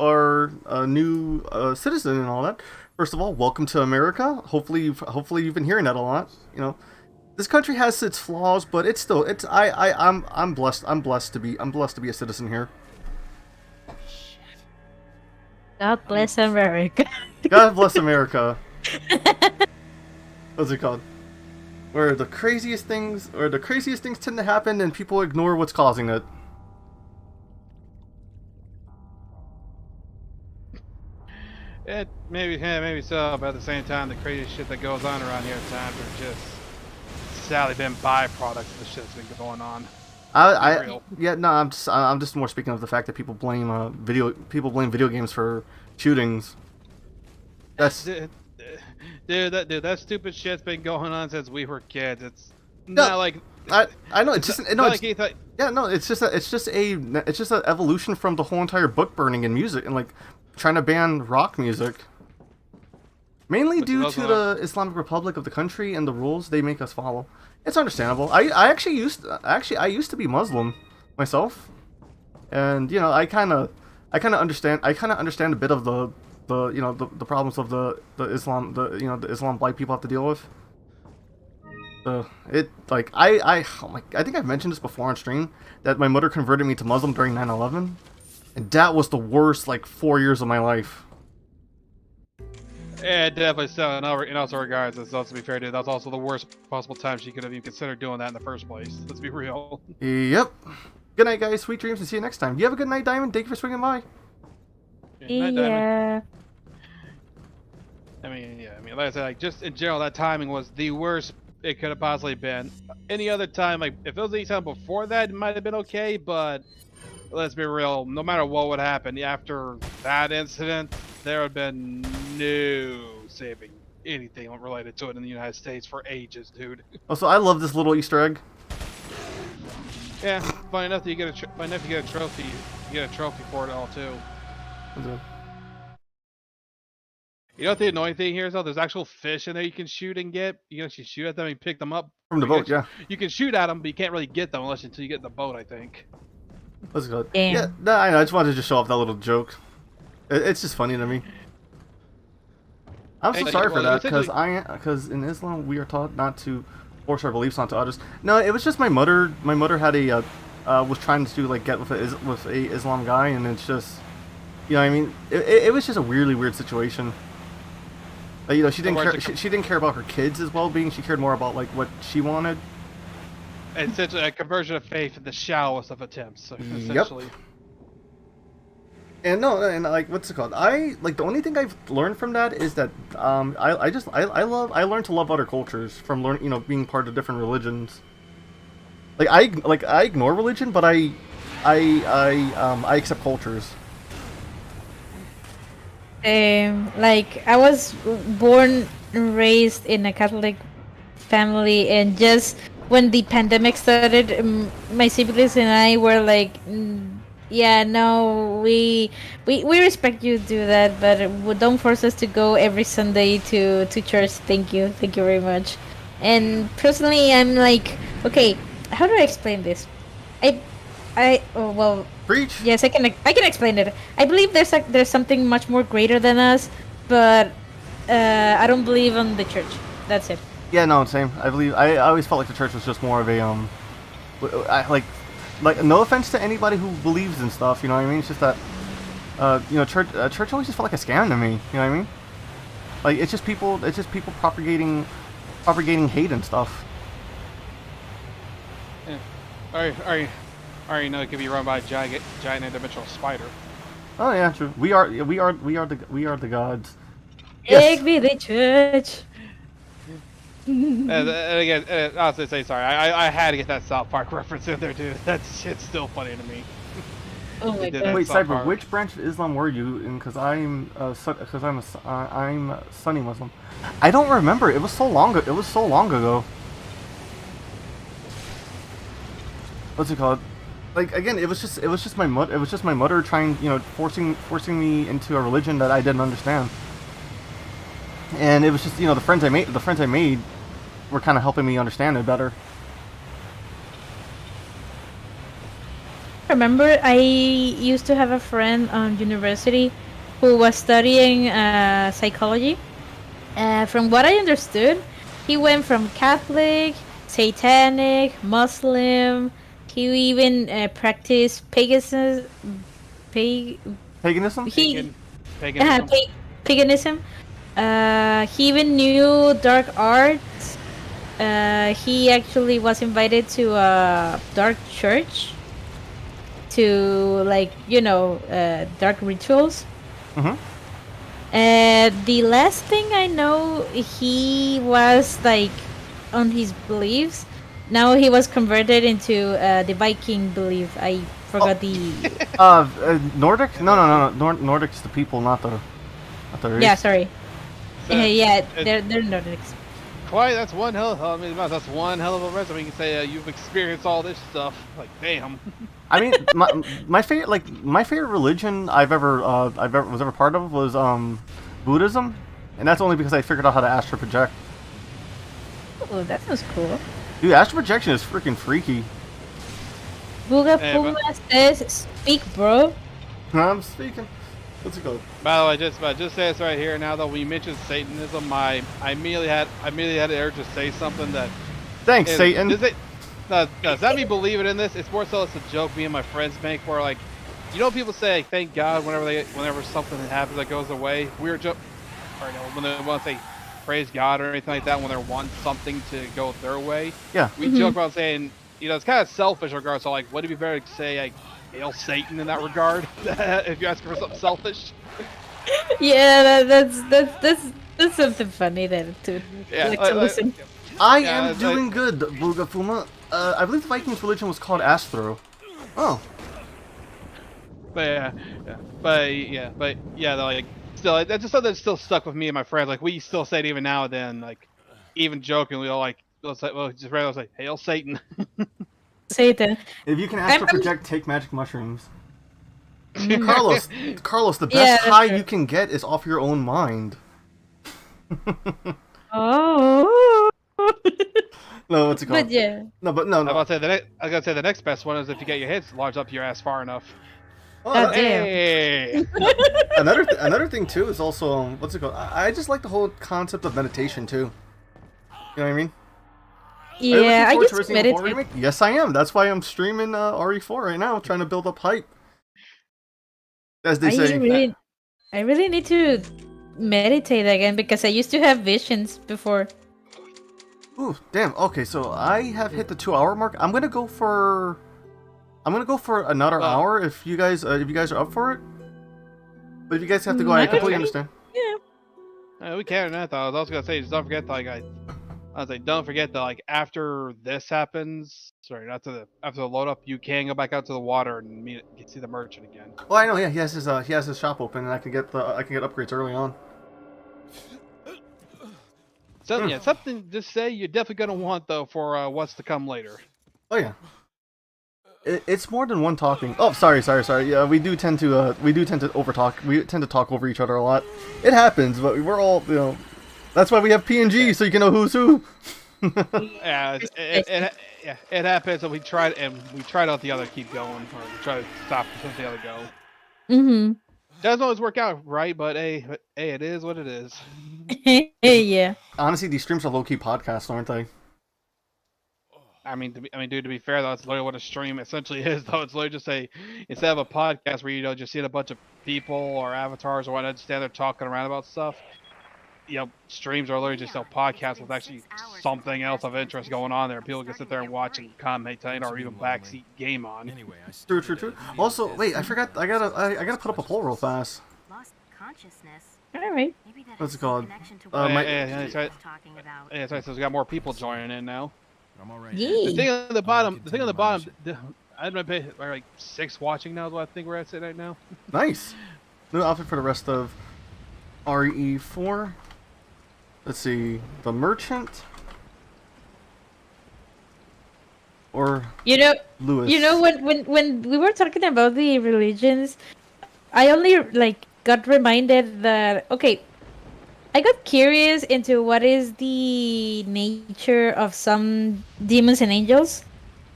are a new citizen and all that, first of all, welcome to America. Hopefully you've been hearing that a lot. This country has its flaws, but I'm blessed to be a citizen here. God bless America. God bless America. What's it called? Where the craziest things tend to happen, and people ignore what's causing it. Maybe so, but at the same time, the crazy shit that goes on around here at times are just sadly been byproducts of the shit that's been going on. I'm just more speaking of the fact that people blame video games for shootings. Dude, that stupid shit's been going on since we were kids. It's not like I know it's just it's just an evolution from the whole entire book burning in music and like trying to ban rock music. Mainly due to the Islamic Republic of the country and the rules they make us follow. It's understandable. I used to be Muslim myself, and I kind of understand a bit of the problems of the Islam the Islam black people have to deal with. It like oh my, I think I've mentioned this before on stream that my mother converted me to Muslim during 9/11, and that was the worst like 4 years of my life. Yeah, definitely so. In also regards, it's also to be fair, dude, that's also the worst possible time she could have even considered doing that in the first place. Let's be real. Yep. Good night, guys. Sweet dreams, and see you next time. You have a good night, Diamond. Thank you for swinging by. Good night, Diamond. Yeah. I mean, like I said, like just in general, that timing was the worst it could have possibly been. Any other time, like if it was any time before that, it might have been okay. But let's be real, no matter what would happen after that incident, there would have been no saving anything related to it in the United States for ages, dude. Also, I love this little Easter egg. Yeah, funny enough, you get a trophy. You get a trophy for it all too. You know what the annoying thing here is though? There's actual fish in there you can shoot and get. You can actually shoot at them and pick them up. From the boat, yeah. You can shoot at them, but you can't really get them until you get in the boat, I think. Let's go. Damn. Yeah, no, I know. I just wanted to just show off that little joke. It's just funny to me. I'm so sorry for that because in Islam we are taught not to force our beliefs onto others. No, it was just my mother. My mother had was trying to like get with a Islam guy, and it's just, you know what I mean. It was just a weirdly weird situation. You know, she didn't care. She didn't care about her kids' well-being. She cared more about like what she wanted. It's such a conversion of faith in the shallowest of attempts, essentially. Yep. And no, and like, what's it called? The only thing I've learned from that is that I learned to love other cultures from being part of different religions. I ignore religion, but I accept cultures. Like I was born and raised in a Catholic family, and just when the pandemic started, my siblings and I were like, yeah, no, we respect you to do that, but don't force us to go every Sunday to church. Thank you very much. And personally, I'm like, okay, how do I explain this? Preach. Yes, I can explain it. I believe there's something much more greater than us, but I don't believe in the church. That's it. Yeah, no, same. I always felt like the church was just more of a like no offense to anybody who believes in stuff, you know what I mean? It's just that church always just felt like a scam to me, you know what I mean? Like it's just people propagating hate and stuff. Yeah. You know, it can be run by a giant interdimensional spider. Oh yeah, true. We are the gods. Yes. Take me to church. And again, I was gonna say sorry. I had to get that South Park reference in there, dude. That shit's still funny to me. Oh my god. Wait, Cyber, which branch of Islam were you in? Because I'm Sunni Muslim. I don't remember. It was so long ago. What's it called? Like again, it was just my mother trying, forcing me into a religion that I didn't understand. And it was just, the friends I made were kind of helping me understand it better. Remember, I used to have a friend on university who was studying psychology. From what I understood, he went from Catholic, Satanic, Muslim. He even practiced paganism. Paganism? Paganism. He even knew dark arts. He actually was invited to a dark church to, dark rituals. Mm-hmm. The last thing I know, he was, on his beliefs. Now he was converted into the Viking belief. I forgot the... Nordic? No. Nordic's the people, not the race. Yeah, sorry. They're Nordics. Quite, that's one hell of a resume. You can say you've experienced all this stuff. Like, damn. I mean, my favorite religion I've ever part of was Buddhism, and that's only because I figured out how to astral project. Oh, that sounds cool. Dude, astral projection is freaking freaky. Booga says, "Speak, bro." I'm speaking. What's it called? By the way, just say this right here now. Though when you mentioned Satanism, I immediately had the urge to say something that Thanks, Satan. Does that me believing in this? It's more so it's a joke me and my friends make where like, you know, people say thank God whenever something happens that goes away. We're just, or you know, when they want to say praise God or anything like that when they want something to go their way. Yeah. We joke about saying, you know, it's kind of selfish in regards to like, would it be better to say like, hail Satan in that regard if you're asking for something selfish? Yeah, that's something funny that to like to listen. I am doing good, Bugafuma. I believe the Vikings' religion was called Astro. Oh. But yeah, like still, that's just something that's still stuck with me and my friends. Like we still say it even now and then, like even jokingly, we'll just randomly say, "Hail Satan." Satan. If you can astral project, take magic mushrooms. Carlos, the best high you can get is off your own mind. Oh. No, what's it called? But yeah. No. I was gonna say the next best one is if you get your hits lodged up your ass far enough. Oh, Hey. another thing too is also what's it called? I just like the whole concept of meditation too. You know what I mean? Yeah, I just meditate. Yes, I am. That's why I'm streaming RE4 right now, trying to build up hype. As they say. I really need to meditate again because I used to have visions before. Ooh, damn. Okay, so I have hit the 2-hour mark. I'm gonna go for another hour if you guys are up for it. But if you guys have to go, I completely understand. Yeah. We can. I thought I was gonna say, just don't forget don't forget that like after this happens, after the load up, you can go back out to the water and see the merchant again. Well, I know. Yeah, he has his shop open, and I can get upgrades early on. So yeah, something to say you're definitely gonna want though for what's to come later. Oh yeah. It's more than one talking. Oh, sorry. Yeah, we do tend to overtalk. We tend to talk over each other a lot. It happens, but we're all, you know. That's why we have PNG, so you can know who's who. Yeah, it happens, and we tried out the other keep going, or we try to stop the other go. Mm-hmm. Doesn't always work out right, but hey, it is what it is. Yeah. Honestly, these streams are low-key podcasts, aren't they? I mean, dude. To be fair, though, that's literally what a stream essentially is. Though it's literally just instead of a podcast where you just see a bunch of people or avatars or whatnot just stand there talking around about stuff. You know, streams are literally just podcasts with actually something else of interest going on there. People can sit there and watch and comment, or even backseat game on. True. Also, wait, I forgot. I gotta put up a poll real fast. Lost consciousness. All right. What's it called? That's right. So we got more people joining in now. Yeah. The thing on the bottom. I don't know, like 6 watching now is what I think we're at right now. Nice. New outfit for the rest of RE4. Let's see, the merchant or Lewis. You know when we were talking about the religions, I only got reminded that I got curious into what is the nature of some demons and angels,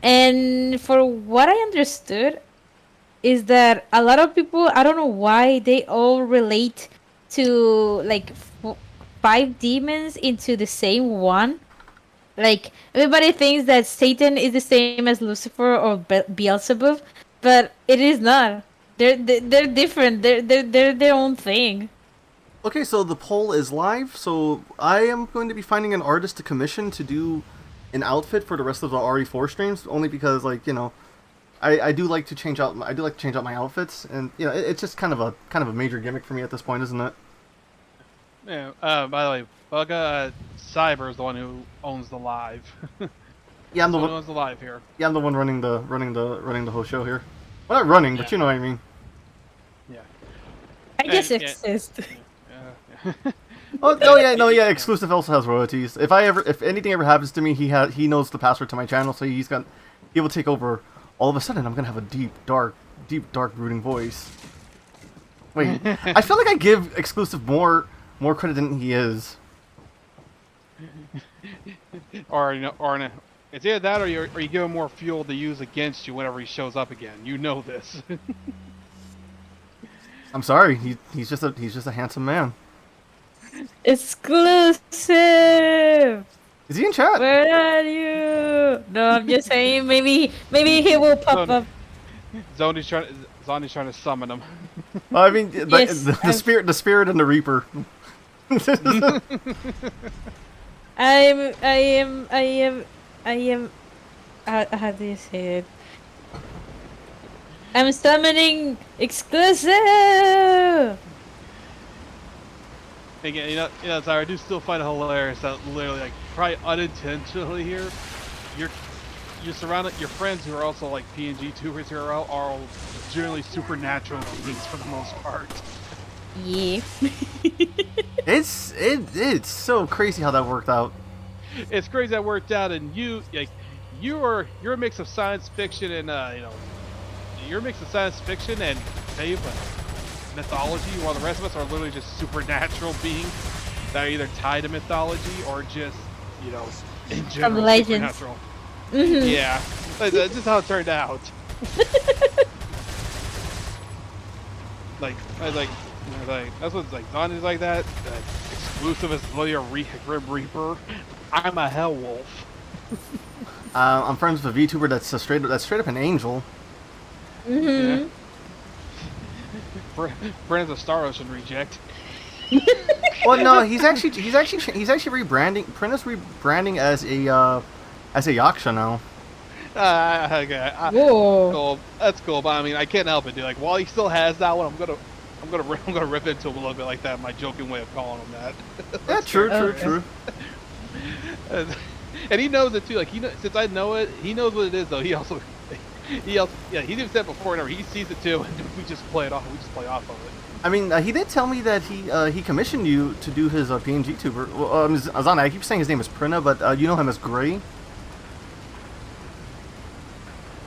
and for what I understood is that a lot of people, I don't know why, they all relate to 5 demons into the same one. Like everybody thinks that Satan is the same as Lucifer or Beelzebub, but it is not. They're different. They're their own thing. Okay, so the poll is live. So I am going to be finding an artist to commission to do an outfit for the rest of the RE4 streams, only because I do like to change out my outfits, and it's just kind of a major gimmick for me at this point, isn't it? Yeah. By the way, Bugga Cyber is the one who owns the live. Yeah, I'm the one who owns the live here. Yeah, I'm the one running the whole show here. Well, not running, but you know what I mean. Yeah. I just exist. No, exclusive also has royalties. If anything ever happens to me, he knows the password to my channel, so he will take over. All of a sudden, I'm gonna have a deep, dark, brooding voice. Wait, I feel like I give exclusive more credit than he is. Or it's either that, or you give him more fuel to use against you whenever he shows up again. You know this. I'm sorry, he's just a handsome man. Exclusive. Is he in chat? Where are you? No, I'm just saying. Maybe he will pop up. Zondy's trying to summon him. I mean, Yes, the spirit, and the Reaper. I am. How do you say it? I'm summoning exclusive. Again, sorry, I do still find it hilarious that literally, like, probably unintentionally here, you're surrounded, your friends who are also like Pngtubers here are all generally supernatural beings for the most part. Yeah. It's so crazy how that worked out. It's crazy that worked out, and you're a mix of science fiction and you're a mix of science fiction and faith and mythology, while the rest of us are literally just supernatural beings that are either tied to mythology or just in general From legends. supernatural. Mm-hmm. Yeah, that's just how it turned out. like that's what's like. Zondy's like that. Exclusive is literally a Grim Reaper. I'm a Hell Wolf. I'm friends with a VTuber that's straight up an angel. Mm-hmm. Yeah. Brandon's a Star Ocean reject. Well, no, he's actually rebranding. Print is rebranding as a Yaksha now. Okay. Whoa. Cool. That's cool, but I mean, I can't help it, dude. Like, while he still has that one, I'm gonna rip into him a little bit like that. My joking way of calling him that. Yeah, true. And he knows it too. Like, since I know it, he knows what it is. Though he also, he didn't say it before. Whenever he sees it too, and we just play it off. We just play off of it. I mean, he did tell me that he commissioned you to do his Pngtuber. Well, Azana, I keep saying his name is Prina, but you know him as Gray.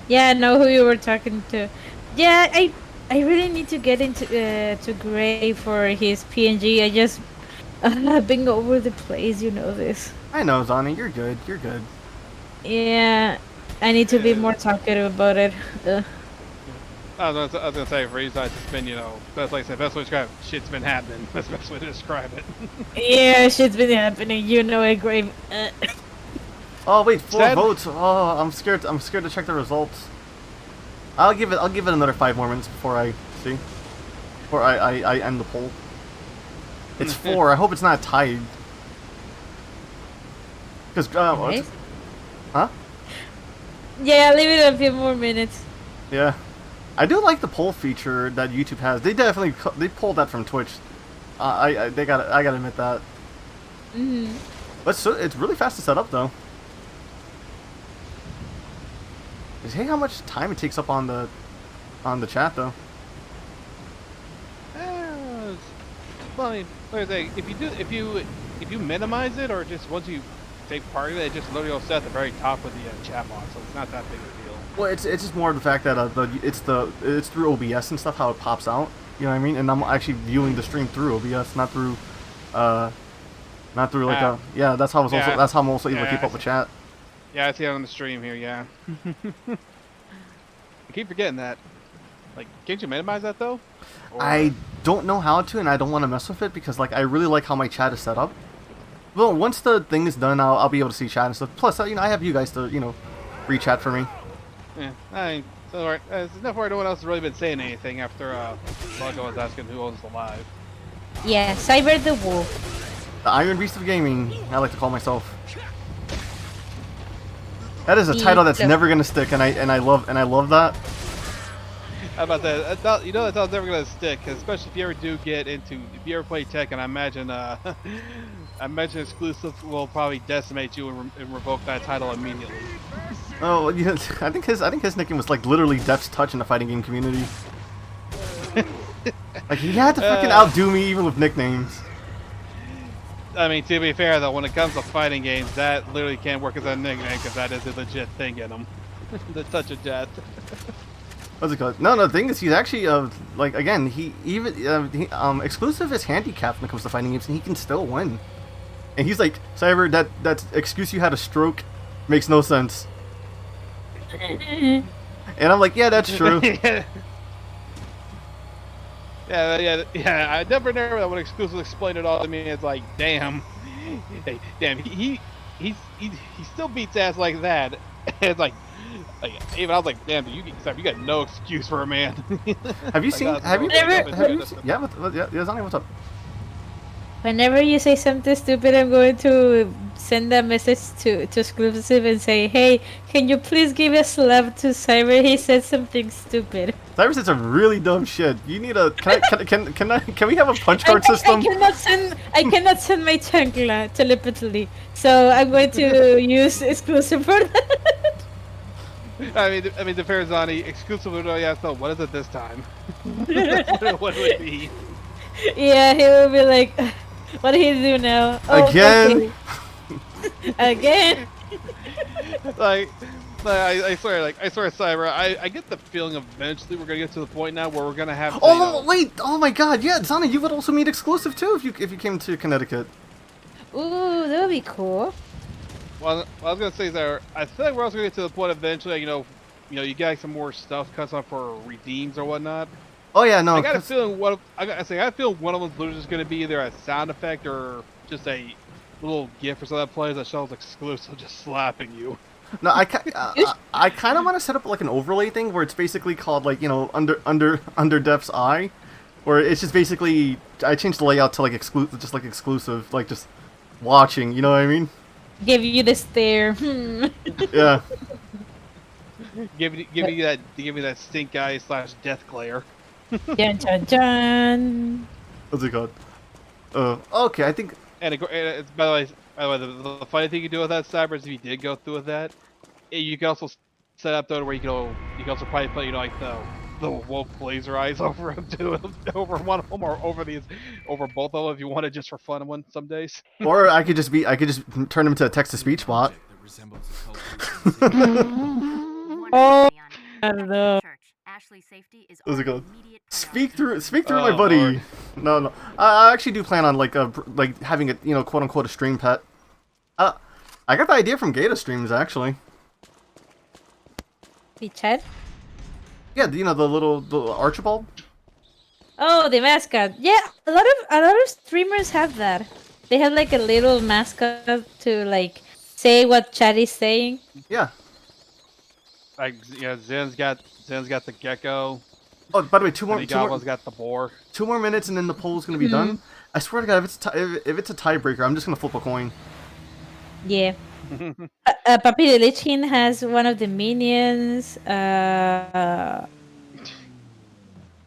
Yeah, I know who you were talking to. Yeah, I really need to get into to Gray for his PNG. I've been all over the place, you know this. I know, Azana, you're good. Yeah, I need to be more talkative about it. I was gonna say, for you guys, it's been, best way to describe it. Shit's been happening. That's the best way to describe it. Yeah, shit's been happening. You know it, Gray. Oh wait, 4 votes. Oh, I'm scared to check the results. I'll give it another 5 more minutes before I see. Before I end the poll. It's 4. I hope it's not tied. Because Nice. Huh? Yeah, leave it a few more minutes. Yeah. I do like the poll feature that YouTube has. They pulled that from Twitch. I gotta admit that. Mm-hmm. But it's really fast to set up though. Hey, how much time it takes up on the chat though? Well, I mean, like I say, if you minimize it, or just once you take part of it, it just literally will set at the very top of the chat box, so it's not that big a deal. Well, it's just more of the fact that it's through OBS and stuff how it pops out. You know what I mean? And I'm actually viewing the stream through OBS, not through like yeah. That's how I'm also able to keep up with chat. Yeah, I see it on the stream here. Yeah. I keep forgetting that. Like, can't you minimize that though? Or... I don't know how to, and I don't want to mess with it because like I really like how my chat is set up. Well, once the thing is done, I'll be able to see chat and stuff. Plus, I have you guys to re-chat for me. Yeah, so alright. There's enough where no one else has really been saying anything after Logo was asking who owns the live. Yeah, Cyberthewolf. The Iron Beast of Gaming, I like to call myself. That is a title that's never gonna stick, and I love that. How about that? That title's never gonna stick, especially if you ever do get into, if you ever play Tekken. I imagine exclusive will probably decimate you and revoke that title immediately. Oh, yeah, I think his nickname was like literally Death's Touch in the fighting game community. Like he had to freaking outdo me even with nicknames. I mean, to be fair though, when it comes to fighting games, that literally can't work as a nickname because that is a legit thing in them. The Touch of Death. What's it called? No, the thing is, he's actually like again, he even exclusive is handicapped when it comes to fighting games, and he can still win. And he's like, Cyber, that excuse you had a stroke makes no sense. And I'm like, yeah, that's true. Yeah. I never know that when exclusive explained it all to me. It's like, damn, hey, damn, he he still beats ass like that. It's like even I was like, damn, you got no excuse for a man. Have you Like, seen? that's Have you? no- Have you? Yeah. Yeah. Zani, what's up? Whenever you say something stupid, I'm going to send a message to Exclusive and say, hey, can you please give a slap to Cyber? He said something stupid. Cyber said some really dumb shit. You need a. Can we have a punch card system? I cannot send my chancla telepathically, so I'm going to use Exclusive for that. I mean, the Farazani exclusive. Yeah, so what is it this time? What would it be? Yeah, he will be like, what did he do now? Oh, Again? okay. Again? like I swear, Cyber. I get the feeling eventually we're gonna get to the point now where we're gonna have. To, Oh wait! Oh my God! Yeah, Zani, you would also meet exclusive too if you came to Connecticut. Ooh, that would be cool. Well, what I was gonna say is that I feel like we're also gonna get to the point eventually. You get some more stuff cuts on for redeems or whatnot. Oh yeah, no. I got a feeling I got a feeling one of them's literally just gonna be either a sound effect or just a little GIF or something that plays that shows exclusive just slapping you. No, I kind of want to set up like an overlay thing where it's basically called like under Def's eye, where it's just basically I changed the layout to like exclusive, like just watching. You know what I mean? Give you the stare. Yeah. Give me that stink eye / death glare. Dun dun dun. What's it called? Okay, I think. And it's by the way, the funny thing you do with that Cyber is if you did go through with that, you can also set up though where you can also probably put like the wolf laser eyes over him too, over one of them or over both of them if you want it just for fun one some days. Or I could just turn him into a text to speech bot. Oh, I don't know. What's it called? Speak through my buddy. Lord. No. I actually do plan on like having it, quote unquote a stream pet. I got the idea from Gata streams actually. The chat? Yeah, the little Archibald. Oh, the mascot. Yeah, a lot of streamers have that. They have like a little mascot to like say what chat is saying. Yeah. Like Zen's got the gecko. Oh, by the way, two more got the boar. 2 more minutes and then the poll's gonna be done. I swear to God, if it's a tiebreaker, I'm just gonna flip a coin. Yeah. Papi the Lich King has one of the minions. Let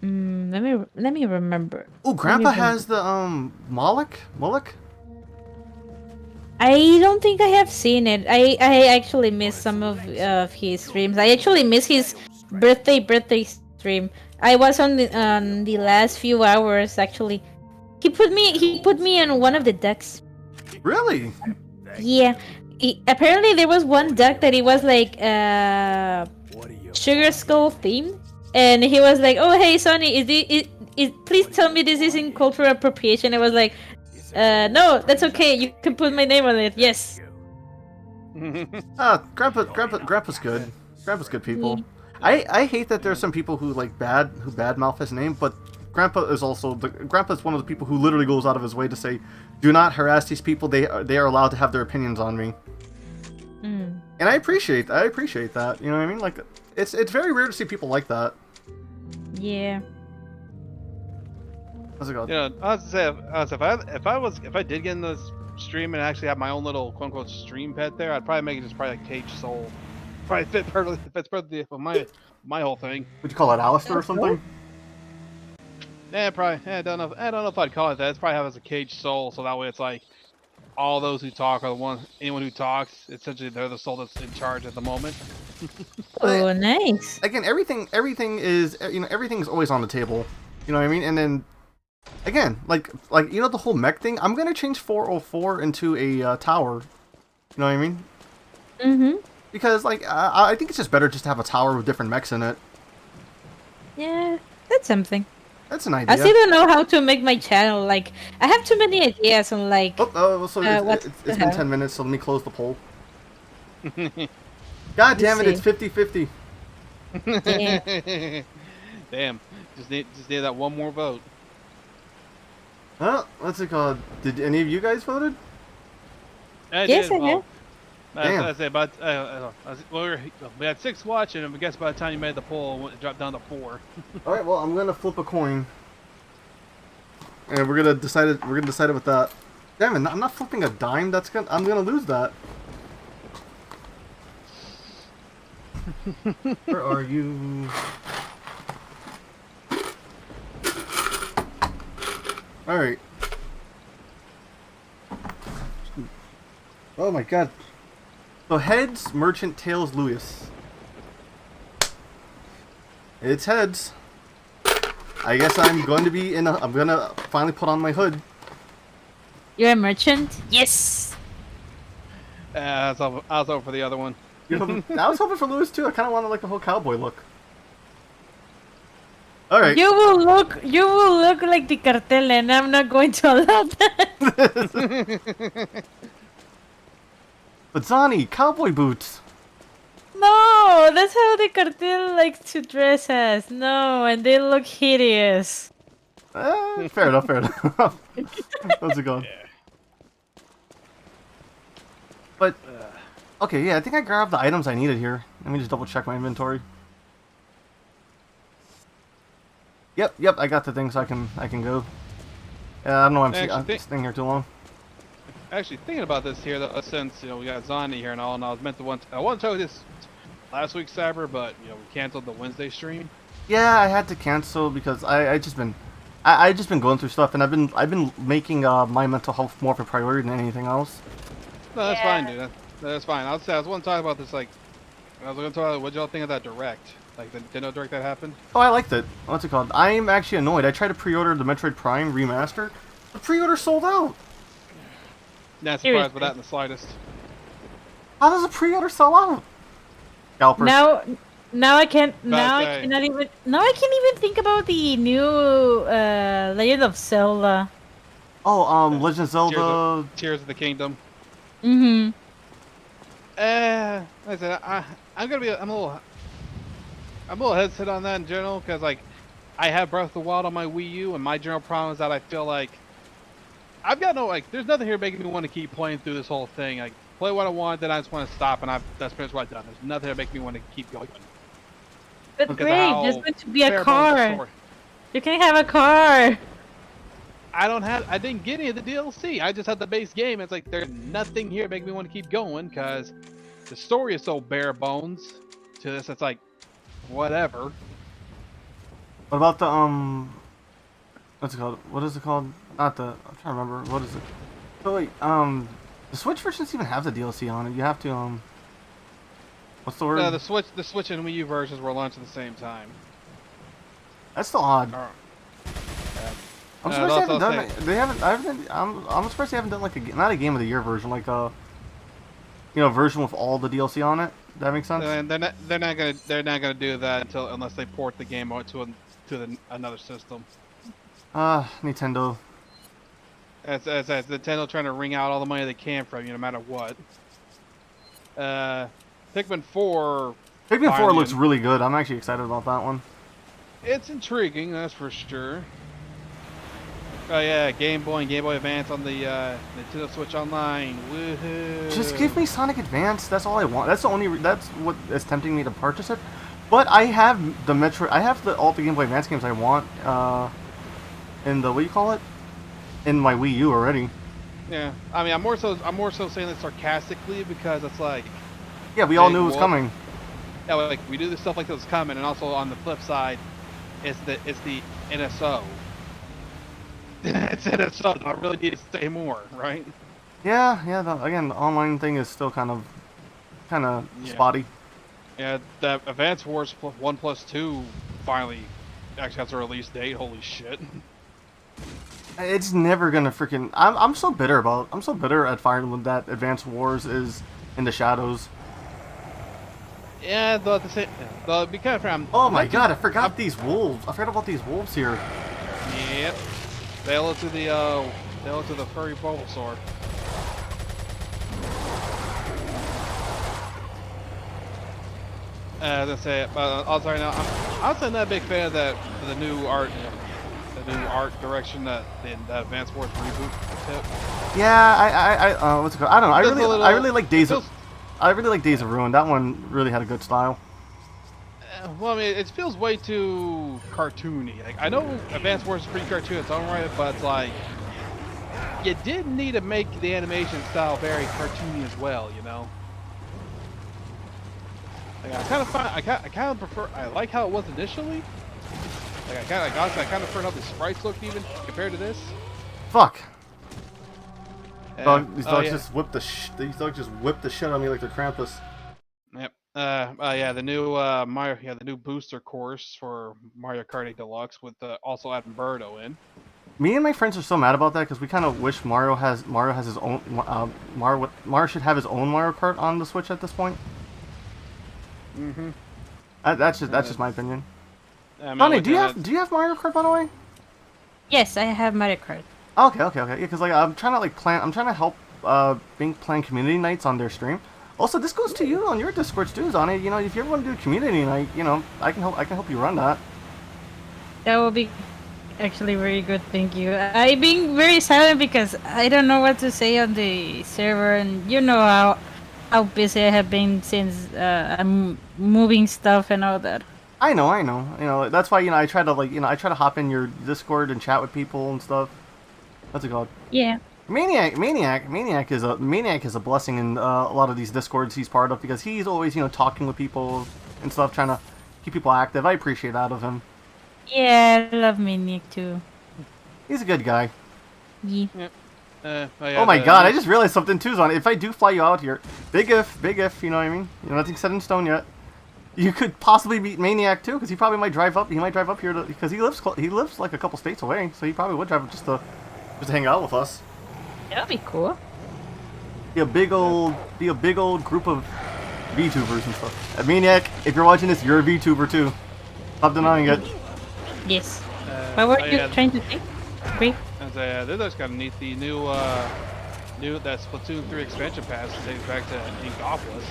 me remember. Oh, Grandpa has the Moloch. I don't think I have seen it. I actually missed some of his streams. I actually missed his birthday stream. I was on the last few hours actually. He put me on one of the decks. Really? Yeah. Apparently there was one deck that it was like Sugar Skull themed, and he was like, "Oh hey Sonny, please tell me this isn't cultural appropriation." I was like, "No, that's okay. You can put my name on it." Yes. Grandpa's good. Grandpa's good people. I hate that there's some people who badmouth his name, but Grandpa's one of the people who literally goes out of his way to say, "Do not harass these people. They are allowed to have their opinions on me." And I appreciate that. You know what I mean? Like, it's very rare to see people like that. Yeah. How's it going? I was to say, if I did get in this stream and actually have my own little quote unquote stream pet there, I'd probably make it just probably like Cage Soul. Probably fits perfectly with my whole thing. Would you call it Alistair or something? Yeah, probably. Yeah, I don't know if I'd call it that. It's probably have as a Cage Soul, so that way it's like all those who talk are anyone who talks. Essentially, they're the soul that's in charge at the moment. Oh, nice. Again, everything is everything's always on the table. You know what I mean? And then again, like the whole mech thing. I'm gonna change 404 into a tower. You know what I mean? Mhm. Because I think it's just better just to have a tower with different mechs in it. Yeah, that's something. That's an idea. I still don't know how to make my channel. Like, I have too many ideas on like. So it's been 10 minutes, so let me close the poll. God damn it! It's 50-50. Yeah. Damn, just need that one more vote. What's it called? Did any of you guys voted? I Yes, did. I have. Damn. That's it. But we had 6 watching, and I guess by the time you made the poll, it dropped down to 4. All right. Well, I'm gonna flip a coin, and we're gonna decide it. We're gonna decide it with that. Damn it! I'm not flipping a dime. I'm gonna lose that. Where are you? All right. Oh my god. So heads, merchant, tails, Lewis. It's heads. I guess I'm going to be I'm gonna finally put on my hood. You're a merchant? Yes! I was hoping for the other one. I was hoping for Lewis too. I kind of wanted like a whole cowboy look. All right. You will look like the cartel, and I'm not going to allow that. But Zani, cowboy boots. No, that's how the cartel likes to dress as. No, and they look hideous. Fair enough, fair enough. How's it going? Yeah. But, okay, yeah, I think I grabbed the items I needed here. Let me just double check my inventory. Yep, I got the things so I can go. I don't know why I'm staying here too long. Actually, thinking about this here, since we got Zondi here and all, and I want to tell you this last week's Cyber, but we canceled the Wednesday stream. Yeah, I had to cancel because I just been going through stuff, and I've been making my mental health more of a priority than anything else. No, that's fine, dude. That's fine. I was want to talk about this. Like, I was going to talk about what y'all think of that direct, like the Nintendo direct that happened. Oh, I liked it. What's it called? I'm actually annoyed. I tried to pre-order the Metroid Prime remaster. The pre-order sold out. Not surprised with that in the slightest. How does a pre-order sell out? Scalpers. Now I can't. Now I cannot even. Now I can't even think about the new Legend of Zelda. Oh, Legend of Zelda. Tears of the Kingdom. Mm-hmm. Like I said, I'm a little hesitant on that in general because like I have Breath of the Wild on my Wii U, and my general problem is that I feel like I've got there's nothing here making me want to keep playing through this whole thing. Like play what I want, then I just want to stop, and that's pretty much what I've done. There's nothing here making me want to keep going. But great, there's going to be a car. You can have a car. I didn't get any of the DLC. I just had the base game. It's like there's nothing here making me want to keep going because the story is so bare bones to this. It's like whatever. What about the what's it called? What is it called? Not the. I'm trying to remember. What is it? So wait, the Switch version doesn't even have the DLC on it. You have to what's the word? No, the Switch and Wii U versions were launched at the same time. That's still odd. I'm surprised they haven't done it. They haven't. I'm surprised they haven't done like not a Game of the Year version, like a version with all the DLC on it. Does that make sense? They're not gonna do that unless they port the game out to another system. Nintendo. As Nintendo trying to wring out all the money they can from you, no matter what. Pikmin 4. Pikmin 4 looks really good. I'm actually excited about that one. It's intriguing, that's for sure. Oh yeah, Game Boy and Game Boy Advance on the Nintendo Switch Online. Woohoo! Just give me Sonic Advance. That's all I want. That's what is tempting me to purchase it. But I have the Metro. I have all the Game Boy Advance games I want. In the what do you call it? In my Wii U already. Yeah, I mean, I'm more so saying this sarcastically because it's like. Yeah, we all knew it was coming. Yeah, like we knew this stuff like this was coming, and also on the flip side, it's the NSO. It's NSO. I really need to say more, right? Yeah. Again, the online thing is still kind of spotty. Yeah, the Advance Wars 1+2 finally actually has a release date. Holy shit! It's never gonna freaking. I'm so bitter at Fire Emblem that Advance Wars is in the shadows. Yeah, though be kind of from. Oh my god! I forgot these wolves. I forgot about these wolves here. Yep. Hail to the furry Bulbasaur. As I say, also right now, I'm also not a big fan of the new art, direction that the Advance Wars reboot took. Yeah, what's it called? I don't know. I really like Days of. I really like Days of Ruin. That one really had a good style. Well, I mean, it feels way too cartoony. Like, I know Advance Wars is pretty cartoony in its own right, but it's like you did need to make the animation style very cartoony as well, you know. Like, I kind of prefer. I like how it was initially. Like, I kind of prefer how the sprites looked even compared to this. Fuck. These dogs yeah. just whip the these dogs just whip the shit out of me like they're Krampus. Yep. Yeah, the new Mario, the new booster course for Mario Kart 8 Deluxe with also adding Birdo in. Me and my friends are so mad about that because we kind of wish Mario has his own Mario should have his own Mario Kart on the Switch at this point. Mm-hmm. That's just my opinion. I mean, Donnie, do you have Mario Kart, by the way? Yes, I have Mario Kart. Okay. Yeah, because like I'm trying to help plan community nights on their stream. Also, this goes to you on your Discord too, Donnie. You know, if you ever want to do a community night, you know, I can help you run that. That would be actually very good, thank you. I'm being very silent because I don't know what to say on the server, and you know how busy I have been since I'm moving stuff and all that. I know. You know, that's why I try to hop in your Discord and chat with people and stuff. What's it called? Yeah. Maniac is a blessing in a lot of these Discords he's part of because he's always talking with people and stuff, trying to keep people active. I appreciate that of him. Yeah, I love Maniac too. He's a good guy. Yeah. Oh my god, I just realized something too, Zon. If I do fly you out here, big if, you know what I mean? Nothing's set in stone yet. You could possibly meet Maniac too, because he probably might drive up. He might drive up here because he lives like a couple states away, so he probably would drive up just to hang out with us. That'd be cool. Be a big old group of VTubers and stuff. Maniac, if you're watching this, you're a VTuber too. Stop denying it. Yes. What were you trying to say? Great. This is kind of neat. The new that Splatoon 3 expansion pass takes back to Inkopolis.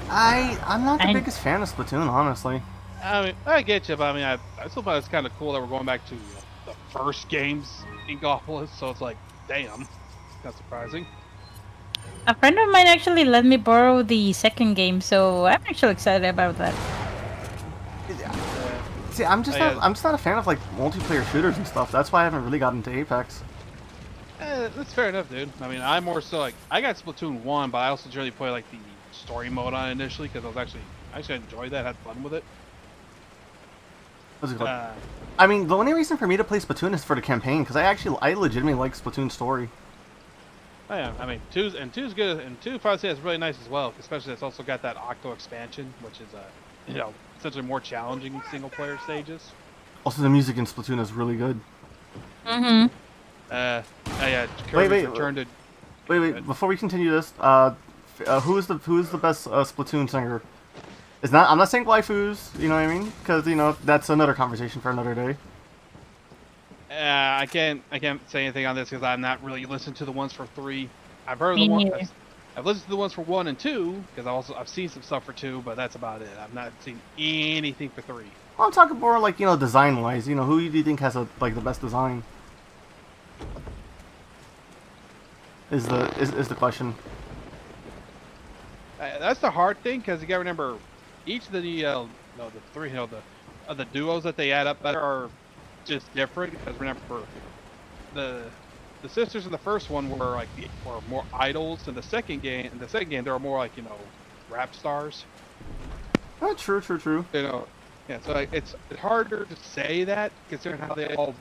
I'm not the biggest fan of Splatoon, honestly. I mean, I get you, but I mean, I still thought it's kind of cool that we're going back to the first game's Inkopolis. So it's like, damn, that's surprising. A friend of mine actually let me borrow the second game, so I'm actually excited about that. See, I'm just not a fan of like multiplayer shooters and stuff. That's why I haven't really gotten into Apex. That's fair enough, dude. I mean, I'm more so like I got Splatoon 1, but I also really play like the story mode on it initially because I actually enjoyed that, had fun with it. What's it called? I mean, the only reason for me to play Splatoon is for the campaign because I legitimately like Splatoon story. Oh yeah, I mean, 2's good, and 2 probably is really nice as well, especially it's also got that Octo expansion, which is essentially more challenging single player stages. Also, the music in Splatoon is really good. Mm-hmm. Wait. Before we continue this, who is the best Splatoon singer? I'm not saying waifus, you know what I mean? Because that's another conversation for another day. I can't say anything on this because I'm not really listened to the ones for 3. I've heard of the one. I've listened to the ones for 1 and 2 because I've seen some stuff for 2, but that's about it. I've not seen anything for 3. Well, I'm talking more like design wise. Who do you think has the best design? Is the question. That's the hard thing because you gotta remember each of the three the duos that they add up that are just different because remember the sisters in the first one were more idols. In the second game they were more like rap stars. Oh, true. Yeah. So it's harder to say that considering how they all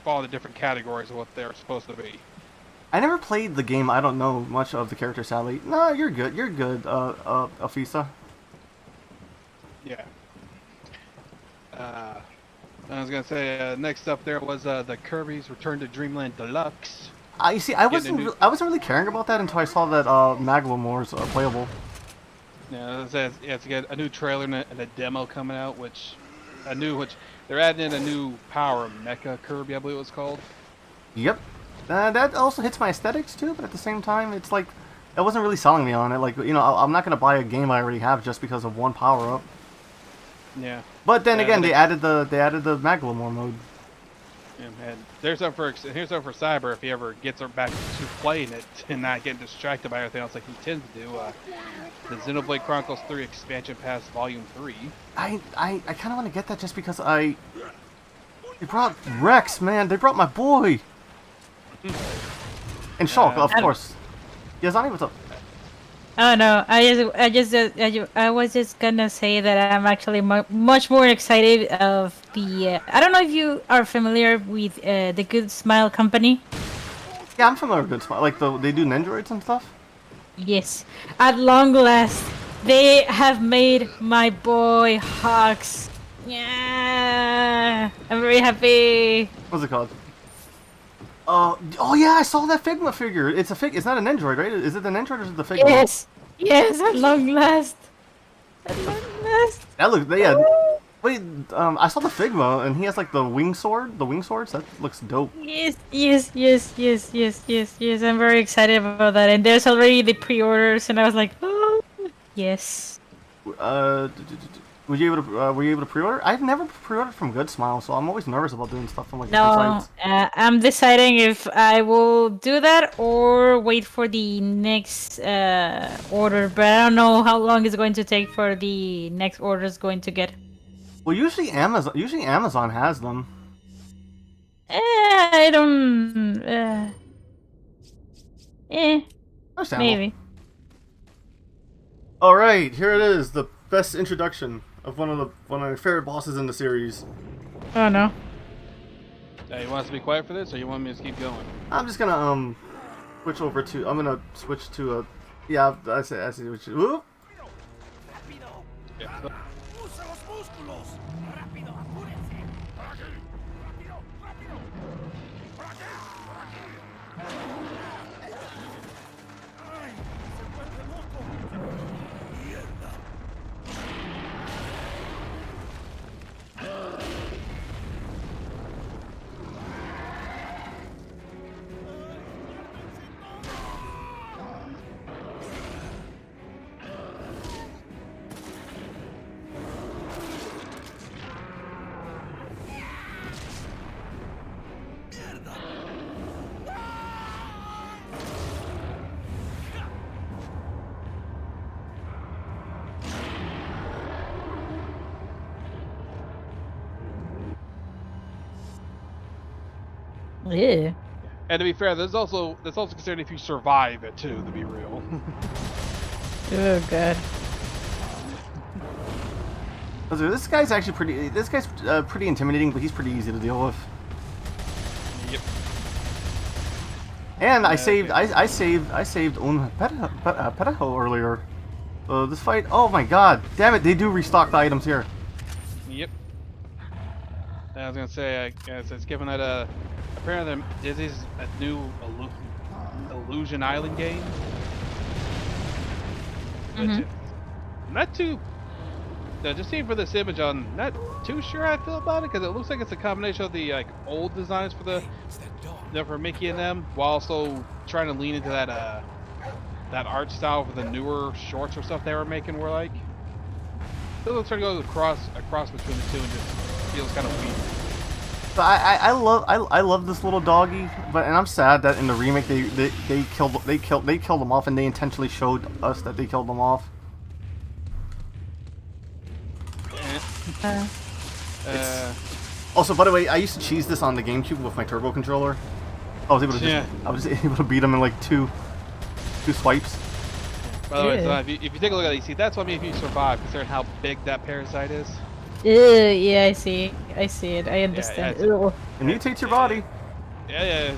fall into different categories of what they're supposed to be. I never played the game. I don't know much of the character, sadly. No, you're good. You're good, Afisa. Yeah. I was gonna say next up there was the Kirby's Return to Dreamland Deluxe. You see, I wasn't really caring about that until I saw that Maglemore's playable. Yeah, it's got a new trailer and a demo coming out, which they're adding in a new Power Mecha Kirby, I believe it was called. Yep. That also hits my aesthetics too, but at the same time, it's like it wasn't really selling me on it. Like I'm not gonna buy a game I already have just because of one power up. Yeah. But then again, they added the Maglemore mode. And here's something for Cyber if he ever gets back to playing it and not getting distracted by everything else like he tends to do. The Xenoblade Chronicles 3 Expansion Pass Volume 3. I kind of want to get that just because they brought Rex, man. They brought my boy. And Shulk, of course. Yazani, what's up? Oh no, I was just gonna say that I'm actually much more excited of the. I don't know if you are familiar with the Good Smile Company. Yeah, I'm familiar with Good Smile. Like they do Nendroids and stuff. Yes, at long last, they have made my boy Hawks. Yeah, I'm very happy. What's it called? Oh yeah, I saw that Figma figure. It's not an Nendroid, right? Is it the Nendroid or is it the Figma? Yes, at long last. At long last. That looks, yeah. Wait, I saw the Figma, and he has like the wing sword. The wing swords. That looks dope. Yes. I'm very excited about that. And there's already the pre-orders, and I was like, oh, yes. Were you able to pre-order? I've never pre-ordered from Good Smile, so I'm always nervous about doing stuff from like different sites. I'm deciding if I will do that or wait for the next order. But I don't know how long it's going to take for the next order is going to get. Well, usually Amazon has them. I don't. Understandable. Maybe. All right, here it is, the best introduction of one of my favorite bosses in the series. Oh no. You want us to be quiet for this, or you want me to keep going? I'm just gonna switch over to. I'm gonna switch to a. Yeah, I see. Which. Whoop. Yeah. Yeah. And to be fair, that's also considered if you survive it too. To be real. Oh god. This guy's actually pretty. This guy's pretty intimidating, but he's pretty easy to deal with. Yep. And I saved Petaho earlier. This fight. Oh my god! Damn it! They do restock the items here. Yep. I was gonna say, it's given that apparently this is a new Illusion Island game. Which is not too. Just seeing for this image, I'm not too sure how I feel about it because it looks like it's a combination of the old designs for Mickey and them, while also trying to lean into that art style for the newer shorts or stuff they were making. Were like, it looks like it goes across between the two and just feels kind of weird. But I love this little doggy, and I'm sad that in the remake they killed them off, and they intentionally showed us that they killed them off. Also, by the way, I used to cheese this on the GameCube with my turbo controller. I was able to beat him in like two swipes. By the way, so if you take a look at it, you see that's what I mean if you survive, considering how big that parasite is. Yeah, I see it. I understand. It mutates your body. Yeah,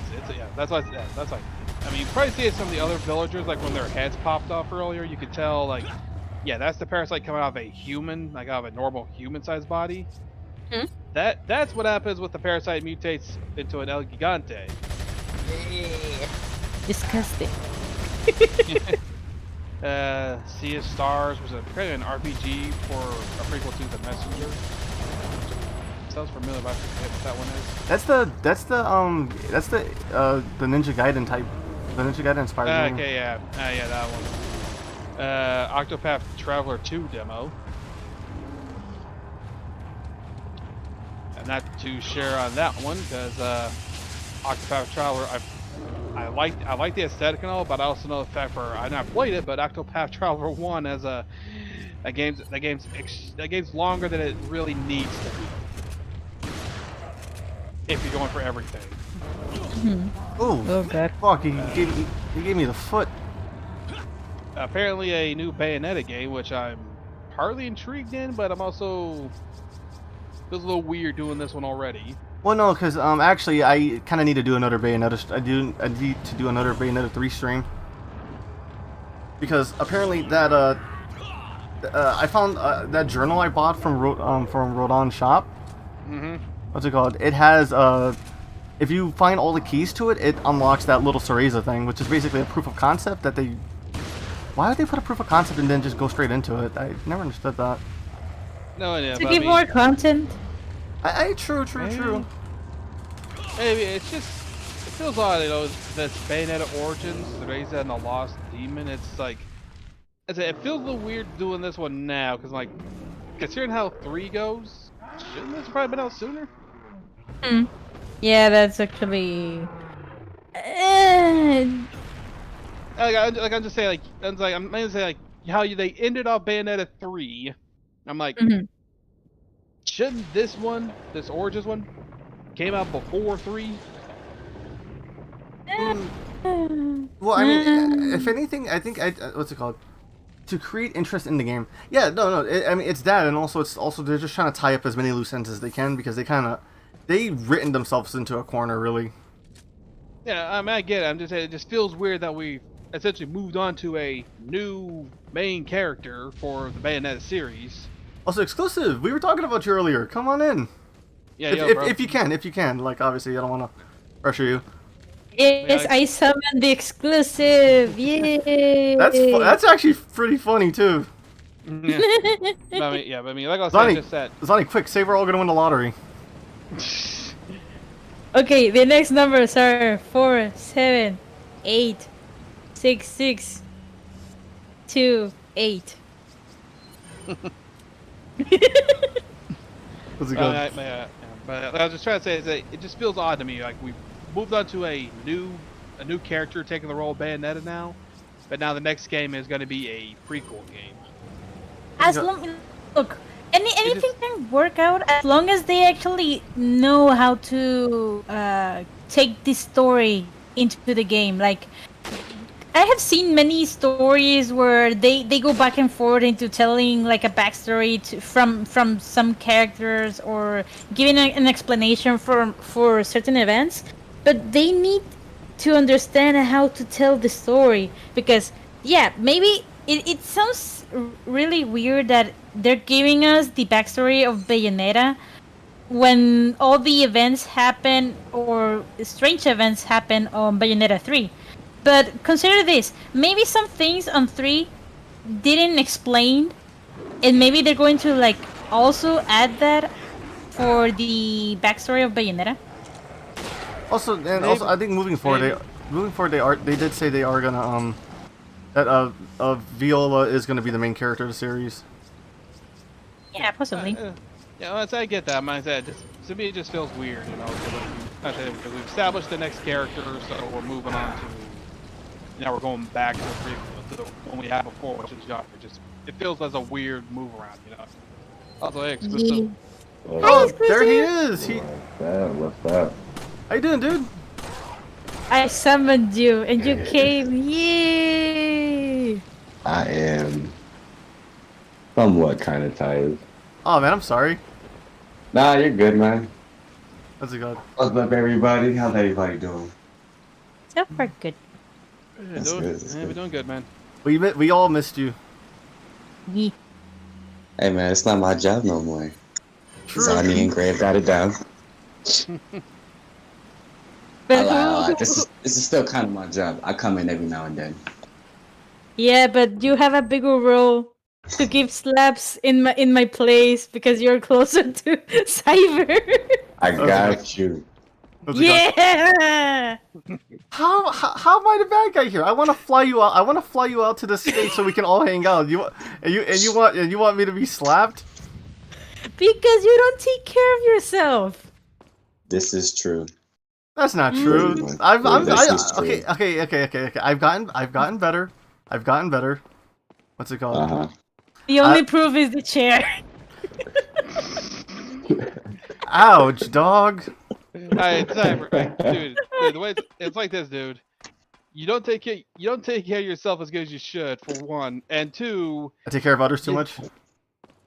that's why. I mean, you probably see it some of the other villagers, like when their heads popped off earlier, you could tell, like, yeah, that's the parasite coming out of a human, like out of a normal human-sized body. That's what happens with the parasite mutates into an El Gigante. Disgusting. Sea of Stars was apparently an RPG for a prequel to The Messenger. Sounds familiar, but I forget what that one is. That's the Ninja Gaiden type. The Ninja Gaiden inspired game. Okay, yeah, that one. Octopath Traveler 2 demo. And not too sure on that one because Octopath Traveler, I like the aesthetic and all, but I also know the fact for I've not played it, but Octopath Traveler 1 as that game's longer than it really needs to be. If you're going for everything. Oh God. fuck! He gave me the foot. Apparently a new Bayonetta game, which I'm partly intrigued in, but I'm also feels a little weird doing this one already. Well, no, because actually, I kind of need to do another Bayonetta. I need to do another Bayonetta 3 stream because apparently that I found that journal I bought from Rodon's shop. What's it called? It has if you find all the keys to it, it unlocks that little Cereza thing, which is basically a proof of concept that they. Why would they put a proof of concept and then just go straight into it? I never understood that. No idea. To give more content. True. Maybe it feels odd, you know, this Bayonetta Origins, Cereza and the Lost Demon. It's like, it feels a little weird doing this one now, because like, considering how 3 goes, shouldn't this probably been out sooner? Yeah, that's actually. I'm just saying, I'm gonna say like how they ended off Bayonetta 3. I'm like, shouldn't this Origins one, came out before 3? Well, I mean, if anything, I think what's it called? To create interest in the game. Yeah, no. I mean, it's that, and also they're just trying to tie up as many loose ends as they can because they've written themselves into a corner, really. Yeah, I mean, I get it. I'm just saying, it just feels weird that we essentially moved on to a new main character for the Bayonetta series. Also exclusive. We were talking about you earlier. Come on in. Yeah, if you can. Like, obviously, I don't want to pressure you. Yes, I summoned the exclusive. Yay! That's actually pretty funny too. Yeah. I mean, like I said, just that. Zonny, quick, say we're all gonna win the lottery. Okay, the next numbers are 4, 7, 8, 6, 6, 2, 8. What's it going? But I was just trying to say is that it just feels odd to me. Like we moved on to a new character taking the role of Bayonetta now, but now the next game is going to be a prequel game. As long look, anything can work out as long as they actually know how to take this story into the game. Like, I have seen many stories where they go back and forth into telling like a backstory from some characters or giving an explanation for certain events, but they need to understand how to tell the story because maybe it sounds really weird that they're giving us the backstory of Bayonetta when all the events happen or strange events happen on Bayonetta 3. But consider this, maybe some things on 3 didn't explain, and maybe they're going to like also add that for the backstory of Bayonetta. Also, I think moving forward, they did say they are gonna that Viola is gonna be the main character of the series. Yeah, possibly. I get that. I said, to me, it just feels weird, you know. Because we've established the next character, so we're moving on to. Now we're going back to the one we had before, which is Ehjur. It feels as a weird move around, you know. Also, hey, exclusive. Oh, there he is. What's up? How you doing, dude? I summoned you, and you came. Yay! I am somewhat kind of tired. Oh man, I'm sorry. Nah, you're good, man. How's it going? What's up, everybody? How's everybody doing? So far, good. We're doing good, man. We all missed you. Yeah. Hey, man, it's not my job no more. True. Zonny and Grave got it down. This is still kind of my job. I come in every now and then. Yeah, but you have a bigger role to give slaps in my place because you're closer to Cyber. I got you. Yeah. How am I the bad guy here? I want to fly you out. I want to fly you out to the state so we can all hang out. You want me to be slapped? Because you don't take care of yourself. This is true. That's not Very true. much. This is true. Okay. I've gotten better. What's it called? Uh-huh. The only proof is the chair. Ouch, dog. Alright, dude, the way it's like this, dude. You don't take care of yourself as good as you should, for one, and two. I take care of others too much.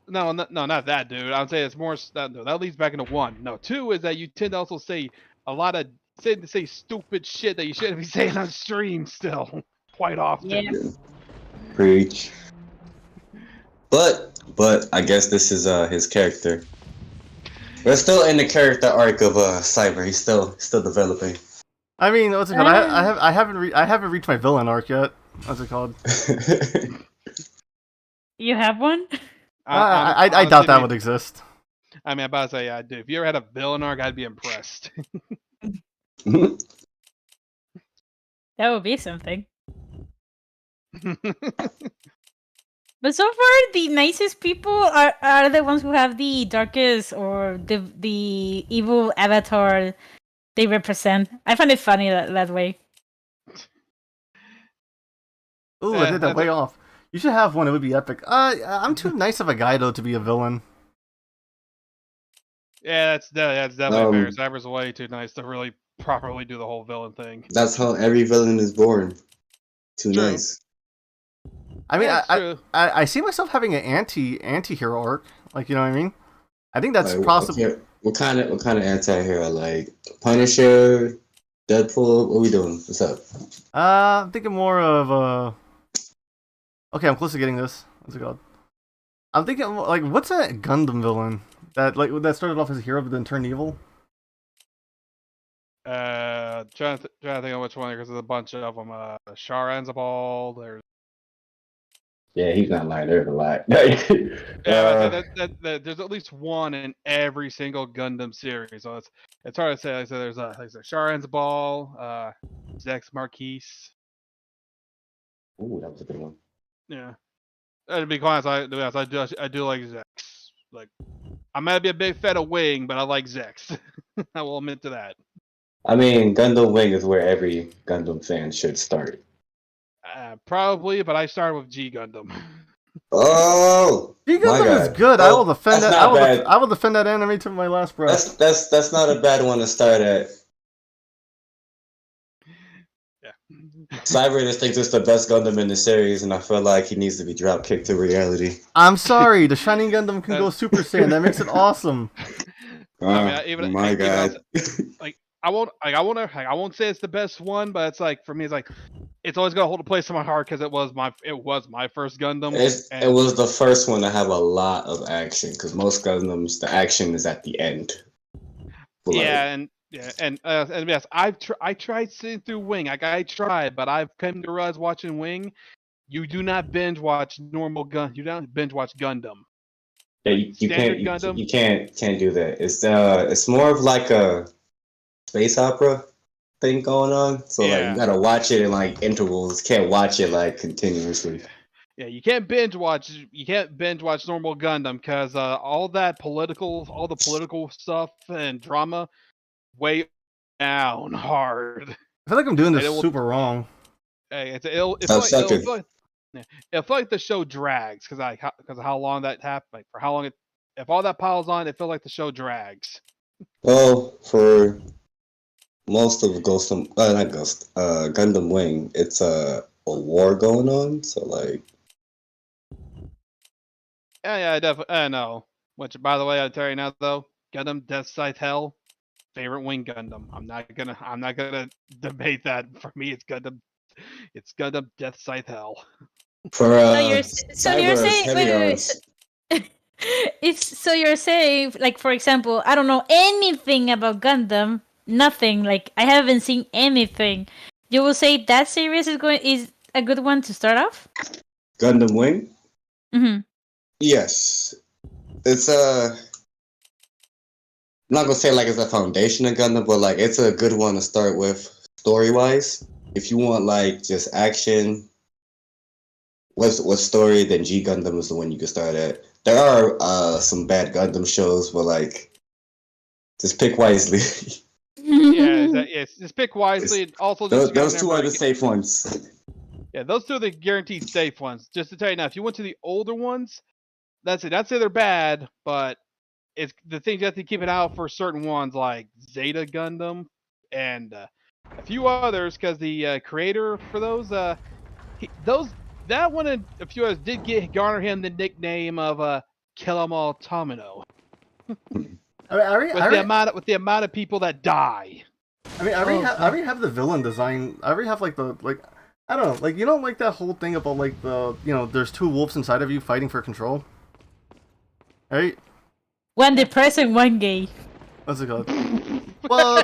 No, not that, dude. I would say it's more that leads back into one. No, two is that you tend to also say a lot of say stupid shit that you shouldn't be saying on stream still quite often. Yeah. Preach. But I guess this is his character. We're still in the character arc of Cyber. He's still developing. I mean, what's it called? I haven't reached my villain arc yet. What's it called? You have one? I doubt that would exist. I mean, I'm about to say, yeah, dude. If you ever had a villain arc, I'd be impressed. That would be something. But so far, the nicest people are the ones who have the darkest or the evil avatar they represent. I find it funny that way. Ooh, I did that way off. You should have one. It would be epic. I'm too nice of a guy though to be a villain. Yeah, that's definitely fair. Cyber's way too nice to really properly do the whole villain thing. That's how every villain is born. Too True. nice. I mean, Yeah, I see myself having an anti-hero arc. Like, you know what I mean? I think that's Like, possible. okay, what kind of anti-hero? Like Punisher, Deadpool? What are we doing? What's up? I'm thinking more of Okay, I'm close to getting this. What's it called? I'm thinking like, what's a Gundam villain that started off as a hero but then turned evil? Trying to think of which one because there's a bunch of them. Sharanzabal. There's Yeah, he's not lying. There's a lot. there's at least one in every single Gundam series, so it's hard to say. Like, so there's a Sharanzabal, Zex Marquise. Ooh, that was a good one. Yeah, and to be honest, I do like Zex. Like, I might be a big fan of Wing, but I like Zex. I will admit to that. I mean, Gundam Wing is where every Gundam fan should start. Probably, but I started with G Gundam. Oh, G Gundam is good. I will defend that. I will defend that anime to my last breath. That's not a bad one to start at. Yeah. Cyber just thinks it's the best Gundam in the series, and I feel like he needs to be drop kicked to reality. I'm sorry, the Shining Gundam can go Super Saiyan. That makes it awesome. My God. I won't say it's the best one, but it's like, for me, it's always gonna hold a place in my heart because it was my first Gundam. It was the first one to have a lot of action because most Gundams, the action is at the end. And yes, I tried sitting through Wing. I tried, but I've come to realize watching Wing, you do not binge watch normal gun. You don't binge watch Gundam. Yeah, you can't. Gundam? You can't do that. It's more of like a space opera thing going on. So like you gotta watch it in like intervals. Can't watch it like continuously. Yeah, you can't binge watch normal Gundam because all the political stuff and drama way down hard. I feel like I'm doing this super wrong. Hey, it feel like the show drags because of how long that happened. Like for how long if all that piles on, it feels like the show drags. Well, for most of Gundam Wing, it's a war going on. So like, yeah, definitely. I know. Which, by the way, I'll tell you now though, Gundam Death Scythe Hell, favorite Wing Gundam. I'm not gonna debate that. For me, it's Gundam Death Scythe Hell. For so you're saying wait. So you're saying, like, for example, I don't know anything about Gundam, nothing. Like, I haven't seen anything. You will say that series is a good one to start off? Gundam Wing? Mm-hmm. Yes. It's I'm not gonna say like it's a foundation of Gundam, but like it's a good one to start with story-wise. If you want like just action, what story, then G Gundam is the one you can start at. there are some bad Gundam shows, but like, just pick wisely. Yes. Just pick wisely. Also, just Those two are the safe ones. Yeah, those two are the guaranteed safe ones. Just to tell you now, if you went to the older ones, that's it. I'd say they're bad, but it's the things you have to keep it out for certain ones like Zeta Gundam and a few others, because the creator for those, that one and a few others did garner him the nickname of Kill 'Em All Tomino. With the amount of people that die. I already have the villain design. I already have I don't know, like, you don't like that whole thing about like there's two wolves inside of you fighting for control, right? One depressed and one gay. What's it called? Well,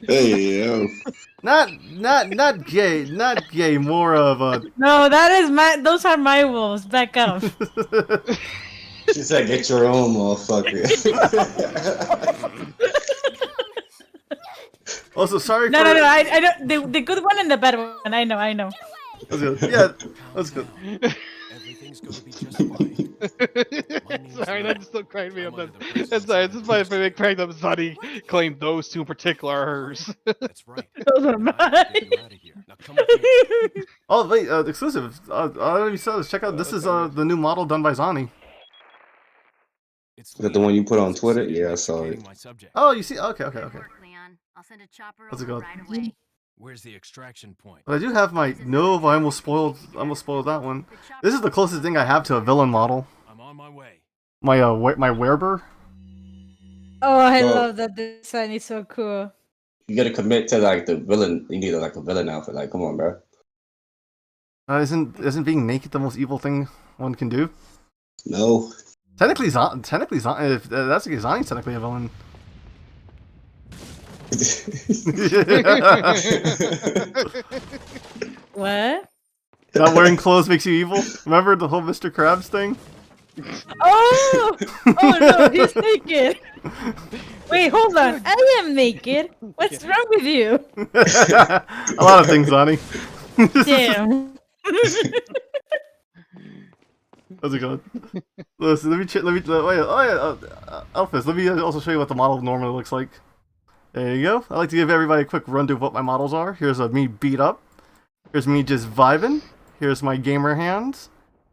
Hey yo. not gay. More of a. No, those are my wolves. Back up. She said, "Get your own, motherfucker." Also, sorry. No. I don't. The good one and the bad one. I know. That's good. Yeah, that's good. Everything's gonna be just fine. Sorry, that just still cracked me up. That's sorry. This is my favorite crack up. Sonny claimed those two in particular are hers. That's right. Those are mine. Get you out of here. Now come with me. Oh wait, exclusive. I already said this. Check out. This is the new model done by Zani. Is that the one you put on Twitter? Yeah, I saw it. Oh, you see? Okay. Good work, Leon. I'll send a chopper What's it over called? right away. Where's the extraction point? But I do have my no. I almost spoiled that one. This is the closest thing I have to a villain model. I'm on my way. My my Wereber. Oh, I Well, love that design. It's so cool. You gotta commit to like the villain. You need like a villain outfit. Like, come on, bro. Isn't being naked the most evil thing one can do? No. Technically, if that's the case, Zani's technically a villain. What? Not wearing clothes makes you evil. Remember the whole Mr. Krabs thing? Oh! Oh no, he's naked. Wait, hold on. I am naked. What's wrong with you? A lot of things, Zani. Damn. How's it going? Listen, Elphys, let me also show you what the model normally looks like. There you go. I like to give everybody a quick run through of what my models are. Here's me beat up. Here's me just vibing. Here's my gamer hands.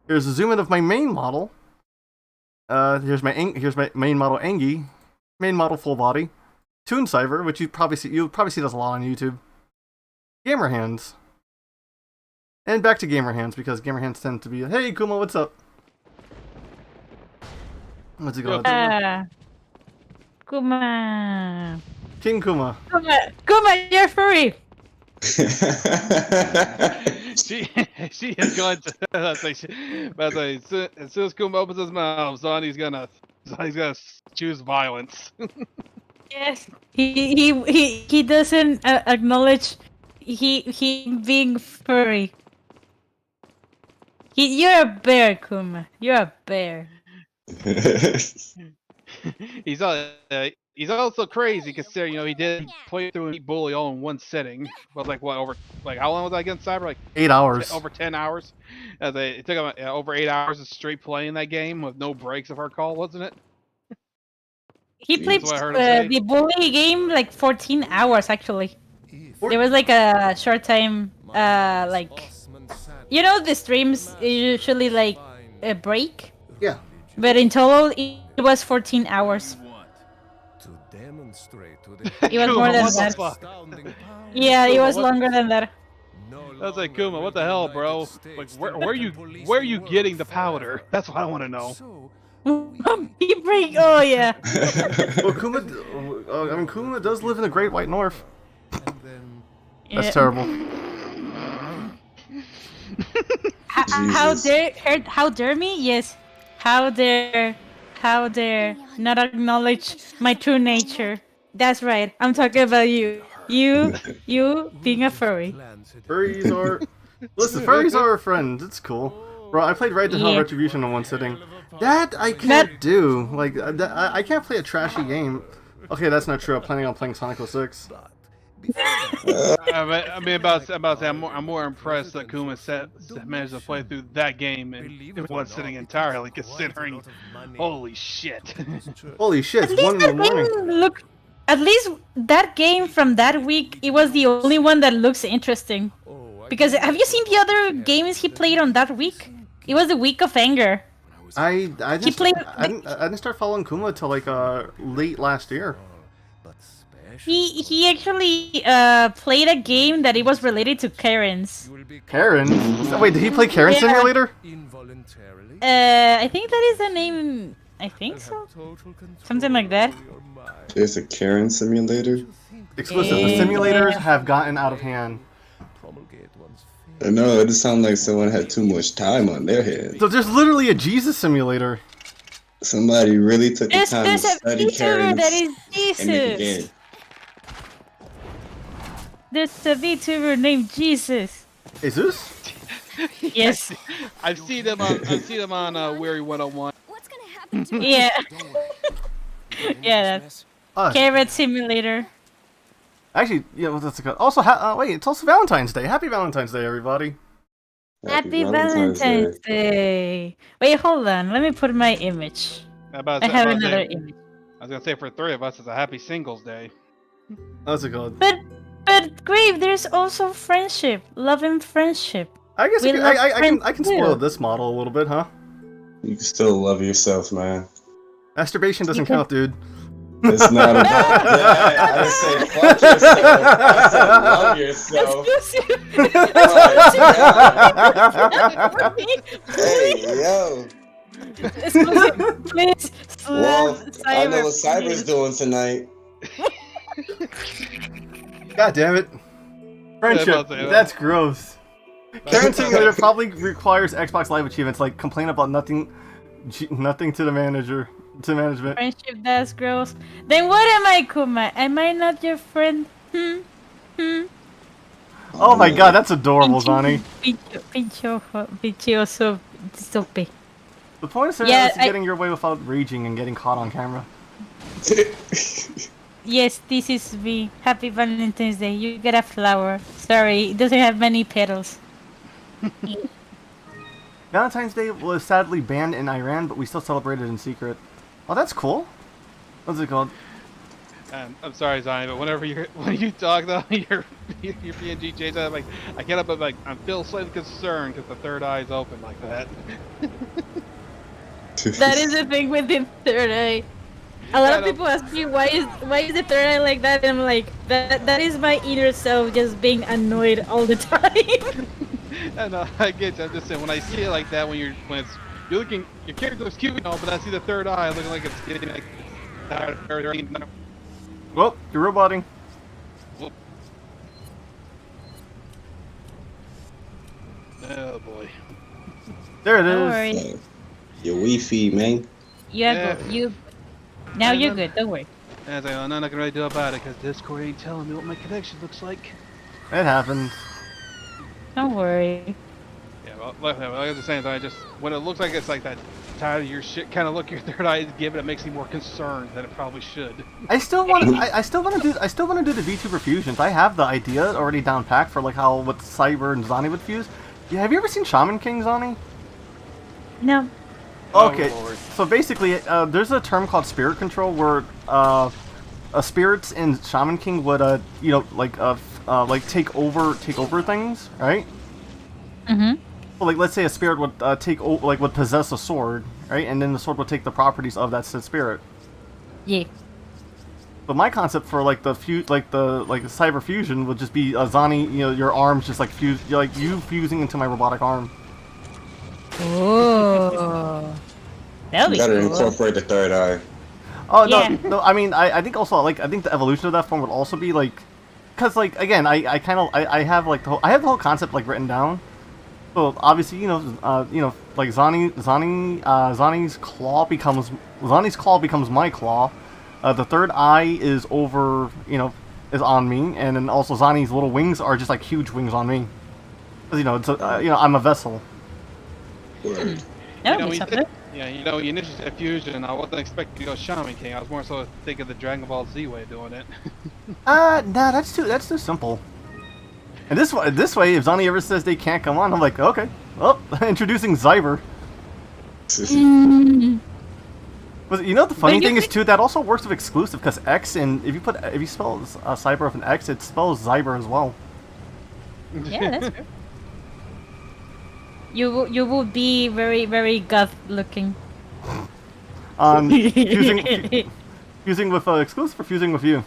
Here's a zoom in of my main model. Here's my main model Engi. Main model full body. Toon Cyber, which you'll probably see this a lot on YouTube. Gamer hands. And back to gamer hands, because gamer hands tend to be, hey Kuma, what's up? What's it going? Kuma. King Kuma. Kuma, you're furry. she is going to. As soon as Kuma opens his mouth, Zani's gonna choose violence. Yes. He doesn't acknowledge he being furry. You're a bear, Kuma. You're a bear. He's also crazy considering he did play through and bully all in one sitting. But how long was that against Cyber? 8 hours. Over 10 hours. It took him over 8 hours of straight playing that game with no breaks, if I recall, wasn't it? He played the bully game 14 hours actually. There was a short time the streams usually a break. Yeah. But in total it was 14 hours. It was more than that. Yeah, it was longer than that. I was like, Kuma, what the hell, bro? Where are you getting the powder? That's what I want to know. He break. Oh yeah. Well, Kuma does live in the Great White North. That's terrible. How dare me? Yes. How dare not acknowledge my true nature? That's right. I'm talking about you. You being a furry. Furries are... Listen, furries are our friends. It's cool. Bro, I played Right to Hell Retribution in one sitting. That I can't do. I can't play a trashy game. Okay, that's not true. I'm planning on playing Sonic 06. I mean, about to say, I'm more impressed that Kuma managed to play through that game and was sitting entirely, considering. Holy shit! Holy shit! At It's 1 least in the that morning. game look. At least that game from that week, it was the only one that looks interesting. Because have you seen the other games he played on that week? It was the week of anger. I He played. I didn't start following Kuma till like late last year. He actually played a game that it was related to Karens. Karen? Wait, did he play Karen Yeah. Simulator? I think that is the name. I think so. Something like that. There's a Karen simulator. Exclusive. The simulators have gotten out of hand. I know, it just sounds like someone had too much time on their hands. So there's literally a Jesus simulator. Somebody really took the time to There's a study VTuber Karens that is and make a Jesus. game. There's a VTuber named Jesus. Jesus? Yes. I've seen them on Weary 101. What's gonna happen to Yeah. Yeah, that's Carrot Simulator. Actually, yeah, what's that called? Also, wait, it's also Valentine's Day. Happy Valentine's Day, everybody. Happy Valentine's Day. Wait, hold on. Let me put my image. I have another image. I was gonna say for 3 of us, it's a happy Singles Day. What's it called? But Grave, there's also friendship, love and friendship. I guess We love I can friends spoil too. this model a little bit, huh? You can still love yourself, man. Masturbation doesn't count, dude. It's not about that. I didn't say fuck yourself. I said love yourself. Hey, yo. Please, Well, I know what Cyber, Cyber's doing tonight. God damn it. Friendship. That's gross. Karen Simulator probably requires Xbox Live achievements like complain about nothing to the manager. To management. Friendship, that's gross. Then what am I, Kuma? Am I not your friend? Oh my god, that's adorable, Zani. Pichoso, sope. The point of Sarah is getting your way without raging and getting caught on camera. Yes, this is me. Happy Valentine's Day. You get a flower. Sorry, it doesn't have many petals. Valentine's Day was sadly banned in Iran, but we still celebrated in secret. Oh, that's cool. What's it called? I'm sorry, Zion, but when you talk though, your PNG changes. I'm like, I can't help but like, I feel slightly concerned because the third eye is open like that. That is the thing with the third eye. A lot of people ask me why is the third eye like that, and I'm like, that is my inner self just being annoyed all the time. And I get you. I'm just saying when I see it like that, when it's you're looking, your character looks cute, but I see the third eye looking like it's getting like. Well, you're roboting. Oh boy. There it Don't is. worry. Your Wi-Fi, man. Now you're good. Don't worry. And I am not gonna really do about it because Discord ain't telling me what my connection looks like. It happens. Don't worry. Yeah, well, like I was saying, when it looks like it's like that tired of your shit kind of look your third eye is given, it makes me more concerned than it probably should. I still want to do the VTuber fusions. I have the idea already down packed for like how what Cyber and Zani would fuse. Yeah, have you ever seen Shaman King, Zani? No. Okay, Oh, Lord. so basically, there's a term called spirit control where spirits in Shaman King would like take over things, right? Mm-hmm. So, like, let's say a spirit would would possess a sword, right? And then the sword would take the properties of that said spirit. Yeah. But my concept for like the cyber fusion would just be Zani, your arms just like fuse, like you fusing into my robotic arm. Oh. That'll You be gotta cool. incorporate the third eye. Oh Yeah. no, I mean I think also like I think the evolution of that form would also be like, cause like again I have like the whole concept like written down. So obviously like Zani's claw becomes my claw. The third eye is over is on me, and then also Zani's little wings are just like huge wings on me. 'Cause, it's I'm a vessel. Word. That'll be something. Yeah, you know, you initially said fusion. I wasn't expecting to go Shaman King. I was more so thinking the Dragon Ball Z way of doing it. Nah, that's too simple. And this way, if Zani ever says they can't come on, I'm like, okay, well, introducing Zyber. But you know what the funny thing is too? That also works with exclusive because X, and if you spell Cyber with an X, it spells Zyber as well. Yeah, that's true. You would be very, very goth looking. Fusing with exclusive or fusing with you?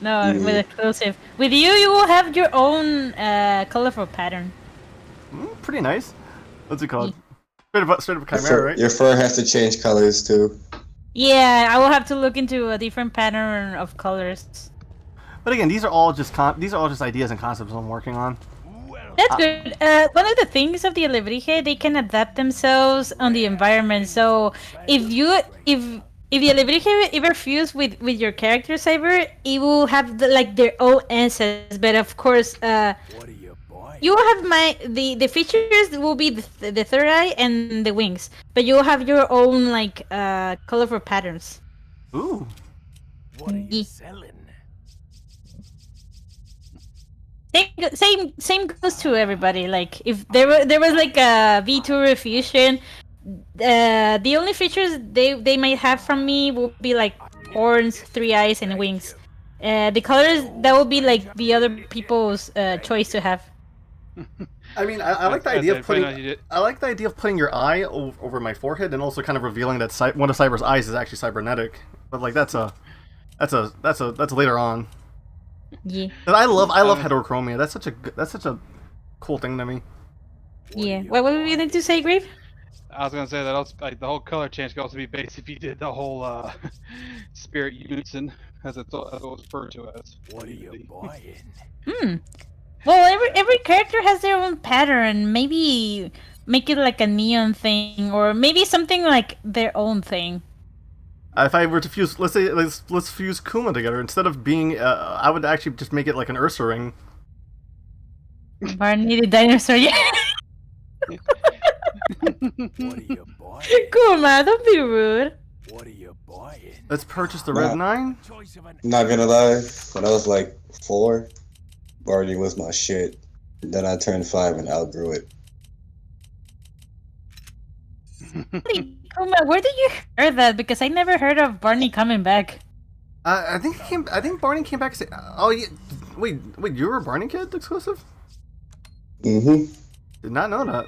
No, with exclusive. With you will have your own colorful pattern. Pretty nice. What's it called? Straight up Chimera, right? Your fur has to change colors too. Yeah, I will have to look into a different pattern of colors. But again, these are all just ideas and concepts I'm working on. That's good. One of the things of the Alebrije, they can adapt themselves on the environment. So if the Alebrije ever fuse with your character Cyber, it will have their own answers. But of course, you will have the features will be the third eye and the wings, but you will have your own colorful patterns. Ooh. What are you selling? Same goes to everybody. Like if there was like a vtuber fusion, the only features they might have from me will be like horns, 3 eyes, and wings. The colors that will be like the other people's choice to have. I mean, I like the idea of putting your eye over my forehead and also kind of revealing that one of Cyber's eyes is actually cybernetic. But like that's later on. Yeah. I love heterochromia. That's such a cool thing to me. Yeah. What were you going to say, Grave? I was gonna say that also, like, the whole color change could also be based if you did the whole spirit unison, as it's referred to as. What are you buying? Well, every character has their own pattern. Maybe make it like a neon thing, or maybe something like their own thing. If I were to fuse, let's fuse Kuma together instead of being, I would actually just make it like an Ursa ring. Barney the dinosaur, yeah. What are you buying? Kuma, don't be rude. What are you buying? Let's purchase the Red 9. Not gonna lie, when I was like 4, Barney was my shit. Then I turned 5 and outgrew it. Kuma, where did you hear that? Because I never heard of Barney coming back. I think Barney came back. Oh yeah, wait, you were a Barney kid exclusive? Mm-hmm. Did not know that.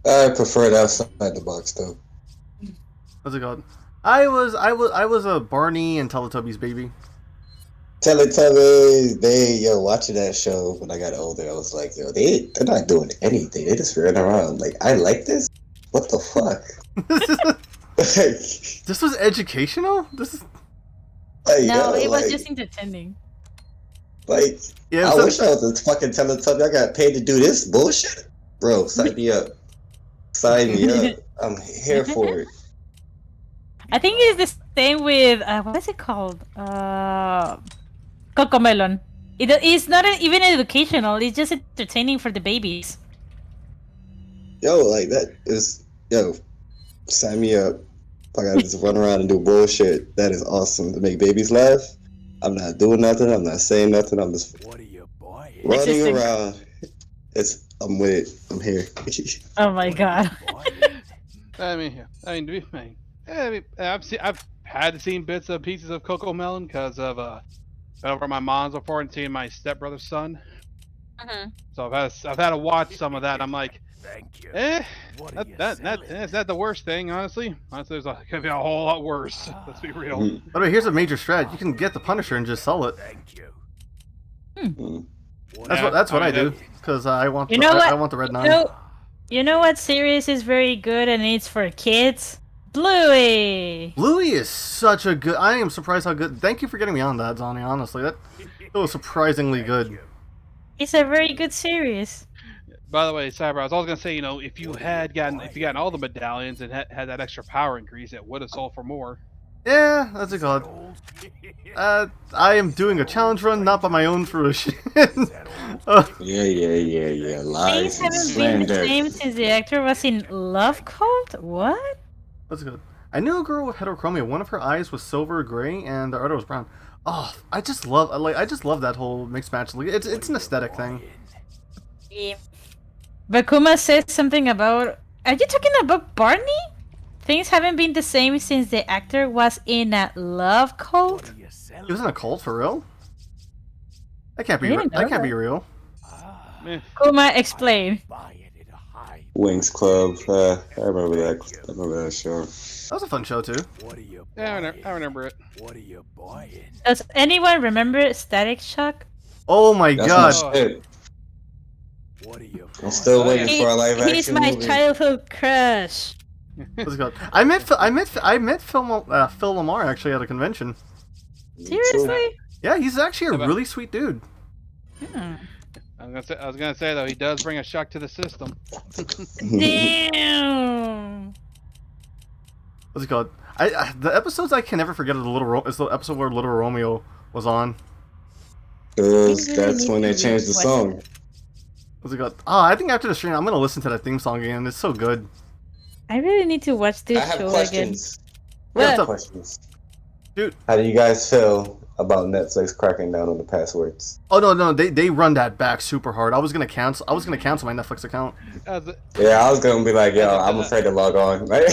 I prefer it outside the box though. What's it called? I was a Barney and Teletubbies baby. Teletubbies, watching that show when I got older, I was like, they're not doing anything. They just running around. Like, I like this? What the fuck? This was educational? This is... No, it was just entertaining. Like, yeah, I wish I was a fucking Teletubby. I got paid to do this bullshit? Bro, sign me up. Sign me up. I'm here for it. I think it's the same with, what is it called? Cocomelon. It's not even educational, it's just entertaining for the babies. Like that is, sign me up. I gotta just run around and do bullshit. That is awesome. To make babies laugh. I'm not doing nothing, I'm not saying nothing, I'm just What are you buying? running around. I'm with it. I'm here. Oh my god. I've had seen bits of pieces of Cocomelon because of been over at my mom's before and seeing my stepbrother's son. So I've had to watch some of that. I'm like, Thank you. That's not the worst thing, honestly. Honestly, there's gonna be a whole lot worse. Let's be real. By the way, here's a major strat. You can get the Punisher and just sell it. Thank you. That's what I do because I want I want the Red 9. You know what series is very good and it's for kids? Bluey. Bluey is such a good. I am surprised how good. Thank you for getting me on that, Zonny. Honestly, that was surprisingly good. It's a very good series. By the way, Cyber, I was gonna say, if you had gotten all the medallions and had that extra power increase, it would have sold for more. Yeah, that's a god. I am doing a challenge run, not by my own fruition. Yeah. Lies Things and haven't been the slander. same since the actor was in Love Cult? What? That's good. I knew a girl with heterochromia. One of her eyes was silver gray, and the other was brown. Oh, I just love that whole mixed match. Like, it's an aesthetic thing. Yeah. Bakuma says something about. Are you talking about Barney? Things haven't been the same since the actor was in a Love Cult. He was in a cult for real. That can't be. I didn't know That can't that. be real. Kuma, explain. Wings Club. I remember that. I remember that show. That was a fun show too. Yeah, I remember it. Does anyone remember Static Shock? Oh my That's god. my shit. I'm still waiting for a live action He's my movie. childhood crush. What's it called? I met Phil Lamar actually at a convention. Seriously? Yeah, he's actually a really sweet dude. Hmm. I was gonna say though, he does bring a shock to the system. Damn. What's it called? The episodes I can never forget is the episode where Little Romeo was on. Because that's when they changed the song. What's it called? Oh, I think after the stream I'm gonna listen to that theme song again. It's so good. I really need to watch this I have show questions. Yeah, I have what's up? questions. Shoot. How do you guys feel about Netflix cracking down on the passwords? Oh no, they run that back super hard. I was gonna cancel my Netflix account. Yeah, I was gonna be like, yo, I'm afraid to log on. Right?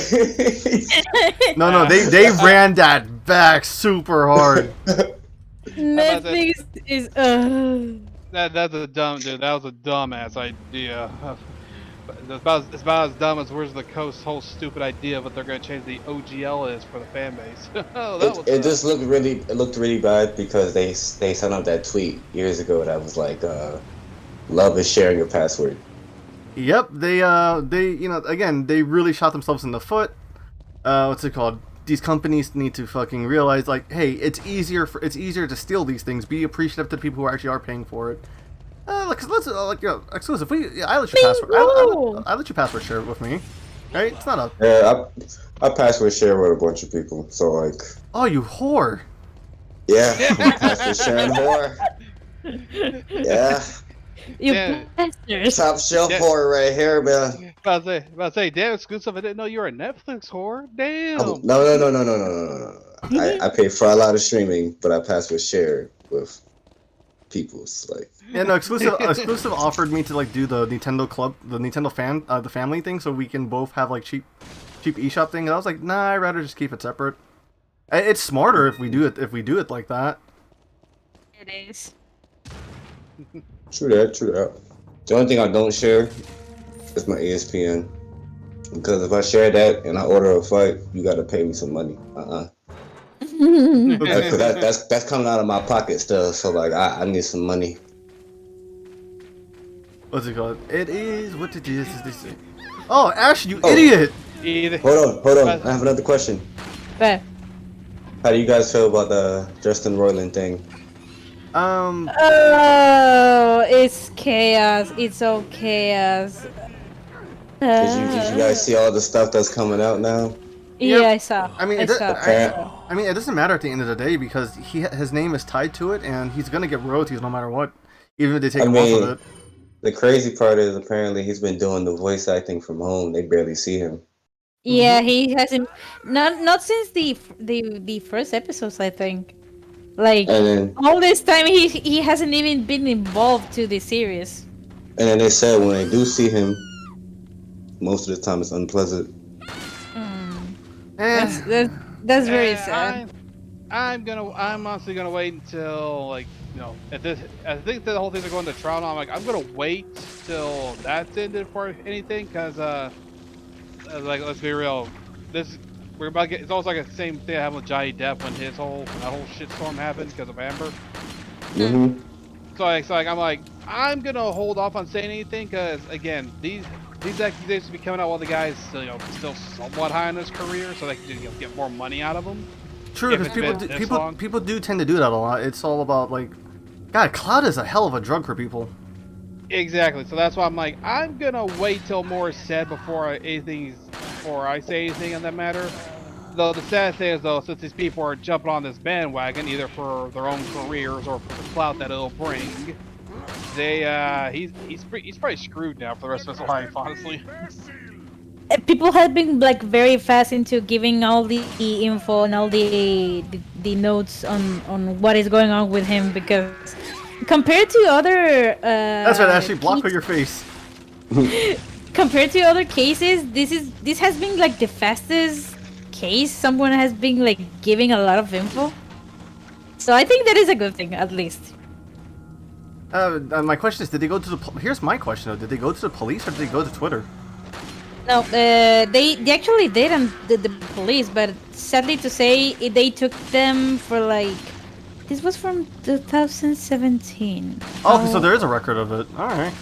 No, they ran that back super hard. Netflix is That's a dumb dude. That was a dumbass idea. It's about as dumb as Where's the Coast's whole stupid idea, but they're gonna change the OGL is for the fan base. It just looked really bad because they sent out that tweet years ago that was like, love is sharing your password. Yep, they again they really shot themselves in the foot. What's it called? These companies need to fucking realize, like, hey, it's easier to steal these things. Be appreciative to the people who actually are paying for it. Exclusive. I let you password. I let you password share it with me. Right? It's not a. Yeah, I password share with a bunch of people. So like. Oh, you whore. Yeah, I'm password sharing whore. Yeah. you Yeah. bastards. Top shelf whore right here, man. About to say, damn exclusive. I didn't know you were a Netflix whore. Damn. Oh, no. I pay for a lot of streaming, but I password share with people's like. Yeah, no, exclusive offered me to like do the Nintendo Club, the Nintendo fan, the family thing, so we can both have like cheap eShop thing. And I was like, nah, I'd rather just keep it separate. It's smarter if we do it like that. It is. True that. The only thing I don't share is my ESPN. Because if I share that and I order a fight, you gotta pay me some money. That's coming out of my pocket still, so like I need some money. What's it called? It is what it is. Oh, Ash, you idiot! Hold on. I have another question. But How do you guys feel about the Justin Roiland thing? oh, it's chaos. It's all chaos. Did you guys see all the stuff that's coming out now? Yeah, Yep. I saw. I mean, I it doesn't matter at the end of the day because his name is tied to it, and he's gonna get royalties no matter what, even if they take him off of it. The crazy part is apparently he's been doing the voice acting from home. They barely see him. Yeah, he hasn't. Not since the first episodes, I think. Like And then all this time, he hasn't even been involved to the series. and then they said when they do see him, most of the time it's unpleasant. That's very sad. I'm honestly gonna wait until like I think the whole thing's going to trial now. I'm like I'm gonna wait till that's ended for anything because like let's be real, we're about to get it's almost like the same thing that happened with Johnny Depp when that whole shitstorm happened because of Amber. Mm-hmm. So I'm gonna hold off on saying anything because again these accusations will be coming out while the guy's still somewhat high in his career, so they can get more money out of him. True, because people do tend to do that a lot. It's all about like, God, cloud is a hell of a drug for people. Exactly. So that's why I'm gonna wait till more is said before I say anything on that matter. though the sad thing is though, since these people are jumping on this bandwagon either for their own careers or for the clout that it'll bring, he's probably screwed now for the rest of his life, honestly. People have been like very fast into giving all the info and all the notes on what is going on with him, because compared to other That's right, Ashley. Block with your face. compared to other cases, this has been like the fastest case someone has been like giving a lot of info. So I think that is a good thing, at least. My question is, did they go to the? Here's my question though: did they go to the police or did they go to Twitter? No, they actually did, and the police, but sadly to say, they took them for like. This was from 2017. Oh, so there is a record of it. All right.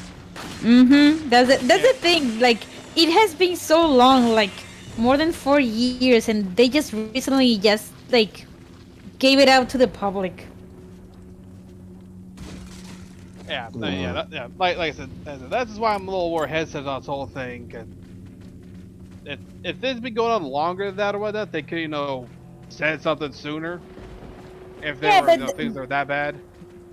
That's the thing. Like, it has been so long, like more than 4 years, and they just recently just like gave it out to the public. Yeah, Like I said, that's why I'm a little more hesitant on this whole thing. 'Cause if this has been going on longer than that or whatnot, they could, said something sooner. If they were, things are that bad.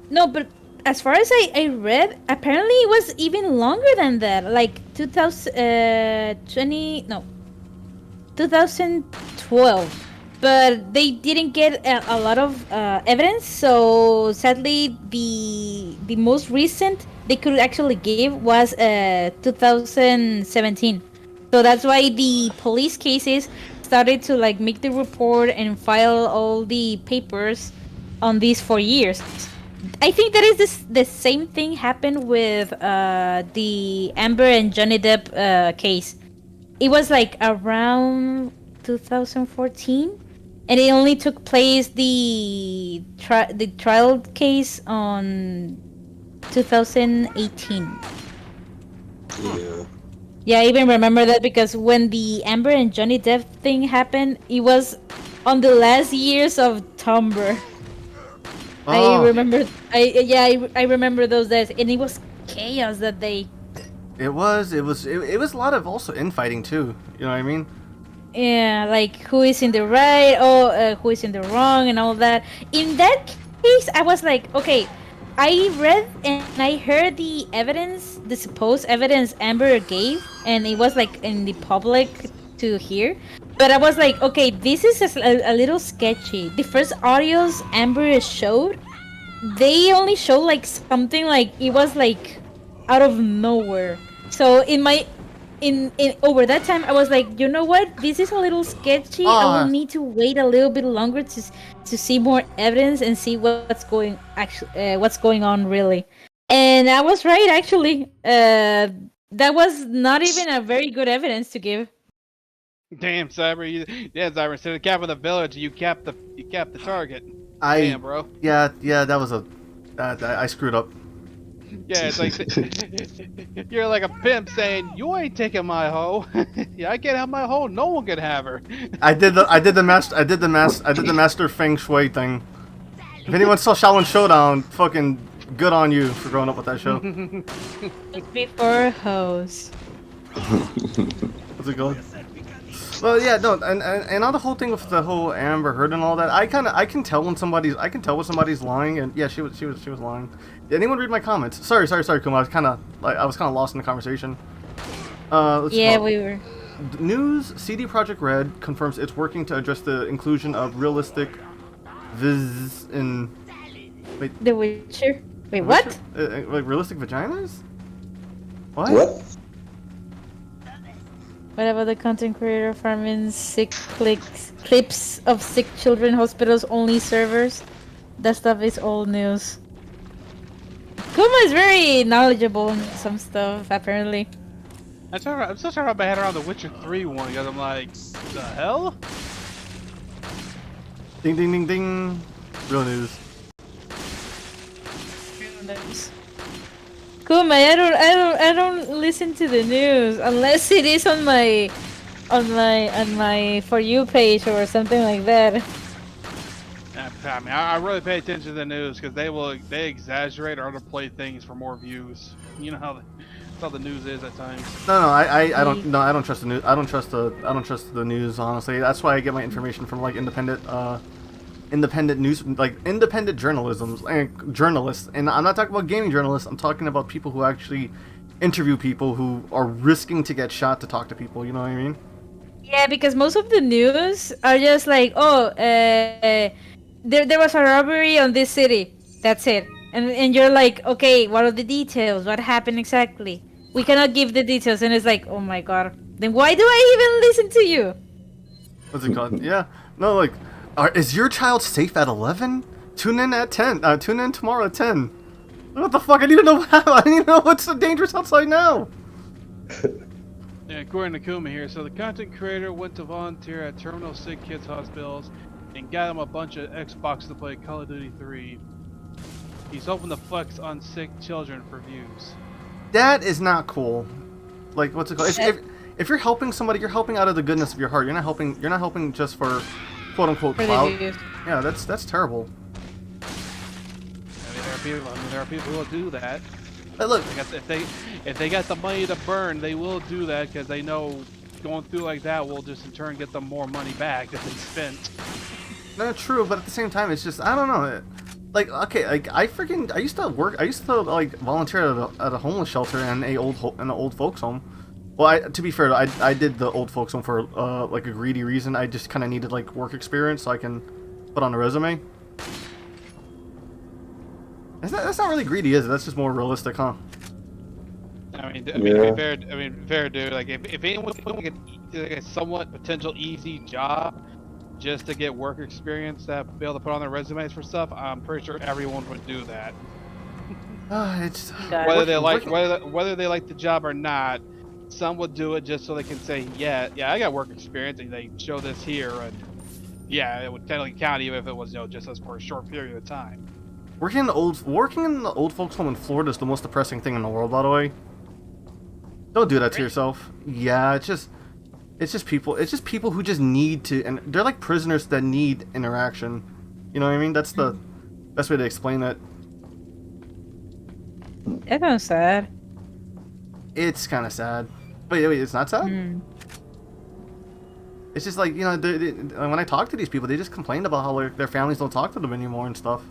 No, but as far as I read, apparently it was even longer than that. Like 2012. But they didn't get a lot of evidence, so sadly the most recent they could actually give was 2017. So that's why the police cases started to like make the report and file all the papers on these 4 years. I think that is the same thing happened with the Amber and Johnny Depp case. It was like around 2014, and it only took place the trial case on 2018. Yeah. Yeah, I even remember that because when the Amber and Johnny Depp thing happened, it was on the last years of Tumblr. Oh. I remember. I remember those days, and it was chaos that day. It was a lot of also infighting too. You know what I mean? Yeah, like who is in the right, who is in the wrong, and all that. In that case, I was like, okay, I read and I heard the evidence, the supposed evidence Amber gave, and it was like in the public to hear. But I was like, okay, this is a little sketchy. The first audios Amber showed, they only showed like something like it was like out of nowhere. So in over that time, I was like, you know what? This is a little sketchy. I will need to wait a little bit longer to see more evidence and see what's going on really. And I was right, actually. That was not even a very good evidence to give. Damn, Cyber! Cyber. Instead of capping the village, you capped the target. Damn, bro. Yeah, that was I screwed up. Yeah, it's like you're like a pimp saying, "You ain't taking my hoe." Yeah, I can't have my hoe. No one can have her. I did the master feng shui thing. If anyone saw Shaolin Showdown, fucking good on you for growing up with that show. Before hoes. What's it called? Well, yeah, no, and on the whole thing with the whole Amber Heard and all that, I can tell when somebody's lying, and yeah, she was lying. Did anyone read my comments? Sorry, Kuma. I was kind of lost in the conversation. Yeah, we were. News: CD Projekt Red confirms it's working to address the inclusion of realistic viz in. Wait. The Witcher. Wait, what? Like realistic vaginas? What? What about the content creator farming sick clips of sick children hospitals only servers? That stuff is old news. Kuma is very knowledgeable in some stuff, apparently. I'm still trying to wrap my head around the Witcher 3 one because I'm like, the hell? Ding ding ding ding. Real news. Kuma, I don't listen to the news unless it is on my For You page or something like that. I mean, I really pay attention to the news because they exaggerate or underplay things for more views. You know how how the news is at times. No, I don't. No, I don't trust the news. I don't trust the news. Honestly, that's why I get my information from like independent news, like independent journalism and journalists. And I'm not talking about gaming journalists. I'm talking about people who actually interview people who are risking to get shot to talk to people. You know what I mean? Yeah, because most of the news are just like, oh, there was a robbery on this city. That's it. And you're like, okay, what are the details? What happened exactly? We cannot give the details. And it's like, oh my god. Then why do I even listen to you? What's it called? Yeah. No, like, is your child safe at 11? Tune in at 10. Tune in tomorrow at 10. What the fuck? I need to know how. I need to know what's so dangerous outside now. Yeah, according to Kuma here, so the content creator went to volunteer at terminal sick kids hospitals and got him a bunch of Xbox to play Call of Duty 3. He's hoping to flex on sick children for views. That is not cool. Like, what's it called? If you're helping somebody, you're helping out of the goodness of your heart. You're not helping just for quote unquote clout. Yeah, that's terrible. I mean, there are people who will do that. Hey, look, if they got the money to burn, they will do that because they know going through like that will just in turn get them more money back that they spent. Not true, but at the same time, it's just I don't know. Like, okay, like I used to like volunteer at a homeless shelter and an old folks home. Well, to be fair, I did the old folks home for like a greedy reason. I just kind of needed like work experience so I can put on a resume. That's not really greedy, is it? That's just more realistic, huh? I mean, to be fair, dude. Like, if anyone can get like a somewhat potential easy job just to get work experience that be able to put on their resumes for stuff, I'm pretty sure everyone would do that. It's whether they like the job or not, some would do it just so they can say, yeah, I got work experience, and they show this here, and yeah, it would technically count even if it was just as for a short period of time. Working in the old folks home in Florida is the most depressing thing in the world, by the way. Don't do that to yourself. Yeah, it's just people who just need to, and they're like prisoners that need interaction. You know what I mean? That's the best way to explain it. That sounds sad. It's kind of sad. Wait, it's not sad? It's just like, when I talk to these people, they just complain about how their families don't talk to them anymore and stuff.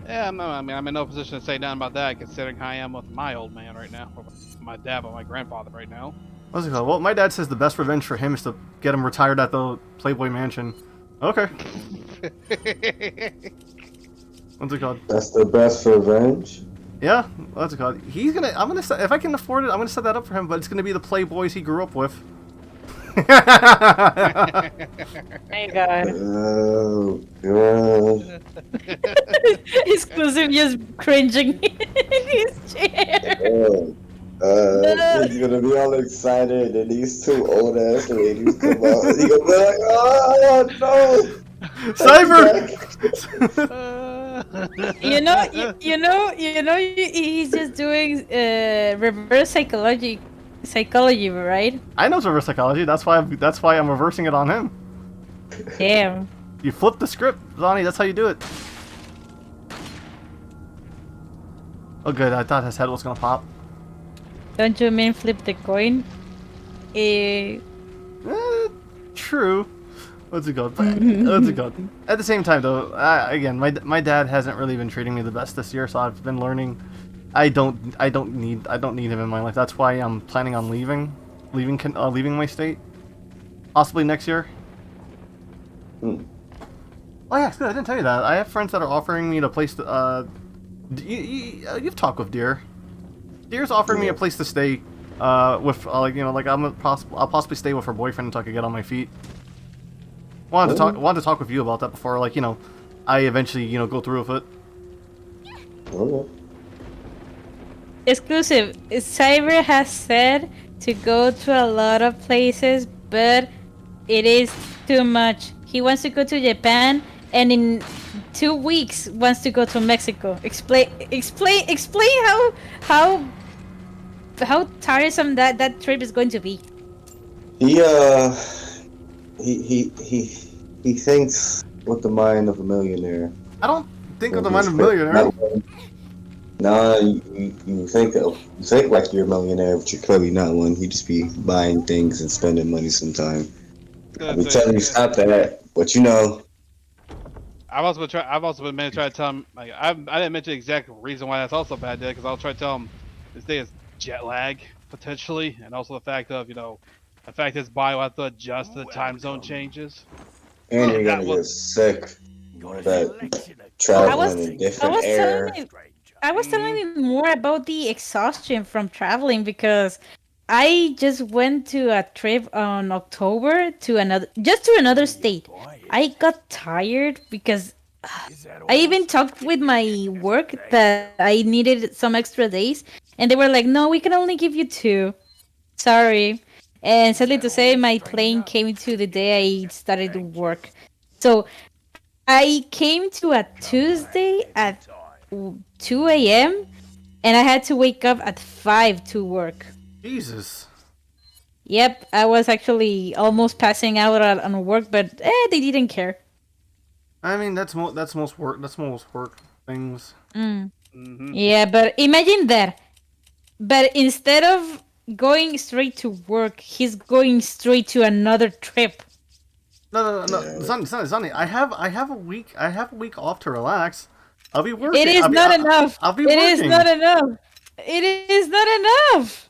I'm in no position to say nothing about that, considering how I am with my old man right now, or my dad, or my grandfather right now. What's it called? Well, my dad says the best revenge for him is to get him retired at the Playboy Mansion. Okay. What's it called? That's the best revenge. Yeah, what's it called? If I can afford it, I'm gonna set that up for him. But it's gonna be the Playboys he grew up with. My god. Oh god. Exclusive just cringing in his chair. He's gonna be all excited and these two old ass ladies come out and he's gonna be like, oh no! Cyber! He's just doing reverse psychology, right? I know it's reverse psychology. That's why I'm reversing it on him. Damn. You flip the script, Zonnie. That's how you do it. Oh, good. I thought his head was gonna pop. Don't you mean flip the coin? True. What's it called? What's it called? At the same time, though, again, my dad hasn't really been treating me the best this year, so I've been learning. I don't need him in my life. That's why I'm planning on leaving my state, possibly next year. Oh yeah, it's good. I didn't tell you that. I have friends that are offering me a place to. You've talked with Deer. Deer's offering me a place to stay. With I'll possibly stay with her boyfriend until I can get on my feet. Wanted to talk with you about that before, I eventually go through with it. Exclusive. Cyber has said to go to a lot of places, but it is too much. He wants to go to Japan, and in 2 weeks wants to go to Mexico. Explain how tiresome that trip is going to be. He thinks with the mind of a millionaire. I don't think of the You'll mind of a spend millionaire. money. Nah, you think like you're a millionaire, but you're clearly not one. You just be buying things and spending money sometime. I be telling you stop that, but you know. I've also been meant to try to tell him, like, I didn't mention the exact reason why that's also a bad day, because I'll try to tell him this day is jet lag, potentially, and also the fact of, the fact his body will have to adjust to the time zone changes. And you're gonna get sick. That traveling in different air. I was telling him more about the exhaustion from traveling because I just went to a trip on October to another state. I got tired because I even talked with my work that I needed some extra days, and they were like, "No, we can only give you 2. Sorry." And sadly to say, my plane came to the day I started to work. So I came to a Tuesday at 2 a.m. and I had to wake up at 5 to work. Jesus. Yep, I was actually almost passing out on work, but they didn't care. I mean, that's most work. That's most work things. Yeah, but imagine that. But instead of going straight to work, he's going straight to another trip. No. Sonny. I have a week off to relax. I'll be working. It is not enough. I'll be working. It is not enough. It is not enough.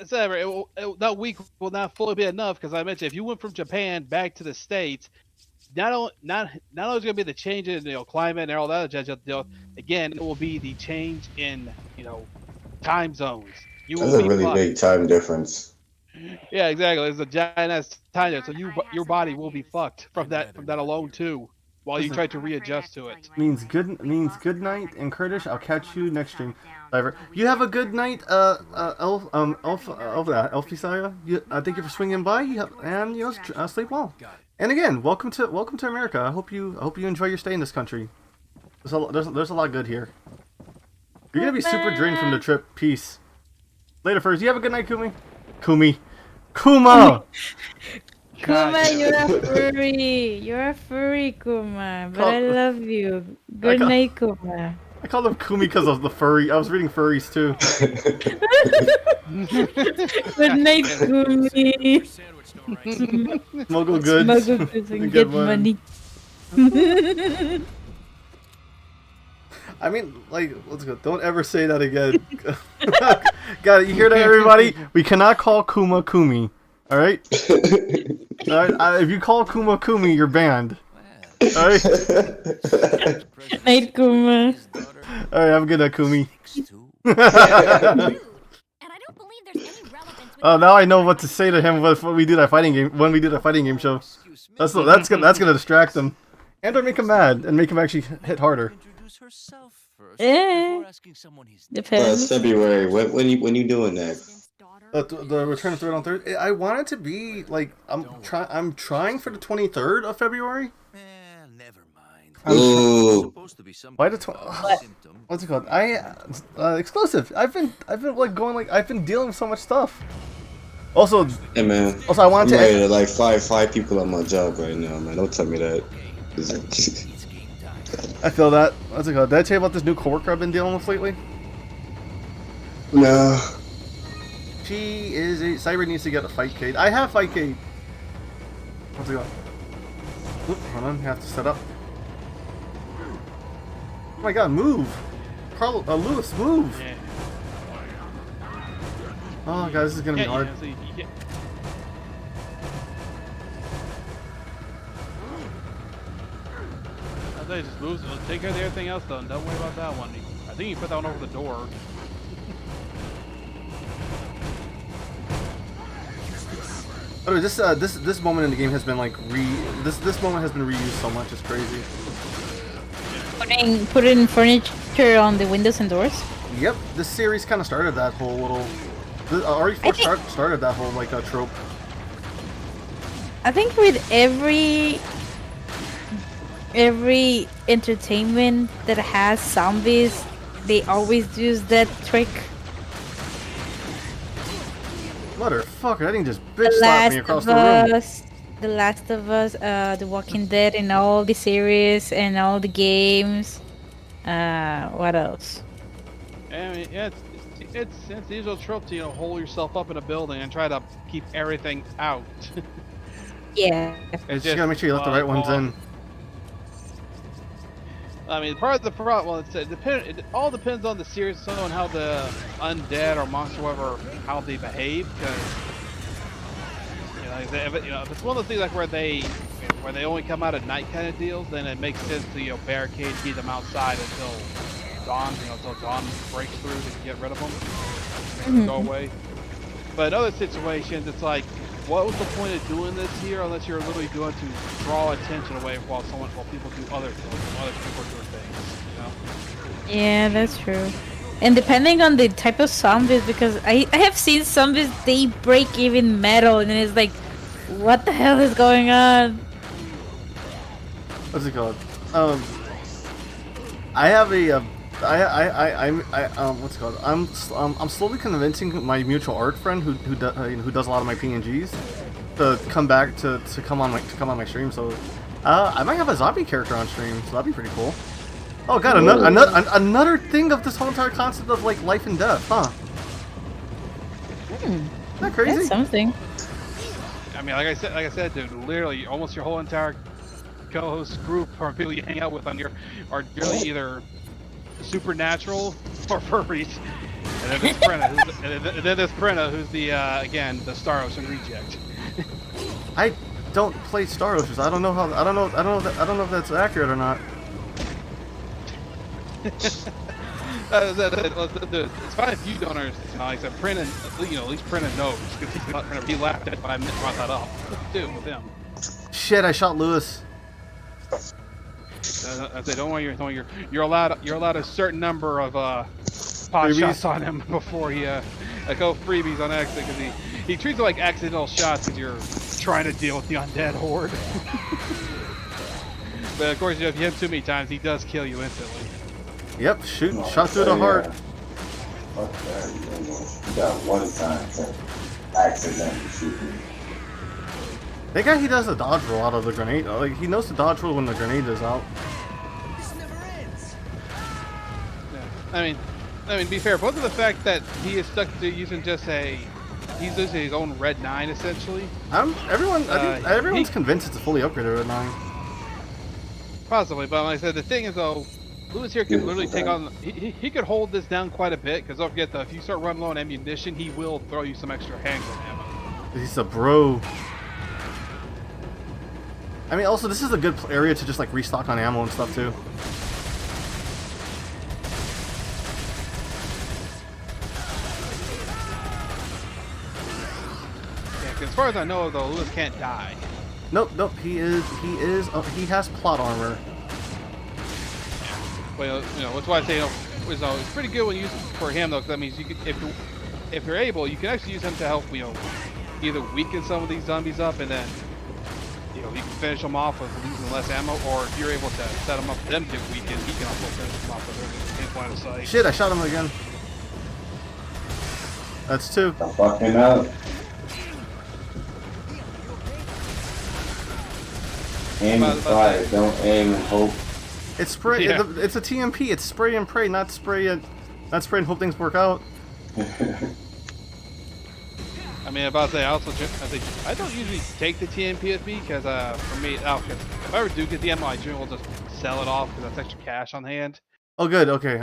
That week will not fully be enough, because I mentioned if you went from Japan back to the States, not only is going to be the change in climate and all that, again, it will be the change in time zones. That's a really big time difference. Yeah, exactly. It's a giant ass time difference, so your body will be fucked from that alone too, while you try to readjust to it. Means good night in Kurdish. I'll catch you next stream. You have a good night, Elfisaya. Thank you for swinging by. Sleep well. And again, welcome to America. I hope you enjoy your stay in this country. There's a lot good here. You're gonna be super drained from the trip. Peace. Later, first. You have a good night, Kuma. Kuma, you're a furry. You're a furry, Kuma. But I love you. Good night, Kuma. I called him Kumi because of the furry. I was reading furries too. Good night, Kumi. Smuggle goods. Smuggle goods and get money. I mean, let's go. Don't ever say that again. Got it. You hear that, everybody? We cannot call Kuma Kumi. All right. All right. If you call Kuma Kumi, you're banned. All right. Night, Kuma. All right. Have a good night, Kumi. Oh, now I know what to say to him when we do that fighting game show. That's gonna distract him, and or make him mad and make him actually hit harder. Depends. February. When you doing that? The Return of Thread on Thursday. I want it to be I'm trying for the 23rd of February. Never mind. Ooh. Why the what's it called? Exclusive. I've been dealing with so much stuff. Also, hey man. Also, I wanted to five people on my job right now, man. Don't tell me that. I feel that. What's it called? Did I tell you about this new coworker I've been dealing with lately? No. Cyber needs to get a fight Kate. I have fight Kate. What's it called? Oop, hold on, have to set up. Oh my god, move! Lewis, move! Yeah. Oh god, this is gonna be hard. Just moves. Take care of everything else, though. Don't worry about that one. I think you put that one over the door. Oh, this moment in the game has been this moment has been reused so much. It's crazy. Putting furniture on the windows and doors. Yep, this series kind of started that whole little. RE4 started that whole trope. I think with every entertainment that has zombies, they always use that trick. Motherfucker, that thing just bitch slapped me across the room. The Last of Us, The Walking Dead, and all the series and all the games. What else? I mean, yeah, it's the usual trope to hole yourself up in a building and try to keep everything out. Yeah. It's just gotta make sure you let the right ones in. I mean, part of the problem, well, it all depends on the series, so on how the undead or monster, whatever, how they behave. Because if it's one of those things like where they only come out at night kind of deals, then it makes sense to barricade, keep them outside until dawn. Until dawn breaks through to get rid of them, go away. But in other situations, it's like, what was the point of doing this here unless you're literally going to draw attention away while people do other things, while other people are doing things, Yeah, that's true. And depending on the type of zombies, because I have seen zombies, they break even metal, and it's like, what the hell is going on? What's it called? I have a what's it called? I'm slowly convincing my mutual art friend who does a lot of my PNGs to come back to come on my stream. So I might have a zombie character on stream, so that'd be pretty cool. Oh god, another thing of this whole entire concept of like life and death, huh? Isn't that crazy? That's something. I mean, like I said, dude, literally almost your whole entire co-host group or people you hang out with on are really either supernatural or furries. And then there's Brenna, who's the again the Star Ocean reject. I don't play Star Oceans. I don't know if that's accurate or not. It's fine if you don't understand. Like I said, Brennan, at least Brennan knows because he's not going to be laughed at when I brought that up. Dude, with him. Shit! I shot Lewis. I say, don't worry, you're allowed a certain number of pot shots on him before he go freebies on accident because he treats it like accidental shots because you're trying to deal with the undead horde. But of course, if you hit him too many times, he does kill you instantly. Yep, shot through the heart. Fuck that, you got one time to accidentally shoot me. That guy, he does a dodge roll out of the grenade. Like, he knows to dodge roll when the grenade is out. This never ends. Yeah. I mean, be fair, both of the fact that he is stuck to using he's using his own Red 9 essentially. Everyone's convinced it's a fully upgraded Red 9. Possibly, but like I said, the thing is though, Lewis here can literally take on. He could hold this down quite a bit because don't forget though, if you start running low on ammunition, he will throw you some extra handgun ammo. He's a bro. I mean, also this is a good area to just like restock on ammo and stuff too. Yeah, 'cause as far as I know though, Lewis can't die. Nope. He has plot armor. Well, that's why I say it's pretty good when you use it for him though, because that means you can, if you're able, you can actually use him to help either weaken some of these zombies up and then you can finish them off with losing less ammo, or if you're able to set them up for them to get weakened, he can also finish them off with their line of sight. Shit! I shot him again. That's two. I'm fucking up. Aim and fire, don't aim and hope. It's spray. Yeah. It's a TMP. It's spray and pray, not spray and hope things work out. I mean, about to say, I don't usually take the TMP with me because for me, cause if I ever do get the ammo, I generally will just sell it off because that's extra cash on hand. Oh, good. Okay.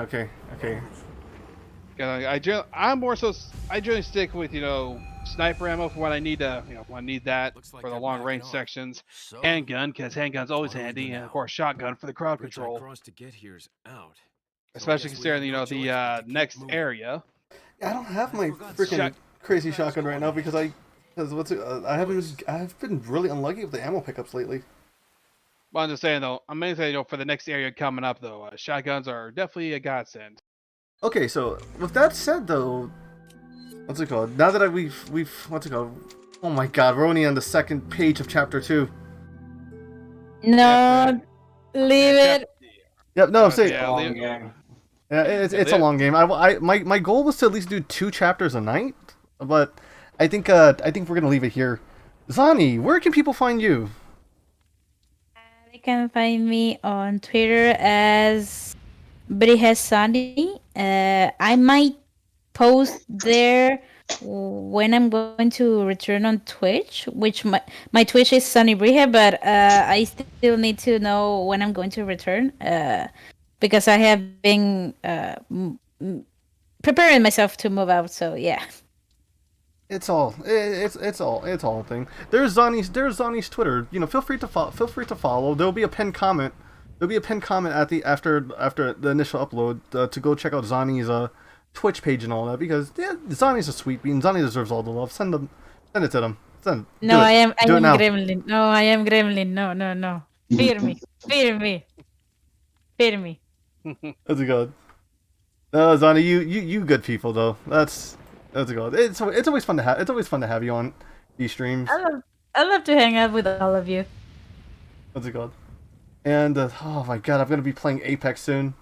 I generally stick with sniper ammo for when I need to when I need that for the long range sections. Handgun because handgun's always handy, and of course shotgun for the crowd control. Especially considering the next area. I don't have my freaking crazy shotgun right now because I've been really unlucky with the ammo pickups lately. Well, I'm just saying though, I'm mainly saying for the next area coming up though, shotguns are definitely a godsend. Okay, so with that said though, what's it called? Now that we've what's it called? Oh my god, we're only on the second page of chapter 2. No, leave it. Yep, no, I'm saying Yeah, it's a long game. My goal was to at least do 2 chapters a night, but I think we're gonna leave it here. Zani, where can people find you? They can find me on Twitter as Brihesani. I might post there when I'm going to return on Twitch, which my Twitch is Sunny Brihe, but I still need to know when I'm going to return because I have been preparing myself to move out. So yeah. It's all a thing. There's Zani's Twitter. You know, feel free to follow. There'll be a pinned comment. There'll be a pinned comment at the after the initial upload to go check out Zani's Twitch page and all that, because yeah, Zani's a sweet bean. Zani deserves all the love. Send it to them. No, I am Gremlin. No, I am Gremlin. No. Fear me. That's a good. No, Zani, you good people though. That's a good. It's always fun to have you on these streams. I love to hang out with all of you. That's a good. And oh my god, I'm gonna be playing Apex soon.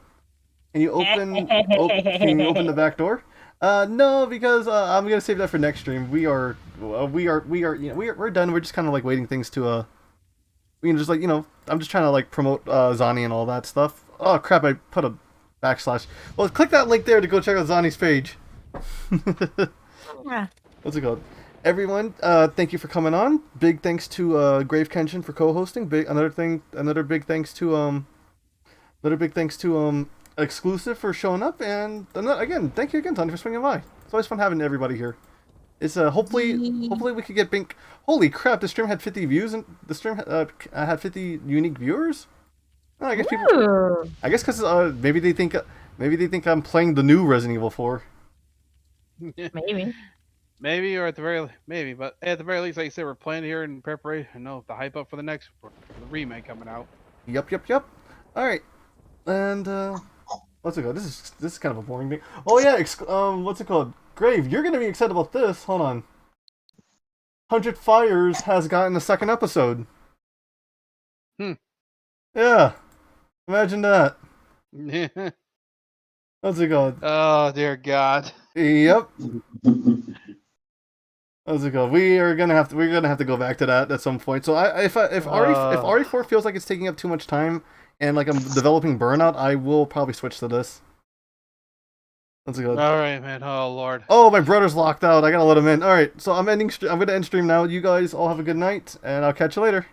Can you open the back door? No, because I'm gonna save that for next stream. We're done. We're just kind of like waiting things to we can just like, you know, I'm just trying to like promote Zani and all that stuff. Oh crap, I put a backslash. Well, click that link there to go check out Zani's page. Yeah. What's it called? Everyone, thank you for coming on. Big thanks to Grave Kenshin for co-hosting. Another big thanks to Exclusive for showing up, and again, thank you again, Tony, for swinging by. It's always fun having everybody here. It's hopefully we could get Bink. Holy crap! The stream had 50 views, and the stream had 50 unique viewers. Oh, I guess people. I guess because maybe they think I'm playing the new Resident Evil 4. Maybe, or at the very but at the very least, like you said, we're playing here in preparation. I know the hype up for the remake coming out. Yep. All right, and what's it called? This is kind of a boring thing. Oh yeah, what's it called? Grave, you're gonna be excited about this. Hold on. 100 Fires has gotten a second episode. Yeah, imagine that. What's it called? Oh dear God. Yep. What's it called? We're gonna have to go back to that at some point. So if RE4 feels like it's taking up too much time and like I'm developing burnout, I will probably switch to this. What's it called? All right, man. Oh Lord. Oh, my brother's locked out. I gotta let him in. All right, so I'm gonna end stream now. You guys all have a good night, and I'll catch you later.